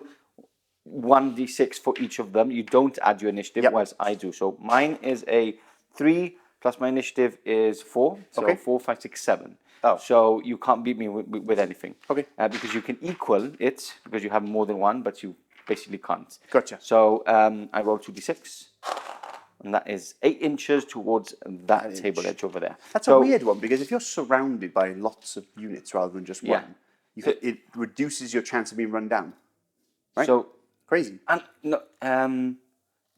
1d6 for each of them. You don't add your initiative, whilst I do. So mine is a 3 plus my initiative is 4. So 4, 5, 6, 7. Oh. So you can't beat me with anything. Okay. Because you can equal it because you have more than 1, but you basically can't. Gotcha. So I roll 2d6. and that is 8 inches towards that table edge over there. That's a weird one, because if you're surrounded by lots of units rather than just one, it reduces your chance of being run down. Right? So crazy. And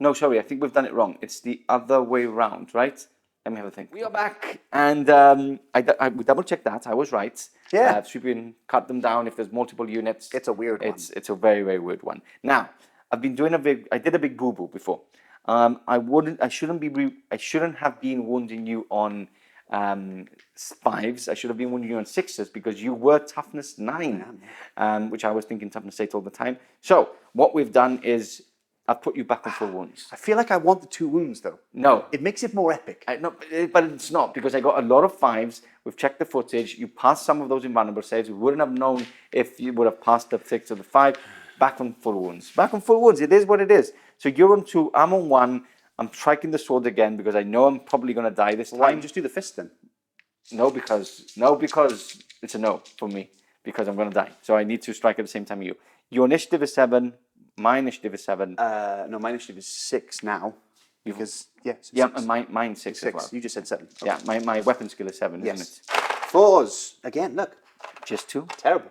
no, sorry, I think we've done it wrong. It's the other way around, right? Let me have a think. We are back, and we double-checked that. I was right. Yeah. So we can cut them down if there's multiple units. It's a weird one. It's a very, very weird one. Now, I did a big boo-boo before. I shouldn't have been wounding you on 5s. I should have been wounding you on 6s because you were toughness 9, which I was thinking toughness 8 all the time. So what we've done is I've put you back on full wounds. I feel like I want the 2 wounds though. No. It makes it more epic. No, but it's not, because I got a lot of 5s. We've checked the footage. You passed some of those invulnerable saves. We wouldn't have known if you would have passed the 6 or the 5. Back on full wounds. Back on full wounds. It is what it is. So you're on 2. I'm on 1. I'm striking the sword again because I know I'm probably going to die this time. Why don't you just do the fist then? No, because it's a no for me, because I'm going to die. So I need to strike at the same time you. Your initiative is 7. My initiative is 7. No, my initiative is 6 now. Because, so and mine's 6 as well. You just said 7. Okay. Yeah, my weapon skill is 7, isn't it? 4s. Again, look. Just 2. Terrible.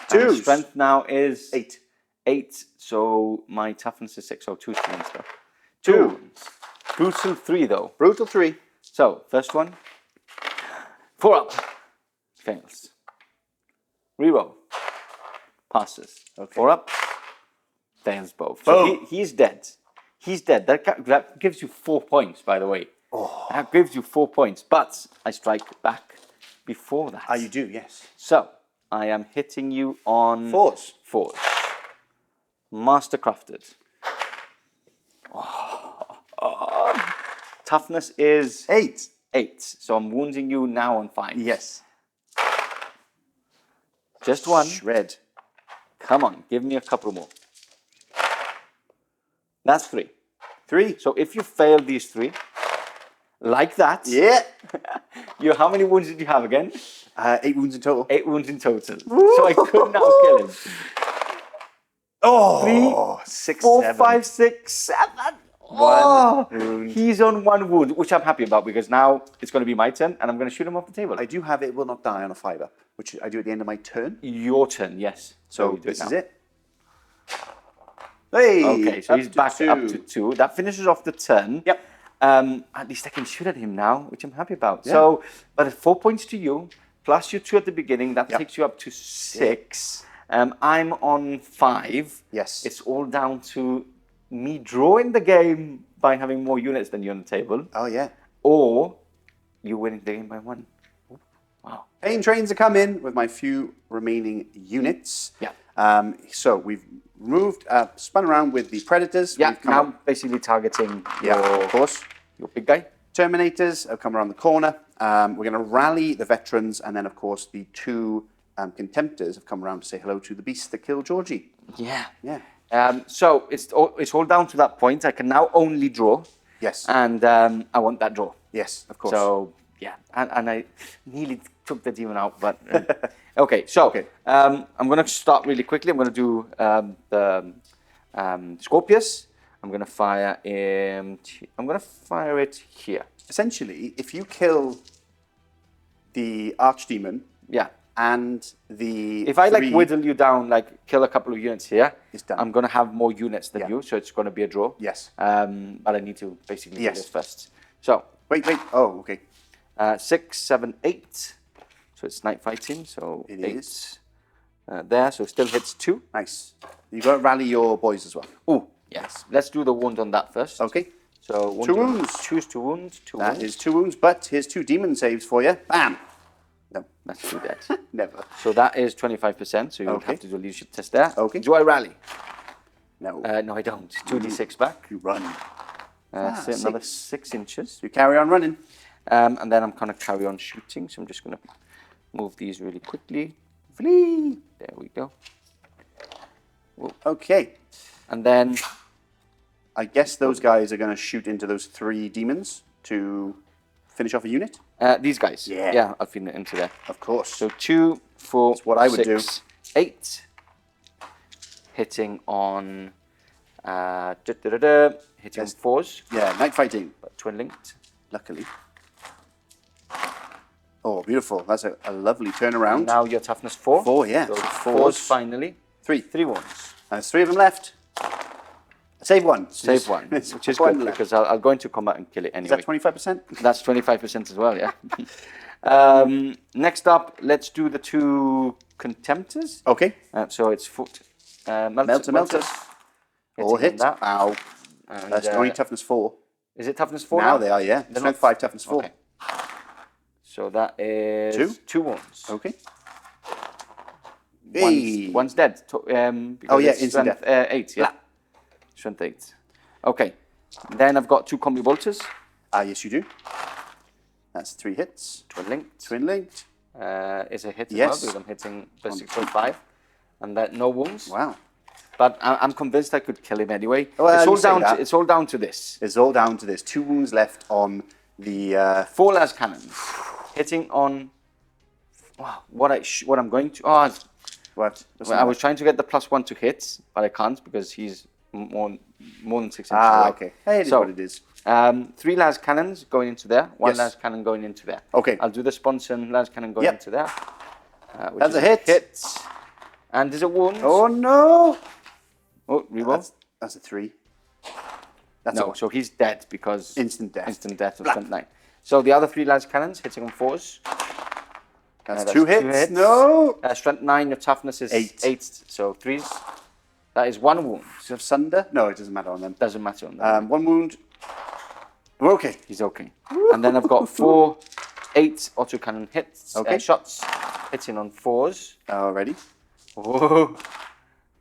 2. Strength now is 8. 8. So my toughness is 6. So 2 strength stuff. 2. Brutal 3 though. Brutal 3. So first one. 4 up. Fails. Reroll. Passes. Okay. 4 up. Fails both. So he's dead. He's dead. That gives you 4 points, by the way. Oh. That gives you 4 points. But I strike back before that. Ah, you do, yes. So I am hitting you on 4s. 4s. Mastercrafted. Toughness is 8. 8. So I'm wounding you now on 5. Yes. Just 1. Shred. Come on, give me a couple more. That's 3. 3. So if you fail these 3, like that. Yeah. How many wounds did you have again? 8 wounds in total. 8 wounds in total. So I could now kill him. Oh, 3, 6, 4, 7. 5, 6, 7. 1 wound. He's on 1 wound, which I'm happy about because now it's going to be my turn and I'm going to shoot him off the table. I do have it will not die on a 5 up, which I do at the end of my turn. Your turn, yes. So this is it. Hey! Okay, so he's back up to 2. That finishes off the turn. Yep. At least I can shoot at him now, which I'm happy about. Yeah. So, but at 4 points to you, plus your 2 at the beginning, that takes you up to 6. I'm on 5. Yes. It's all down to me drawing the game by having more units than you on the table. Oh, yeah. Or you winning the game by 1. Wow. Pain trains are coming with my few remaining units. Yeah. So we've moved, spun around with the Predators. Yeah, We've come now basically targeting of course. your big guy. Terminators have come around the corner. We're going to rally the veterans, and then, of course, the 2 Contemptors have come around to say hello to the beast that killed Georgie. Yeah. Yeah. So it's all down to that point. I can now only draw. Yes. And I want that draw. Yes, of course. So, yeah. And I nearly took the demon out, but... okay, so I'm going to start really quickly. I'm going to do the Scorpius. I'm going to fire him... I'm going to fire it here. Essentially, if you kill the Archdemon... Yeah. And the if I like whittle you down, like kill a couple of units here, it's done. I'm gonna have more units than you, so it's gonna be a draw. Yes. But I need to basically do this first. So wait. Oh, okay. 6, 7, 8. So it's night fighting. So it 8 is. There. So still hits 2. Nice. You got to rally your boys as well. Oh yes. Let's do the wound on that first. Okay. So 2 wounds. Choose 2 wounds. 2 wounds. That is 2 wounds. But here's 2 demon saves for you. Bam. No. That's 2 dead. Never. So that is 25%. So you'll have to do a leadership test there. Okay. Do I rally? No. No, I don't. 2d6 back. You run. So another 6 inches. You carry on running. And then I'm going to carry on shooting. So I'm just going to move these really quickly. Flee! There we go. Whoa. Okay. And then... I guess those guys are going to shoot into those 3 demons to finish off a unit. These guys. Yeah. Yeah, I'll feed it into there. Of course. So 2, 4, what I would 6, 8. Hitting on Hitting on 4s, Yeah, night fighting. but twin linked. Luckily. Oh, beautiful. That's a lovely turnaround. Now your toughness 4. 4, yeah. So So 4s finally. 3. 3 wounds. There's 3 of them left. Save one. Save one, It's which is one good left. because I'll go into combat and kill it Is anyway. that 25%? That's 25% as well, yeah. Next up, let's do the 2 Contemptors. Okay. So it's foot. Melter. All Hitting hit. on that. Ow. And, That's only toughness 4. Is it toughness 4 Now they are, yeah. They're Strength not- 5, toughness 4. Okay. So that is 2? 2 wounds. Okay. Hey. One's dead. Oh, yeah, it's instant strength, 8, yeah. Strength 8. Okay. Then I've got 2 combi bolters. Yes, you do. That's 3 hits. Twin linked. Twin linked. Is a hit Yes. as well because I'm hitting the 6.5. And that no wounds. Wow. But I'm convinced I could kill him anyway. Well, it's, you all say down that. to, it's all down to this. It's all down to this. 2 wounds left on the... 4 las cannons. Hitting on... Wow, what I'm going to... Oh, What? I was trying to get the +1 to hit, but I can't because he's more than 6 inches away. Okay. Hey, it is So, what it is. 3 las cannons going into there, 1 Yes. las cannon going into there. Okay. I'll do the sponson las cannon going Yep. into there. Which That's is a hit. Hit. And there's a wound. Oh, no. Oh, reroll. That's a 3. That's No, a so he's dead because... instant death. Instant death of strength 9. So the other 3 las cannons hitting on 4s. That's 2 hits. No. Strength 9, your toughness is 8. So 3s. That is 1 wound. Does it have sunder? No, it doesn't matter on them. Doesn't matter on that. 1 wound. We're okay. He's okay. And then I've got 4 8 autocannon hits. Okay. Shots hitting on 4s. Ready? Whoa.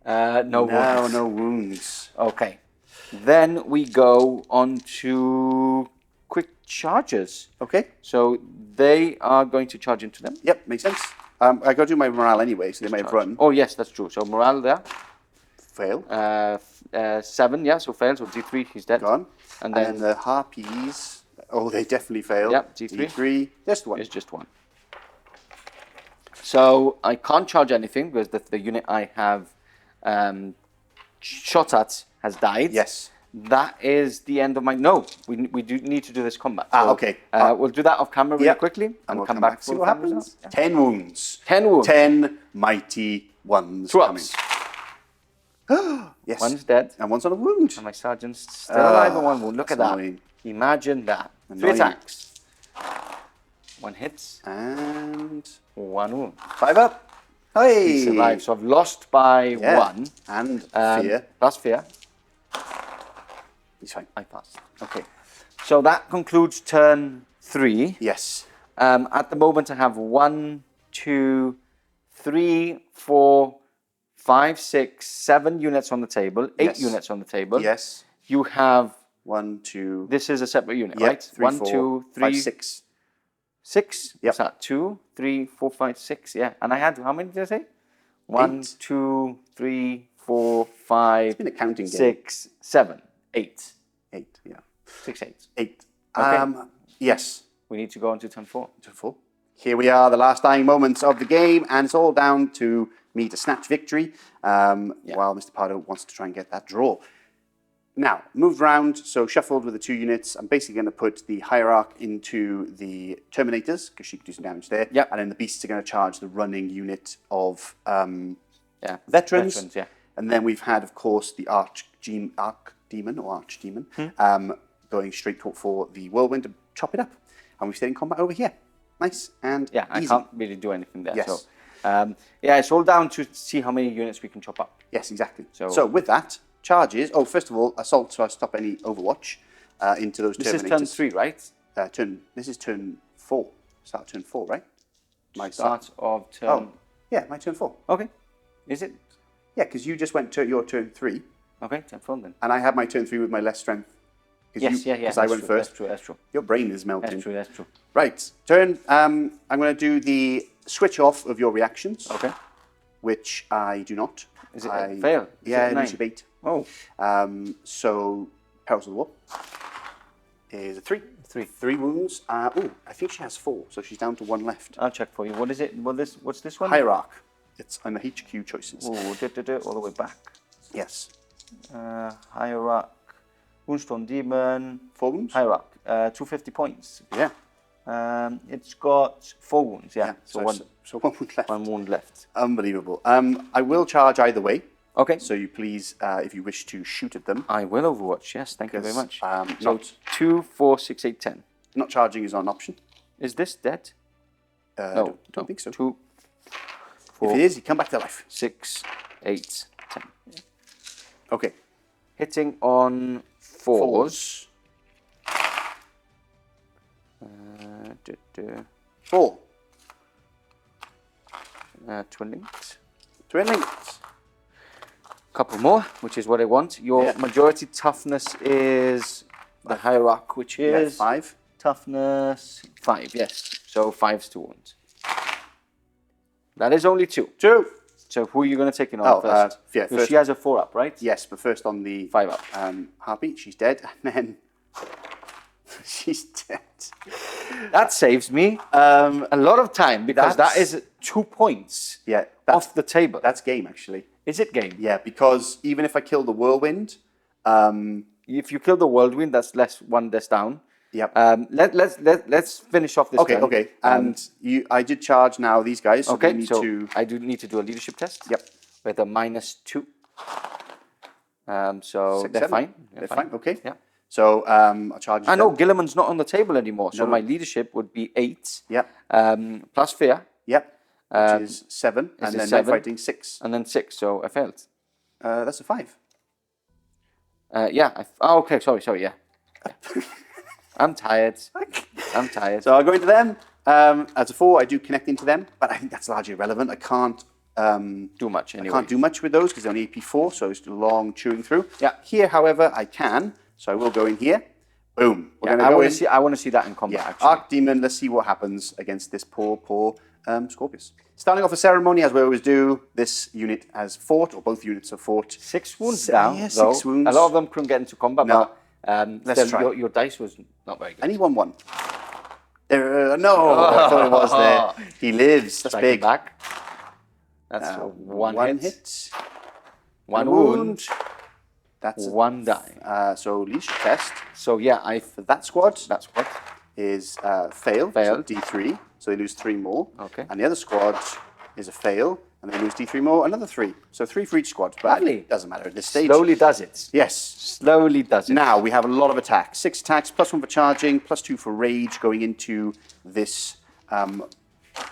No wounds. No wounds. Okay. Then we go on to quick charges. Okay. So they are going to charge into them. Yep, makes sense. I got to do my morale anyway, so they may have run. Oh yes, that's true. So morale there. Fail. 7, yeah, so fails. So D3, he's dead. Gone. And then the harpies. Oh, they definitely failed. Yep, D3. D3. Just 1. it's just 1. So I can't charge anything because the unit I have shot at has died. Yes. That is the end of my... No, we do need to do this combat. So, Okay. We'll do that off camera really Yep. quickly And we'll come back see for what the happens. results. 10 wounds. 10 wounds. 10 mighty ones Two coming. ups. Yes. One's dead. And one's on a wound. And my sergeant's still alive on 1 wound. Look at that's that. annoying. Imagine that. 3 Annoying. attacks. 1 hits. And 1 wound. 5 up. Hey. He survived. So I've lost by Yeah. 1. And Um, fear. Plus fear. He's fine. I passed. Okay. So that concludes turn 3. Yes. At the moment, I have 1, 2, 3, 4, 5, 6, 7 units on the table. 8 Yes. units on the table. Yes. You have... 1, 2. This is a separate unit, Yep, right? 3, 1, 4, 2, 3, 5, 6. 6? Yep. What's that? 2, 3, 4, 5, 6. Yeah. And I had, how many did I say? 1, 8. 2, 3, 4, 5, It's been a counting game. 6, 7, 8. 8, yeah. 6, 8. 8. Okay. Yes. We need to go on to turn 4. Turn 4. Here we are, the last dying moments of the game, and it's all down to me to snatch victory, while Mr. Pardo wants to try and get that draw. Now, moved round, so shuffled with the 2 units. I'm basically going to put the Hierarch into the Terminators, because she can do some damage there. Yep. And then the Beasts are going to charge the running unit of Yeah. Veterans. Yeah. And then we've had, of course, the Archdemon, going straight for the Whirlwind to chop it up. And we stay in combat over here. Nice and Yeah, I easy. can't really do anything there. Yes. So, yeah, it's all down to see how many units we can chop up. Yes, exactly. So- So with that, charges. Oh, first of all, assault, so I stop any Overwatch into those This Terminators. is turn 3, right? This is turn 4. Start of turn 4, right? My Start of turn... Oh, yeah, my turn 4. Okay. Is it? Yeah, because you just went to your turn 3, Okay, turn 4 then. and I had my turn 3 with my less strength. Yes, yeah. Because I that's went true, first. That's true. Your brain is melting. That's true, that's true. Right, turn. I'm going to do the switch off of your reactions, Okay. which I do not. Is it I, fail? Is Yeah, it 9? initiative 8. Oh, So, Perils of the War is a 3. 3 wounds. Oh, I think she has 4, so she's down to 1 left. I'll check for you. What is it? What's this one? Hierarch. It's on the HQ choices. Oh, all the way back. Yes. Hierarch, Ruinstorm Demon, 4 wounds? Hierarch, 250 points. Yeah. It's got 4 wounds, yeah. So 1 wound left. 1 wound left. Unbelievable. I will charge either way. Okay. So you please, if you wish to shoot at them. I will Overwatch, yes. Thank you very much. So Not, 2, 4, 6, 8, 10. not charging is not an option. Is this dead? No, don't think so. 2, If 4, it is, you come back to life. 6, 8, 10. Okay. Hitting on 4s. 4. Twin linked. Twin links. Couple more, which is what I want. Your Yeah. majority toughness is the Hierarch, which Yeah, is 5. toughness 5, yes. So 5's to wounds. That is only 2. 2. So who are you going to take in on Oh, first? yeah, Because first. she has a 4 up, right? Yes, but first on the 5 up. heartbeat, she's dead, and then she's dead. That saves me a lot of time because that That's- is 2 points Yeah, off the table. that's game actually. Is it game? Yeah, because even if I kill the whirlwind, If you kill the whirlwind, that's one less down. yep. Let's finish off this. Okay, turn. okay. And I did charge now these guys, so Okay, they need so to. I do need to do a leadership test. Yep. With a -2. So 6, they're 7. fine. They're fine. Okay. Yeah. So I'll charge. I know Gilliman's not on the table anymore, so No. my leadership would be 8. Yep. Plus fear, Yep. Which is 7, and it then 7? night fighting 6. and then 6. So I failed. That's a 5. Yeah. Okay. Sorry. Yeah. I'm tired. I'm tired. So I'll go into them. As a 4, I do connect into them, but I think that's largely irrelevant. I can't. do much anyway. Can't do much with those because they're only AP4, so it's long chewing through. Yeah. Here, however, I can. So I will go in here. Boom. We're Yeah, going to go in. I want to see that in combat. Yeah. Actually. Archdemon. Let's see what happens against this poor Scorpius. Starting off a ceremony, as we always do. This unit has fought, or both units have fought. 6 wounds down. Yeah, though. 6 wounds. A lot of them couldn't get into combat. No. But, Let's still, try. Your dice was not very good. And he won 1. No, I thought it was there. He lives. That's Striking big. back. That's one hit. One wound. wound. That's 1 die. so leadership test. So yeah, For that squad that's what. is fail. Failed. So D3. So they lose 3 more. Okay. And the other squad is a fail, and they lose D3 more, another 3. So 3 for each squad. But Lovely. it doesn't matter at this stage. Slowly does it. Yes. Slowly does it. Now we have a lot of attacks. 6 attacks, +1 for charging, +2 for rage, going into this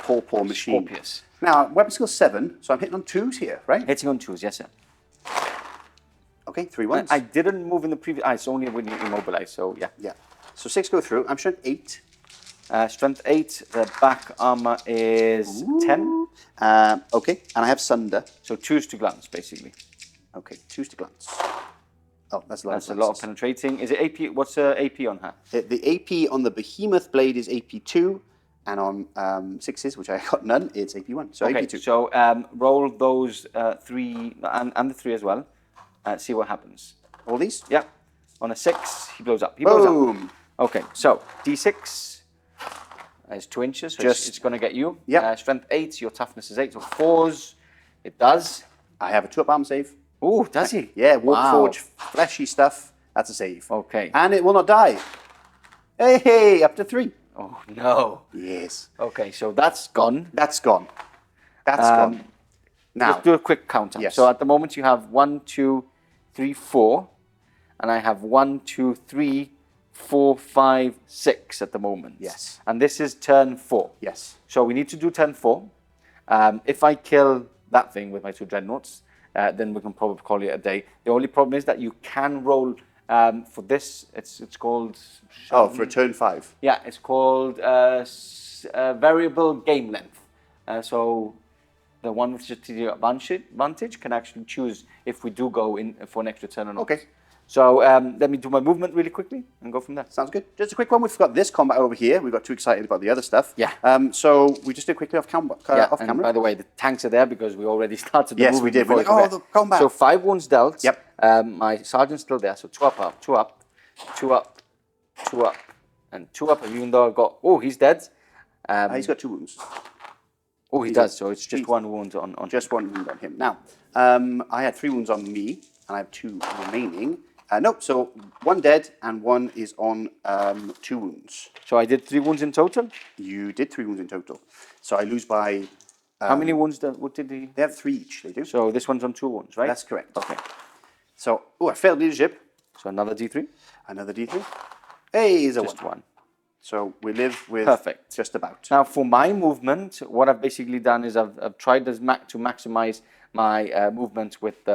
poor machine. Scorpius. Now, weapon skill 7, so I'm hitting on 2s here, right? Hitting on 2s, yes sir. Okay, 3 ones. I didn't move in the previous. It's only when you immobilize. So yeah. Yeah. So 6 go through. I'm strength 8. Strength 8. The back armor is 10. Okay, and I have Sunder. So 2s to glance basically. Okay, 2s to glance. Oh, that's a lot That's of a lot of glances. penetrating. Is it AP? What's AP on her? The AP on the Behemoth Blade is AP2, and on 6s, which I got none, it's AP1. So Okay, AP2. so roll those 3 and the 3 as well. See what happens. All these? Yeah. On a 6, he blows up. He blows up. Boom! Okay, so D6 is 2 inches, so it's going to get you. Yep. Strength 8, your toughness is 8, so 4s. It does. I have a 2-up arm save. Oh, does he? Yeah, Warforge, Wow. fleshy stuff. That's a save. Okay. And it will not die. Hey, up to 3. Oh, no. Yes. Okay, so that's gone. That's gone. That's gone. Now, Let's do a quick count. Yes. So at the moment you have 1, 2, 3, 4. And I have 1, 2, 3, 4, 5, 6 at the moment. Yes. And this is turn 4. yes. So we need to do turn 4. If I kill that thing with my 2 dreadnoughts, then we can probably call it a day. The only problem is that you can roll for this. It's called. Oh, for a turn 5. Yeah, it's called variable game length. So the one with strategic advantage can actually choose if we do go in for an extra turn or not. Okay. So let me do my movement really quickly and go from there. Sounds good. Just a quick one. We've got this combat over here. We got too excited about the other stuff. Yeah. So we just did quickly off camera. Off and camera. by the way, the tanks are there because we already started the Yes, movement we did. before We're we like, could oh, get- the combat. So 5 wounds dealt. Yep. My sergeant's still there. So 2 up, 2 up, 2 up, 2 up, and 2 up. And even though I've got, he's dead. He's got 2 wounds. He does. So it's just 1 wound on. Just 1 wound on him. Now, I had 3 wounds on me. and I have 2 remaining. Nope, so 1 dead and 1 is on 2 wounds. So I did 3 wounds in total? You did 3 wounds in total. So I lose by... How many wounds what did he... They have 3 each, they do. So this one's on 2 wounds, right? That's correct. Okay. So, I failed leadership. So another D3? Another D3. Hey, is a Just 1. So we live with Perfect. just about. Now for my movement, what I've basically done is I've tried to maximize my movement with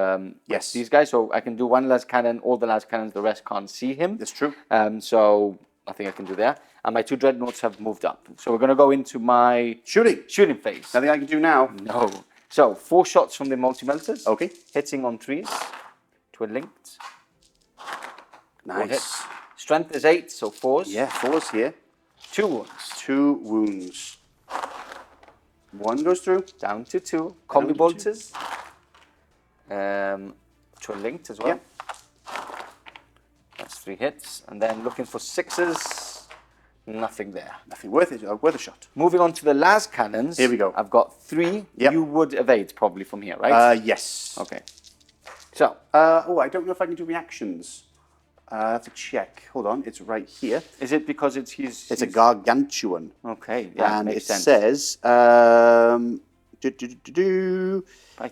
these guys. So I can do 1 last cannon, all the last cannons, the rest can't see him. That's true. So nothing I can do there. And my 2 dreadnoughts have moved up. So we're going to go into my shooting phase. Nothing I can do now. No. So 4 shots from the multi-melters. Okay. Hitting on 3s. Twin linked. Nice. Strength is 8, so 4s. Yeah, 4s here. 2 wounds. 2 wounds. 1 goes through. Down to 2. Combi bolters. Twin linked as well. Yeah. That's 3 hits. And then looking for 6s. Nothing there. Nothing worth it. Worth a shot. Moving on to the last cannons. Here we go. I've got 3. Yep. You would evade probably from here, right? Yes. Okay. So. I don't know if I can do reactions. I have to check. Hold on, it's right here. Is it because it's It's a gargantuan. Okay, yeah, and makes sense. Says, I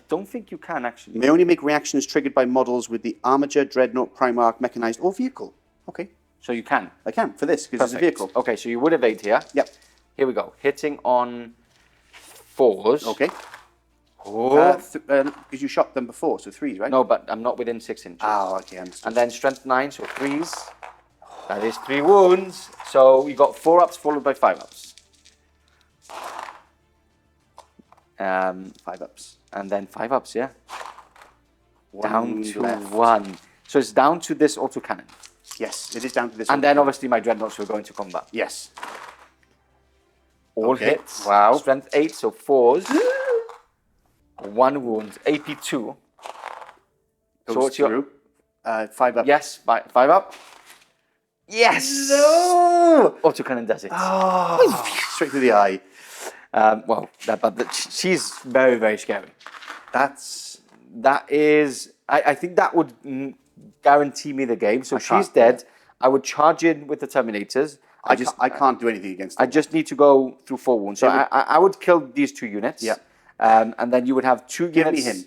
don't think you can actually. May only make reactions triggered by models with the armature, dreadnought, primarch, mechanized, or vehicle. Okay. So you can? I can, for this, because it's a vehicle. Okay, so you would evade here. Yep. Here we go. Hitting on 4s. Okay. Oh. Because you shot them before, so 3s, right? No, but I'm not within 6 inches. Oh, okay, I understand. And then strength 9, so 3s. That is 3 wounds. So you got 4 ups followed by 5 ups. 5 ups. And then 5 ups, yeah. Down to left. 1. So it's down to this autocannon. Yes, it is down to this. And then obviously my dreadnoughts will go into combat. Yes. All Okay. hits. Wow. Strength 8, so 4s. 1 wound. AP 2. Goes so what's your through. 5 up. Yes, 5 up. Yes. No. Autocannon does it. Oh, straight through the eye. But she's very, very scary. That is. I think that would guarantee me the game. So she's dead. I would charge in with the Terminators. I can't do anything against them. I just need to go through 4 wounds. So I would kill these 2 units. Yeah. And then you would have 2 Give units. me him.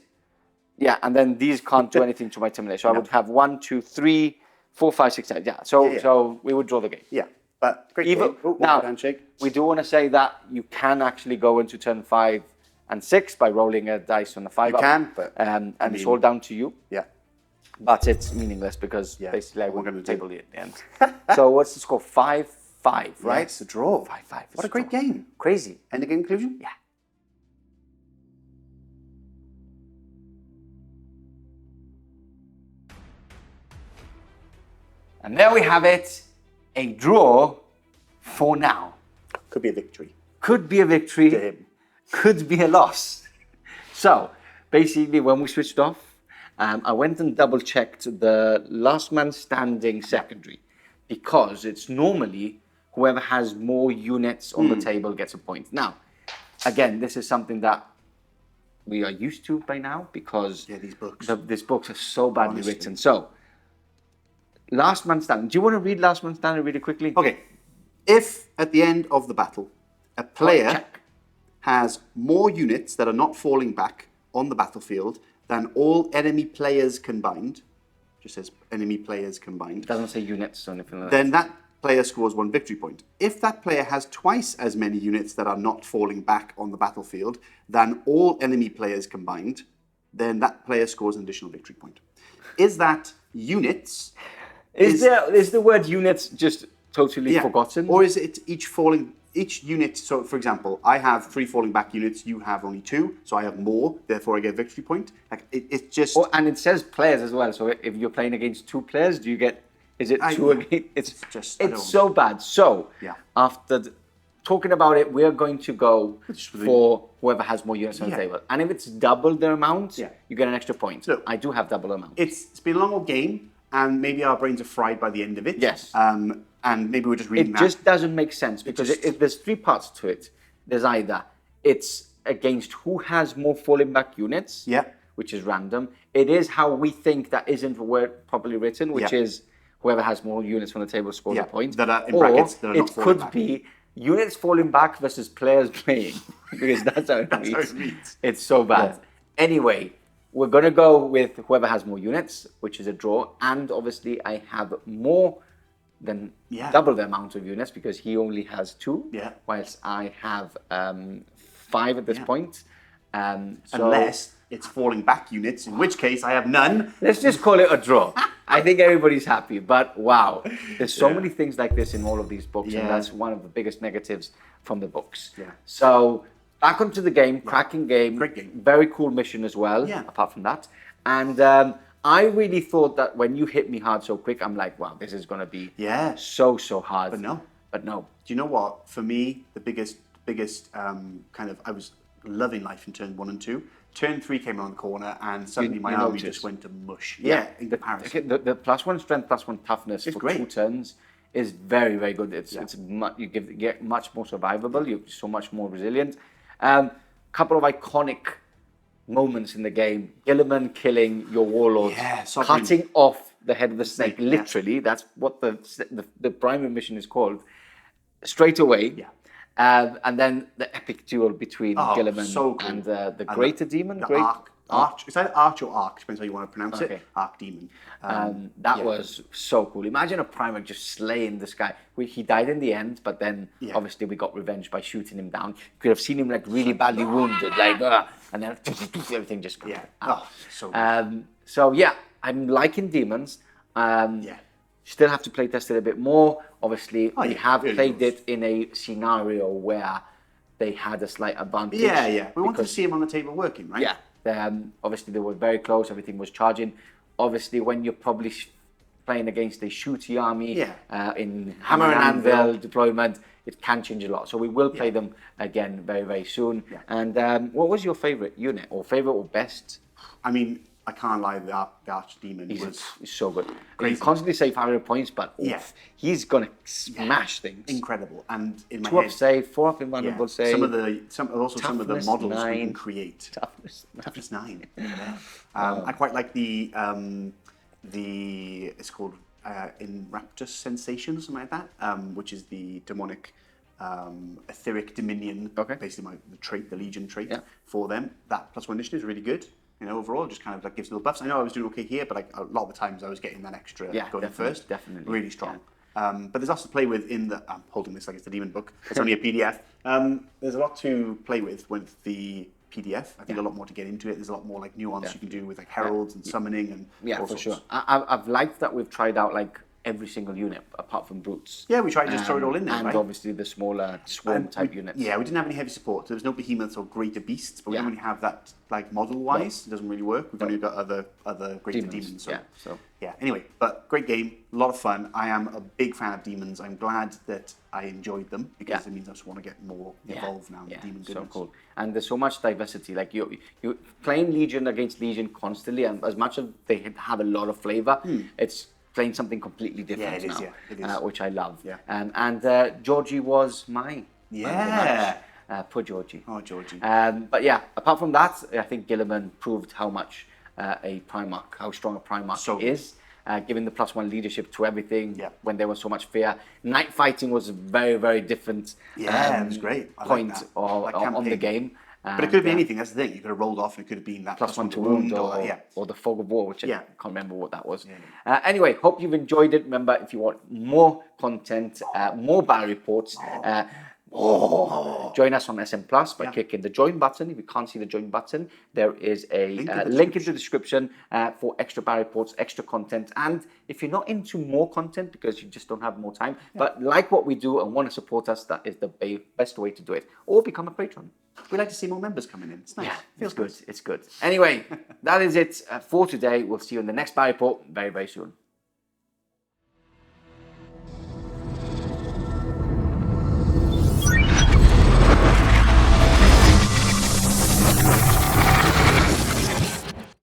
Yeah, and then these can't do anything to my Terminator. So I would have 1, 2, 3, 4, 5, 6, 7. Yeah. So we would draw the game. Yeah. But great Even game. Oh, now, handshake. we do want to say that you can actually go into turn 5 and 6 by rolling a dice on the 5 You can, but and it's all down to you. Yeah. But it's meaningless because basically I we're won't gonna table it at the end. So what's the score? 5-5, right? Yeah, it's a draw. 5-5. What a great game. Crazy. End of game conclusion? Yeah. And there we have it, a draw for now. Could be a victory. Could be a victory, To him. could be a loss. So, basically when we switched off, I went and double checked the last man standing secondary because it's normally whoever has more units on the table gets a point. Now, again, this is something that we are used to by now because these books. These books are so badly written. So, last man standing. Do you want to read last man standing really quickly? Okay. If at the end of the battle, a player has more units that are not falling back on the battlefield than all enemy players combined, just says enemy players combined. It doesn't say units or anything like then that player scores 1 victory point. If that player has twice as many units that are not falling back on the battlefield than all enemy players combined, then that player scores an additional victory point. Is that units? Is the word units just totally forgotten? Or is it each unit? So, for example, I have 3 falling back units, you have only 2, so I have more, therefore I get a victory point. Like it's just. And it says players as well. So if you're playing against 2 players, do you get? Is it 2 against? It's so bad. So after talking about it, we're going to go for whoever has more units on the table. And if it's double the amount, you get an extra point. So, I do have double amount. It's been a long old game. And maybe our brains are fried by the end of it. Yes. And maybe we're just reading It just doesn't make sense because if there's 3 parts to it. There's either it's against who has more falling back units. Yeah. which is random. It is how we think that isn't the word properly written, which is whoever has more units on the table scores a point. That are in brackets, that are not it falling could back. be units falling back versus players playing, because that's how it reads. It's so bad. Anyway, we're going to go with whoever has more units, which is a draw. And obviously, I have more than double the amount of units because he only has 2, whilst I have 5 at this point. So unless it's falling back units, in which case I have none. Let's just call it a draw. I think everybody's happy, but wow, there's so many things like this in all of these books, and that's one of the biggest negatives from the books. So back onto the game, cracking game, great game, very cool mission as well. Apart from that, and I really thought that when you hit me hard so quick, I'm like, wow, this is going to be so hard. But no. Do you know what? For me, the biggest kind of, I was loving life in turn 1 and 2. Turn 3 came around the corner, and suddenly my army just went to mush. In comparison, the +1 strength, +1 toughness for great. 2 turns is very, very good. It's you get much more survivable. You're so much more resilient. Couple of iconic moments in the game: Gilliman killing your warlord, cutting off the head of the snake. Literally, that's what the primary mission is called. Straight away. And then the epic duel between Gilliman and the greater demon. Arch. It's either Arch or Arc, depends how you want to pronounce it. Arc Demon. That was so cool. Imagine a Primarch just slaying this guy. He died in the end, but then obviously we got revenge by shooting him down. You could have seen him like really badly wounded, and then everything just got out. So yeah, I'm liking Demons. Still have to play test it a bit more. Obviously, we have played it in a scenario where they had a slight advantage. We wanted to see him on the table working, right? Obviously, they were very close. Everything was charging. Obviously, when you're probably playing against a shooty army in Hammer and Anvil deployment, it can change a lot. So we will play them again very, very soon. And what was your favourite unit, or favourite or best? I mean, I can't lie, the Archdemon was so good. You constantly say 500 points, but he's gonna smash things. Incredible. And in my 2 up save, 4 up invulnerable save. Some of the models 9. We can create. Toughness 9. I quite like the it's called in Rapturous Sensation, something like that, which is the demonic Ætheric Dominion. Basically the trait, the Legion trait for them. That +1 initiative is really good. Overall, just kind of like gives little buffs. I know I was doing okay here, but like a lot of the times I was getting that extra going first. Definitely. Really strong. But there's lots to play with in the... I'm holding this like it's the Demon book. It's only a PDF. There's a lot to play with the PDF. I think a lot more to get into it. There's a lot more like nuance you can do with like heralds and summoning and all sorts. Sure. I've liked that we've tried out like every single unit apart from brutes. We tried to just throw it all in there, and obviously the smaller swarm type units. We didn't have any heavy support. There was no behemoths or greater beasts, but we don't really have that like model wise. It doesn't really work. We've only got other greater demons. Anyway, but great game, a lot of fun. I am a big fan of Demons. I'm glad that I enjoyed them because it means I just want to get more involved now in the Demon goodness. So cool. And there's so much diversity. Like you playing Legion against Legion constantly, and as much as they have a lot of flavor, it's playing something completely different now, which I love. And Georgie was my poor Georgie. Oh, Georgie. But yeah, apart from that, I think Gilliman proved how much how strong a Primarch is. Giving the +1 leadership to everything when there was so much fear. Night fighting was a very, very different it was great. point on the game. But it could be anything, that's the thing. You could have rolled off and it could have been that +1 to wound or the Fog of War, which I can't remember what that was. Anyway, hope you've enjoyed it. Remember, if you want more content, more battle reports, join us on SM Plus by clicking the join button. If you can't see the join button, there is a link in the description for extra battle reports, extra content. And if you're not into more content because you just don't have more time, but like what we do and want to support us, that is the best way to do it. Or become a patron. We like to see more members coming in. It's nice. Feels good. It's good. Anyway, that is it for today. We'll see you in the next battle report very, very soon.